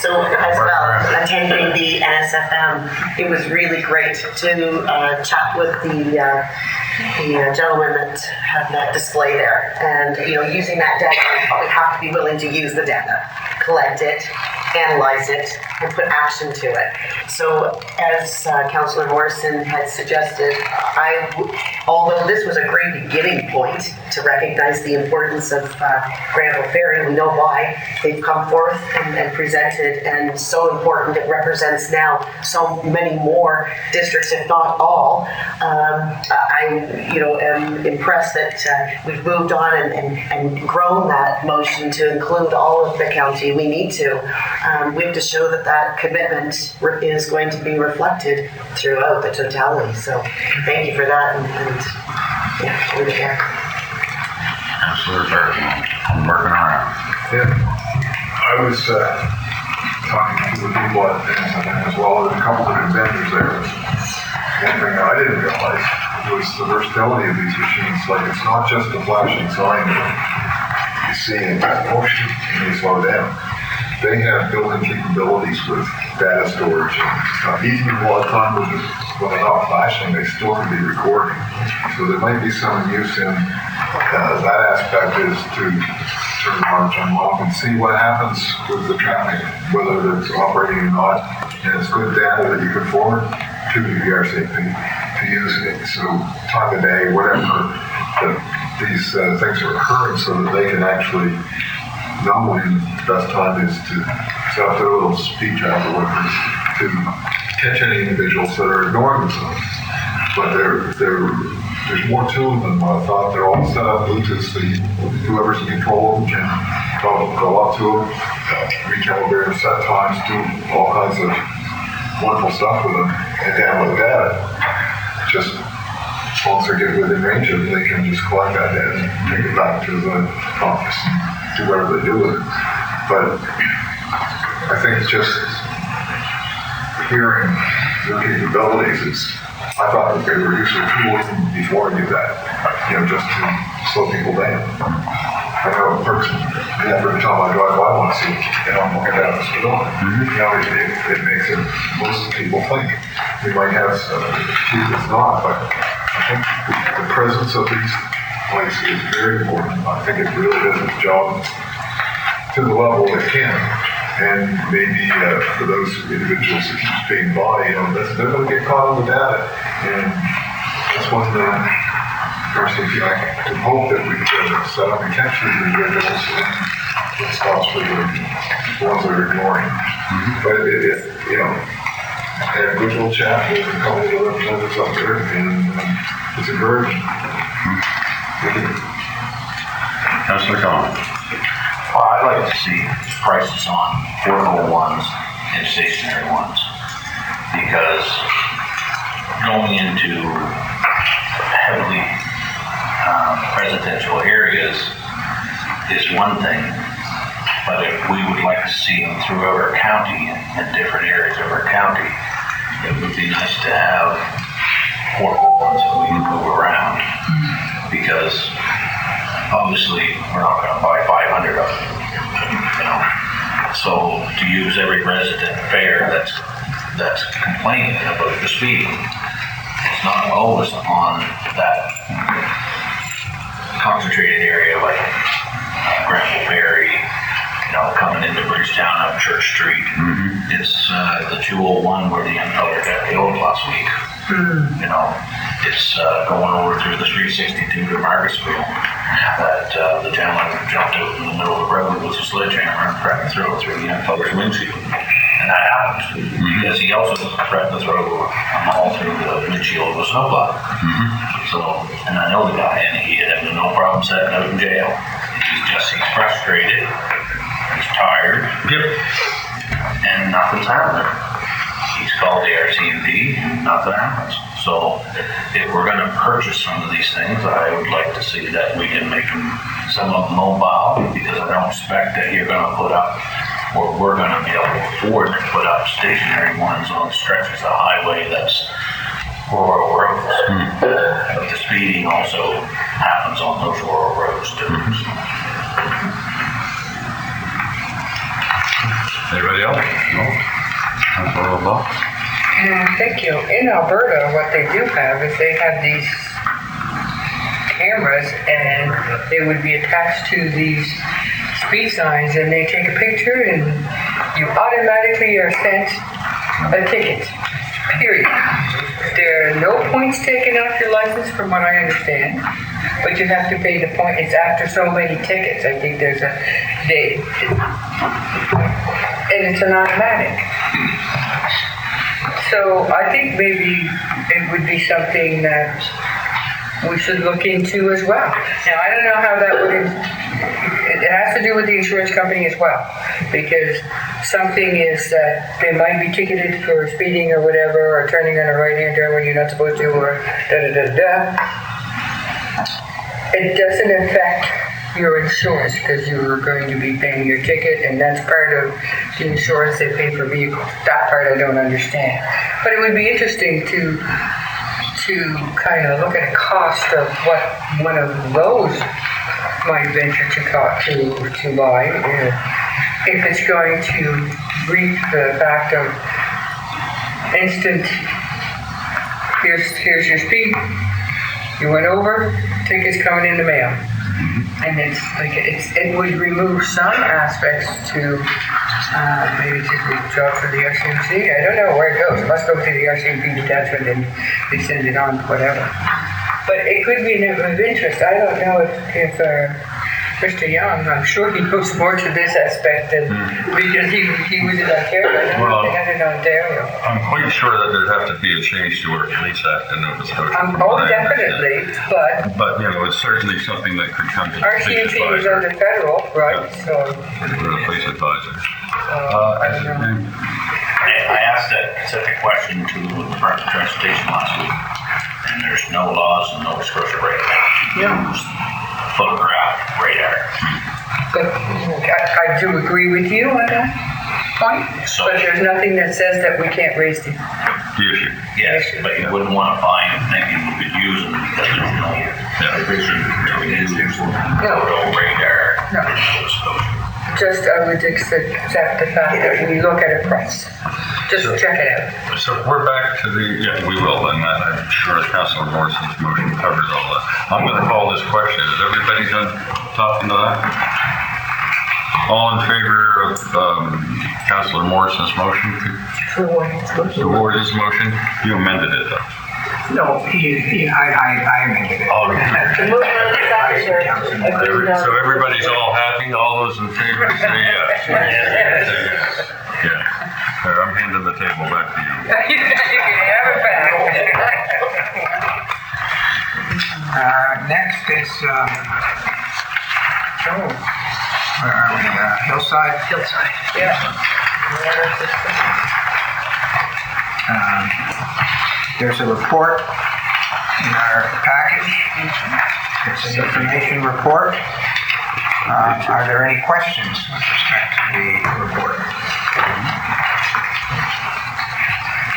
So as well, attending the NSFM, it was really great to chat with the gentleman that had that display there. And, using that data, we have to be willing to use the data, collect it, analyze it, and put action to it. So as Councillor Morrison had suggested, although this was a great beginning point to recognize the importance of Granville Ferry, we know why they've come forth and presented, and so important it represents now so many more districts, if not all. I am impressed that we've moved on and grown that motion to include all of the county. We need to. We have to show that commitment is going to be reflected throughout the totality. So thank you for that, and leave it there. Absolutely. I'm working around. Yeah. I was talking to the people at NSFM as well. There's a couple of vendors there. One thing that I didn't realize was the versatility of these machines. Like, it's not just a flashing sign that you see in motion and you slow down. They have built-in capabilities with data storage and stuff. Even a lot of time when they're not flashing, they still can be recording. So there might be some use in that aspect is to turn on, turn off, and see what happens with the traffic, whether it's operating or not. And it's good data that you can forward to the ERCP to use it. So time of day, whatever, these things are occurring so that they can actually know when the best time is to set up their little speed trap or whatever to catch any individuals that are ignoring the signs. But there's more to them than what I thought. They're all set up Bluetooth, so whoever's in control of them can go up to them, recalibrate them, set times, do all kinds of wonderful stuff with them, and download data. Just once they get within range of it, they can just collect that data and take it back to the office and do whatever they do with it. But I think just hearing their capabilities I thought that they were using tools before I knew that, just to slow people down. I know a person, every time I drive by, I want to see, I'm looking down the street. It makes most people think. We might have few that's not, but I think the presence of these places is very important. I think it really does its job to the level it can. And maybe for those individuals that keep staying by, they're going to get caught on the data. And that's one RCP, I can hope that we can set up and capture the individuals and it stops for the ones that are ignoring. But I had a good little chat with a couple of the representatives up there, and it's encouraging. Councilor Collins. Well, I'd like to see prices on portable ones and stationary ones, because going into heavily residential areas is one thing, but if we would like to see them throughout our county and different areas of our county, it would be nice to have portable ones that we can move around, because obviously we're not going to buy 500 of them, So to use every resident fare that's complaining about the speed, it's not always on that concentrated area like Granville Ferry, coming into Bridgetown up Church Street. It's the 201 where the impeller got killed last week. It's going over through the 362 to Margarettsville. That the gentleman jumped out in the middle of the road with a sledgehammer and threatened to throw it through the young fella's windshield. And that happened because he also threatened to throw a ball through the windshield of a snowplow. So, and I know the guy, and he had no problem setting out in jail. He's frustrated, he's tired, and nothing's happening. He's called the RCMP, and nothing happens. So, if we're going to purchase some of these things, I would like to see that we can make them some of them mobile, because I don't expect that you're going to put up, or we're going to be able to afford to put up stationary ones on stretches of highway that's rural roads. But the speeding also happens on those rural roads too. Anybody else? No? Thank you. In Alberta, what they do have is they have these cameras, and they would be attached to these speed signs, and they take a picture, and you automatically are sent a ticket. Period. There are no points taken off your license, from what I understand, but you have to pay the point. It's after so many tickets. I think there's and it's an automatic. So I think maybe it would be something that we should look into as well. Now, I don't know how that would, it has to do with the insurance company as well, because something is that they might be ticketed for speeding or whatever, or turning on a right-hand turn when you're not supposed to, or da-da-da-da. It doesn't affect your insurance, because you're going to be paying your ticket, and that's part of the insurance they pay for vehicles. That part I don't understand. But it would be interesting to kind of look at a cost of what one of those might venture to buy, if it's going to reap the fact of instant, here's your speed, you went over, ticket's coming in the mail. And it's like it would remove some aspects to maybe it's just a job for the RCMP. I don't know where it goes. It must go to the RCMP detachment and they send it on, whatever. But it could be of interest. I don't know if Mr. Young, I'm sure he knows more to this aspect than because he was in Ontario. Well, they had it in Ontario. I'm quite sure that there'd have to be a change to our police act in Nova Scotia. Definitely, but it's certainly something that could come to the police RCMP is advisor. under federal, right? Yeah. So We're the police advisor. I don't know. I asked that specific question to the Department of Transportation last week, and there's no laws in Nova Scotia right now to use photograph radar. But I do agree with you on that point, but there's nothing that says that we can't raise the issue. Yes, but you wouldn't want to find thinking you could use them because there's no provision to use photo radar in Nova Scotia. Just, I would accept the fact that we look at a price. Just check it out. So we're back to we will, and I'm sure Councilor Morrison's motion covers all that. I'm going to call this question. Is everybody done talking to that? All in favor of Councilor Morrison's motion? The Ward's motion? You amended it though. No, I amended it. Oh, so everybody's all happy? All those in favor say yes. Yes. Yeah. I'm handing the table back to you. You can have it back. Next is, where are we? Hillside? Hillside. Yeah. There's a report in our package. It's an information report. Are there any questions with respect to the report?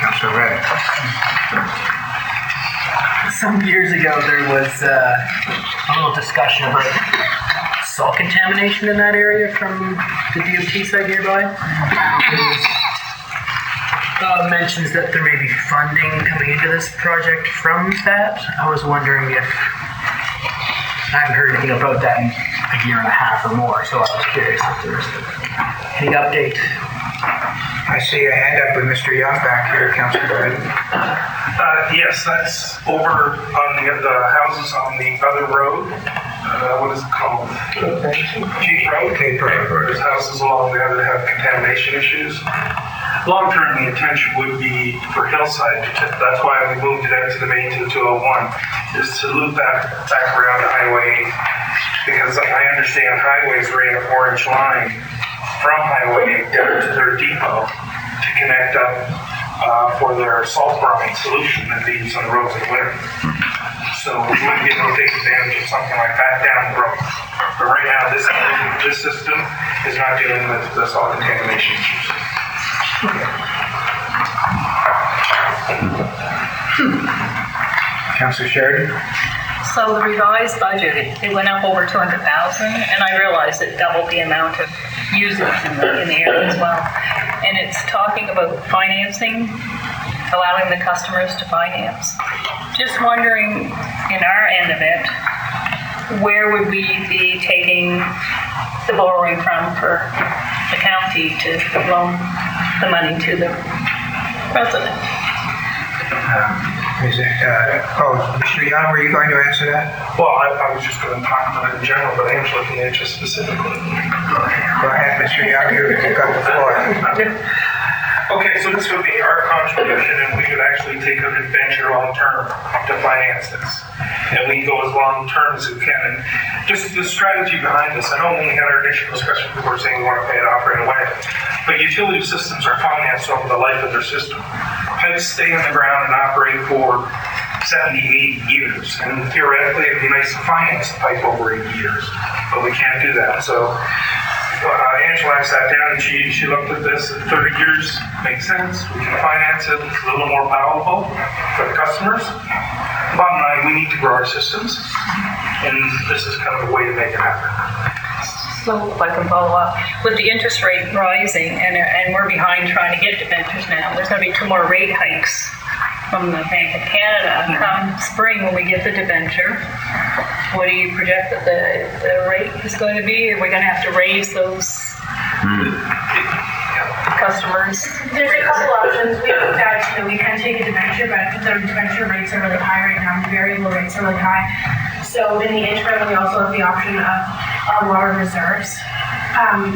Councilor Reddick. Some years ago, there was a little discussion about salt contamination in that area from the DOT site nearby. Mentions that there may be funding coming into this project from that. I was wondering if I haven't heard anything about that in a year and a half or more, so I was curious if there's any update. I see a hand up with Mr. Young back here, Councilor Reddick. Yes, that's over on the houses on the other road. What is it called? Cape Road. Cape Road. There's houses along there that have contamination issues. Long term, the intention would be for Hillside. That's why we moved it out to the main to the 201, is to loop back around to Highway 8. Because like I understand, Highway's ran an orange line from Highway 8 down to their depot to connect up for their salt brine solution that they use on the roads in the winter. So we might be able to take advantage of something like that down the road. But right now, this system is not dealing with the salt contamination issues. Councillor Sheridan? So the revised budget, it went up over 200,000, and I realized it doubled the amount of users in the area as well. And it's talking about financing, allowing the customers to finance. Just wondering, in our end of it, where would we be taking the borrowing from for the county to loan the money to the resident? Mr. Young, were you going to answer that? Well, I was just going to talk about it in general, but I am looking at it specifically. Go ahead, Mr. Young, you've got the floor. Okay, so this would be our contribution, and we would actually take a venture long-term to finance this. And we go as long-term as we can. And just the strategy behind this, I know when we had our initial discussion, people were saying we want to pay it off right away. But utility systems are financed over the life of their system. Pipes stay in the ground and operate for 70, 80 years. And theoretically, it'd be nice to finance the pipe over 80 years. But we can't do that. So Angela and I sat down and she looked at this. 30 years makes sense. We can finance it. It's a little more palatable for the customers. Bottom line, we need to grow our systems. And this is kind of a way to make it happen. So if I can follow up, with the interest rate rising and we're behind trying to get debentures now, there's going to be 2 more rate hikes from the Bank of Canada come spring when we get the debenture. What do you project that the rate is going to be? Are we going to have to raise those customers? There's a couple options. We looked at, we can take a debenture, but the debenture rates are really high right now. The variable rates are really high. So in the interim, we also have the option of water reserves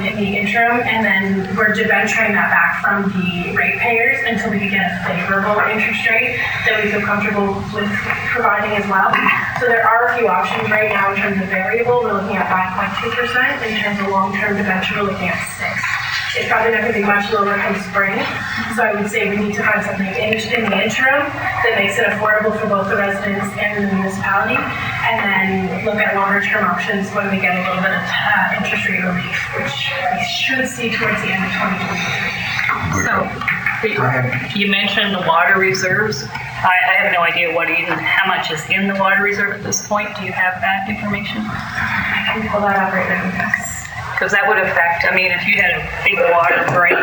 in the interim, and then we're debenturing that back from the ratepayers until we can get a favorable interest rate that we feel comfortable with providing as well. So there are a few options right now in terms of variable. We're looking at 5.2%. In terms of long-term debenture, we're looking at 6%. It's probably not going to be much lower come spring. So I would say we need to find something in the interim that makes it affordable for both the residents and the municipality, and then look at longer term options when we get a little bit of interest rate relief, which we should see towards the end of 2023. So you mentioned the water reserves. I have no idea how much is in the water reserve at this point. Do you have that information? I can pull that up right now. Because that would affect, if you had a big water break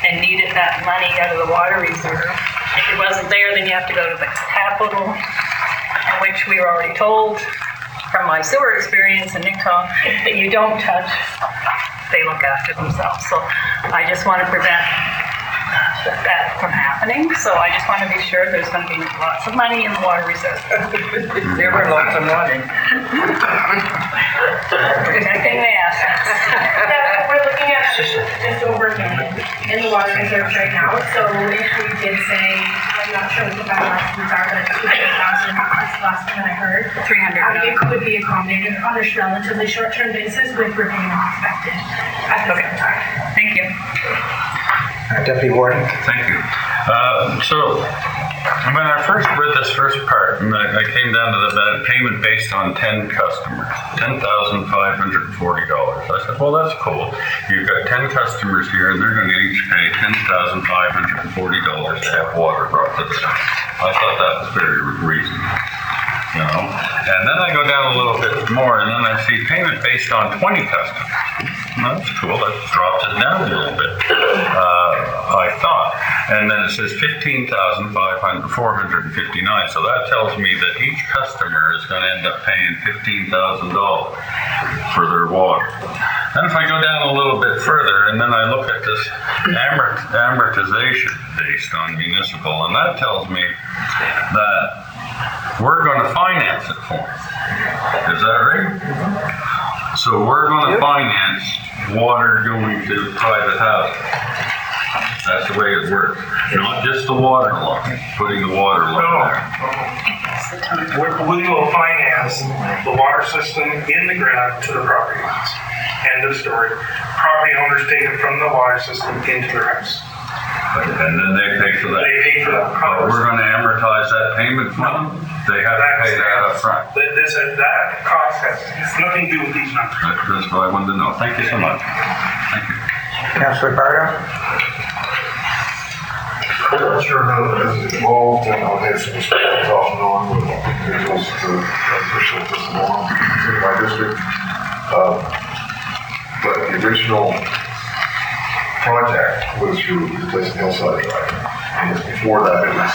and needed that money out of the water reserve, if it wasn't there, then you have to go to the capital, which we were already told from my sewer experience in Nicktown that you don't touch. They look after themselves. So I just want to prevent that from happening. So I just want to be sure there's going to be lots of money in the water reserve. There were lots of money. Protecting the assets. Yeah, we're looking at just over $1 million in the water reserves right now. So if we did say, I'm not sure what the balances are, but it's 200,000 is the last thing that I heard. 300. It could be accommodated on a relatively short-term basis with repayment expected at the same time. Thank you. Deputy Warden. Thank you. So when I first read this first part, and I came down to the payment based on 10 customers, $10,540. I said, well, that's cool. You've got 10 customers here, and they're going to each pay $10,540 to have water brought to them. I thought that was very reasonable. And then I go down a little bit more, and then I see payment based on 20 customers. Well, that's cool. That drops it down a little bit, I thought. And then it says $15,459. So that tells me that each customer is going to end up paying $15,000 for their water. Then if I go down a little bit further, and then I look at this amortization based on municipal, and that tells me that we're going to finance it for them. Is that right? So we're going to finance water going to private housing. That's the way it works. Not just the water line, putting the water line there. We will finance the water system in the ground to the property lines. End of story. Property owners take it from the water system into their house. And then they pay for that. They pay for that. But we're going to amortize that payment from them? They have to pay that up front. That cost has nothing to do with these numbers. That's what I wanted to know. Thank you so much. Thank you. Councillor Bardo? I'm not sure how it's involved, and I've had some discussions off and on with individuals to push this along in my district. But the original project was through replacing Hillside Drive. And before that, it was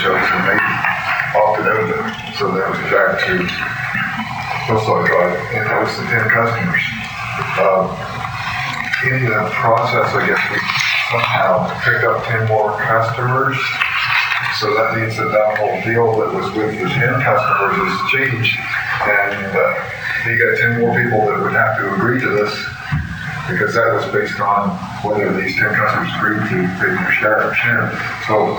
Jefferson Maiden opted out of it. So that was back to Hillside Drive, and that was the 10 customers. In the process, I guess we somehow picked up 10 more customers. So that means that whole deal that was with the 10 customers has changed. And you got 10 more people that would have to agree to this, because that was based on whether these 10 customers agreed to pay their share. So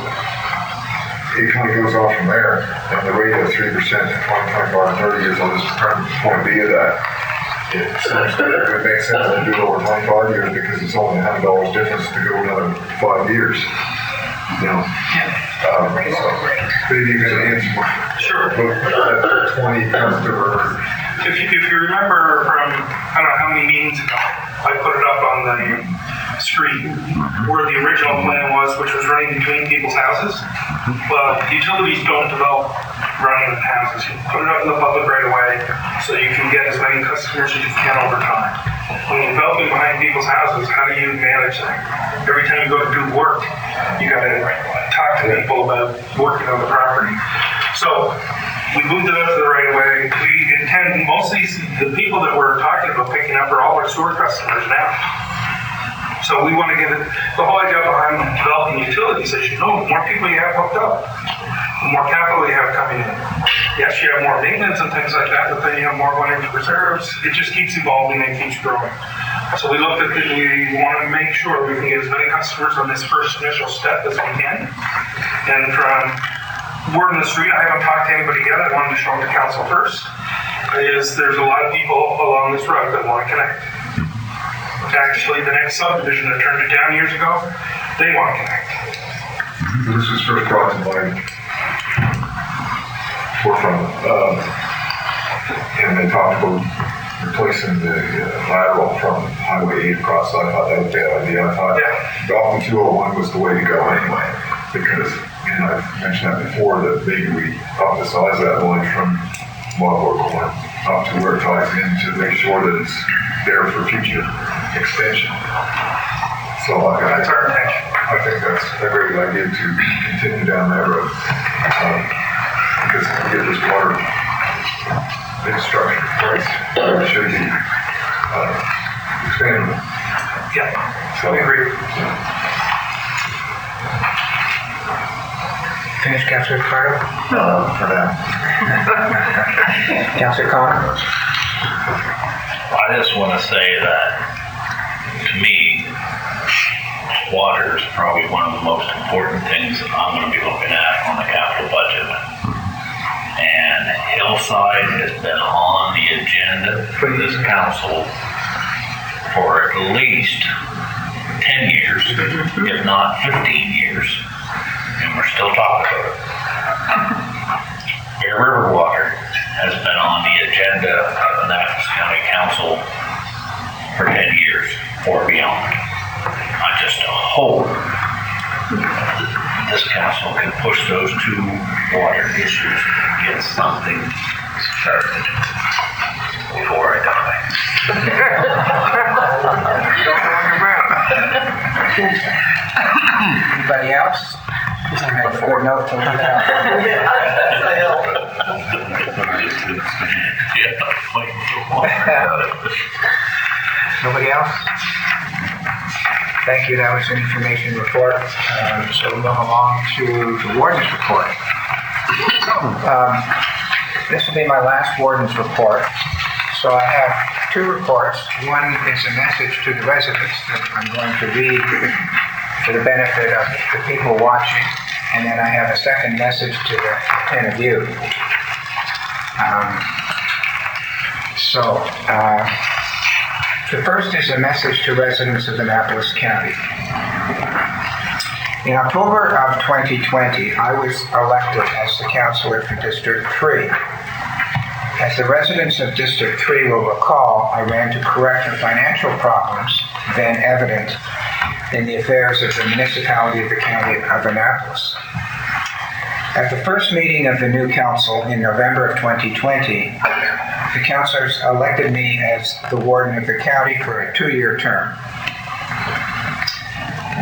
it kind of goes off from there. And the rate of 3% in 20, 25, and 30 years, I'll just turn point B of that. It seems that it would make sense to do it over 25 years, because it's only $100 difference to go another 5 years. You know? So maybe you can answer. Sure. 20 customer. If you remember from, I don't know how many meetings ago, I put it up on the screen where the original plan was, which was running between people's houses. Well, utilities don't develop running in houses. You put it up in the public right away so you can get as many customers as you can over time. When you're developing behind people's houses, how do you manage that? Every time you go to do work, you got to talk to people about working on the property. So we moved it up to the right of way. We intend, most of the people that we're talking about picking up are all our sewer customers now. So we want to get it, the whole idea behind developing utilities is, you know, the more people you have hooked up, the more capital you have coming in. Yes, you have more maintenance and things like that, but then you have more going into reserves. It just keeps evolving and keeps growing. So we looked at it, we want to make sure we can get as many customers on this first initial step as we can. And from word in the street, I haven't talked to anybody yet, I wanted to show it to council first, is there's a lot of people along this road that want to connect. Actually, the next subdivision that turned it down years ago, they want to connect. This was first brought to my forefront, and they talked about replacing the lateral from Highway 8 across. I thought that was a bad idea. I thought Dalton 201 was the way to go anyway, because, and I've mentioned that before, that maybe we up the size of that line from Marlboro Corner up to where it ties in to make sure that it's there for future extension. So That's our intention. I think that's a great idea to continue down that road, because if we get this water infrastructure place, it should be expanded. Yeah, so we agree. Finish, Councillor Carter? For now. Councillor Cotw? I just want to say that, to me, water is probably one of the most important things that I'm going to be looking at on the capital budget. And Hillside has been on the agenda for this council for at least 10 years, if not 15 years, and we're still talking about it. Air River Water has been on the agenda of the Natchez County Council for 10 years or beyond. I just hope this council can push those two water issues and get something started before I die. Anybody else? Just make a note to leave it out. Nobody else? Thank you, that was an information report. So we'll move along to the warden's report. This will be my last warden's report. So I have two reports. One is a message to the residents that I'm going to read for the benefit of the people watching. And then I have a second message to the 10 of you. The first is a message to residents of Annapolis County. In October of 2020, I was elected as the councillor for District 3. As the residents of District 3 will recall, I ran to correct the financial problems then evident in the affairs of the municipality of the county of Annapolis. At the first meeting of the new council in November of 2020, the councillors elected me as the warden of the county for a 2-year term.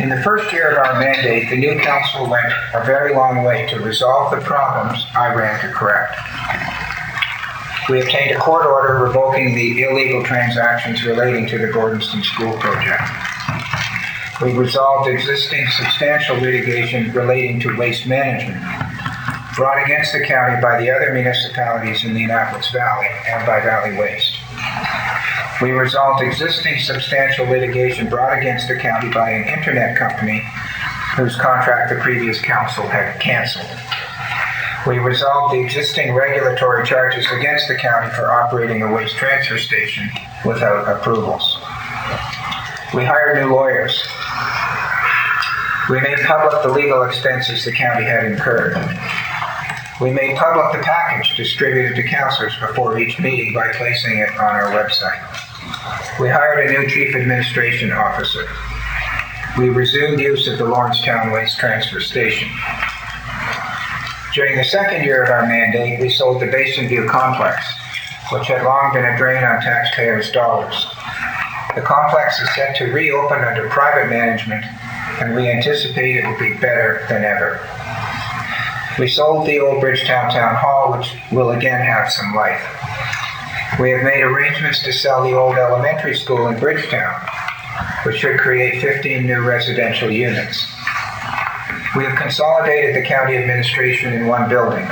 In the first year of our mandate, the new council went a very long way to resolve the problems I ran to correct. We obtained a court order revoking the illegal transactions relating to the Gordonston School project. We resolved existing substantial litigation relating to waste management brought against the county by the other municipalities in the Annapolis Valley and by Valley Waste. We resolved existing substantial litigation brought against the county by an internet company whose contract the previous council had canceled. We resolved the existing regulatory charges against the county for operating a waste transfer station without approvals. We hired new lawyers. We made public the legal expenses the county had incurred. We made public the package distributed to councillors before each meeting by placing it on our website. We hired a new chief administration officer. We resumed use of the Lawrencetown Waste Transfer Station. During the second year of our mandate, we sold the Basin View complex, which had long been a drain on taxpayers' dollars. The complex is set to reopen under private management, and we anticipate it will be better than ever. We sold the old Bridgetown Town Hall, which will again have some life. We have made arrangements to sell the old elementary school in Bridgetown, which should create 15 new residential units. We have consolidated the county administration in one building.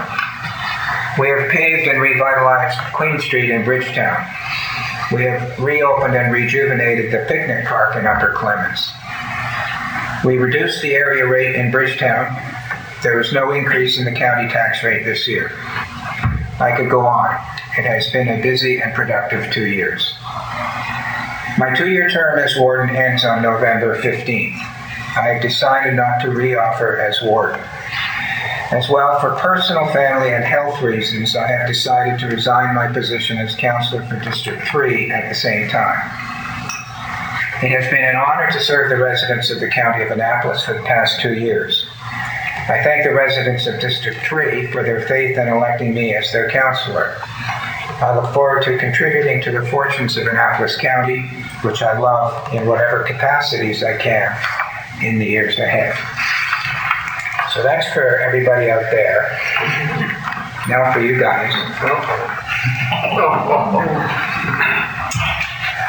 We have paved and revitalized Queen Street in Bridgetown. We have reopened and rejuvenated the picnic park in Upper Clemens. We reduced the area rate in Bridgetown. There is no increase in the county tax rate this year. I could go on. It has been a busy and productive 2 years. My 2-year term as warden ends on November 15th. I have decided not to reoffer as warden. As well, for personal, family, and health reasons, I have decided to resign my position as councillor for District 3 at the same time. It has been an honor to serve the residents of the county of Annapolis for the past 2 years. I thank the residents of District 3 for their faith in electing me as their councillor. I look forward to contributing to the fortunes of Annapolis County, which I love in whatever capacities I can in the years ahead. So that's for everybody out there. Now for you guys.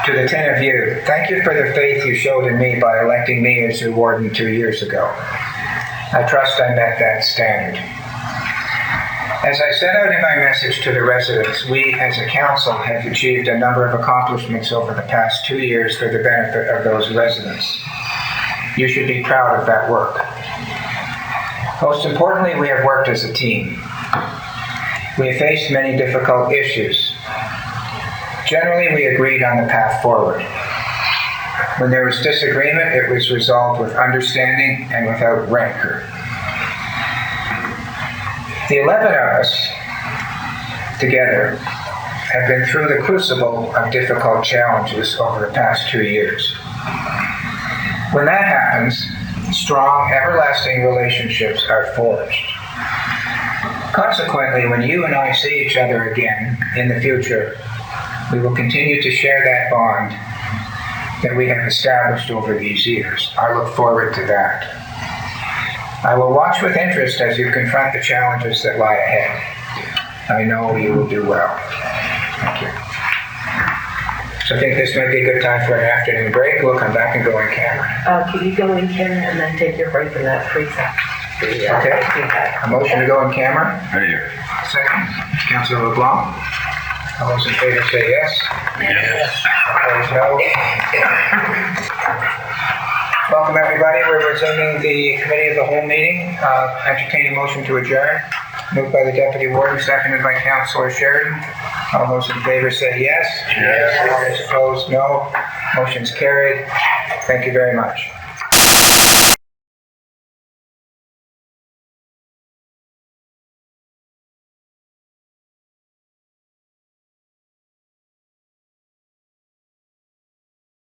To the 10 of you, thank you for the faith you showed in me by electing me as your warden 2 years ago. I trust I met that standard. As I set out in my message to the residents, we as a council have achieved a number of accomplishments over the past 2 years for the benefit of those residents. You should be proud of that work. Most importantly, we have worked as a team. We have faced many difficult issues. Generally, we agreed on the path forward. When there was disagreement, it was resolved with understanding and without rancor. The 11 of us together have been through the crucible of difficult challenges over the past 2 years. When that happens, strong, everlasting relationships are forged. Consequently, when you and I see each other again in the future, we will continue to share that bond that we have established over these years. I look forward to that. I will watch with interest as you confront the challenges that lie ahead. I know you will do well. Thank you. So I think this might be a good time for an afternoon break. We'll come back and go in camera. Can you go in camera and then take your break in that free section? Okay. A motion to go in camera. Right here. Second. Councilor LeBlanc. All those in favor say yes. Yes. Opposed, no. Welcome, everybody. We're resuming the committee of the whole meeting. Entertain a motion to adjourn. Moved by the Deputy Warden, seconded by Councilor Sheridan. All those in favor say yes. Yes. Opposed, no. Motion's carried. Thank you very much.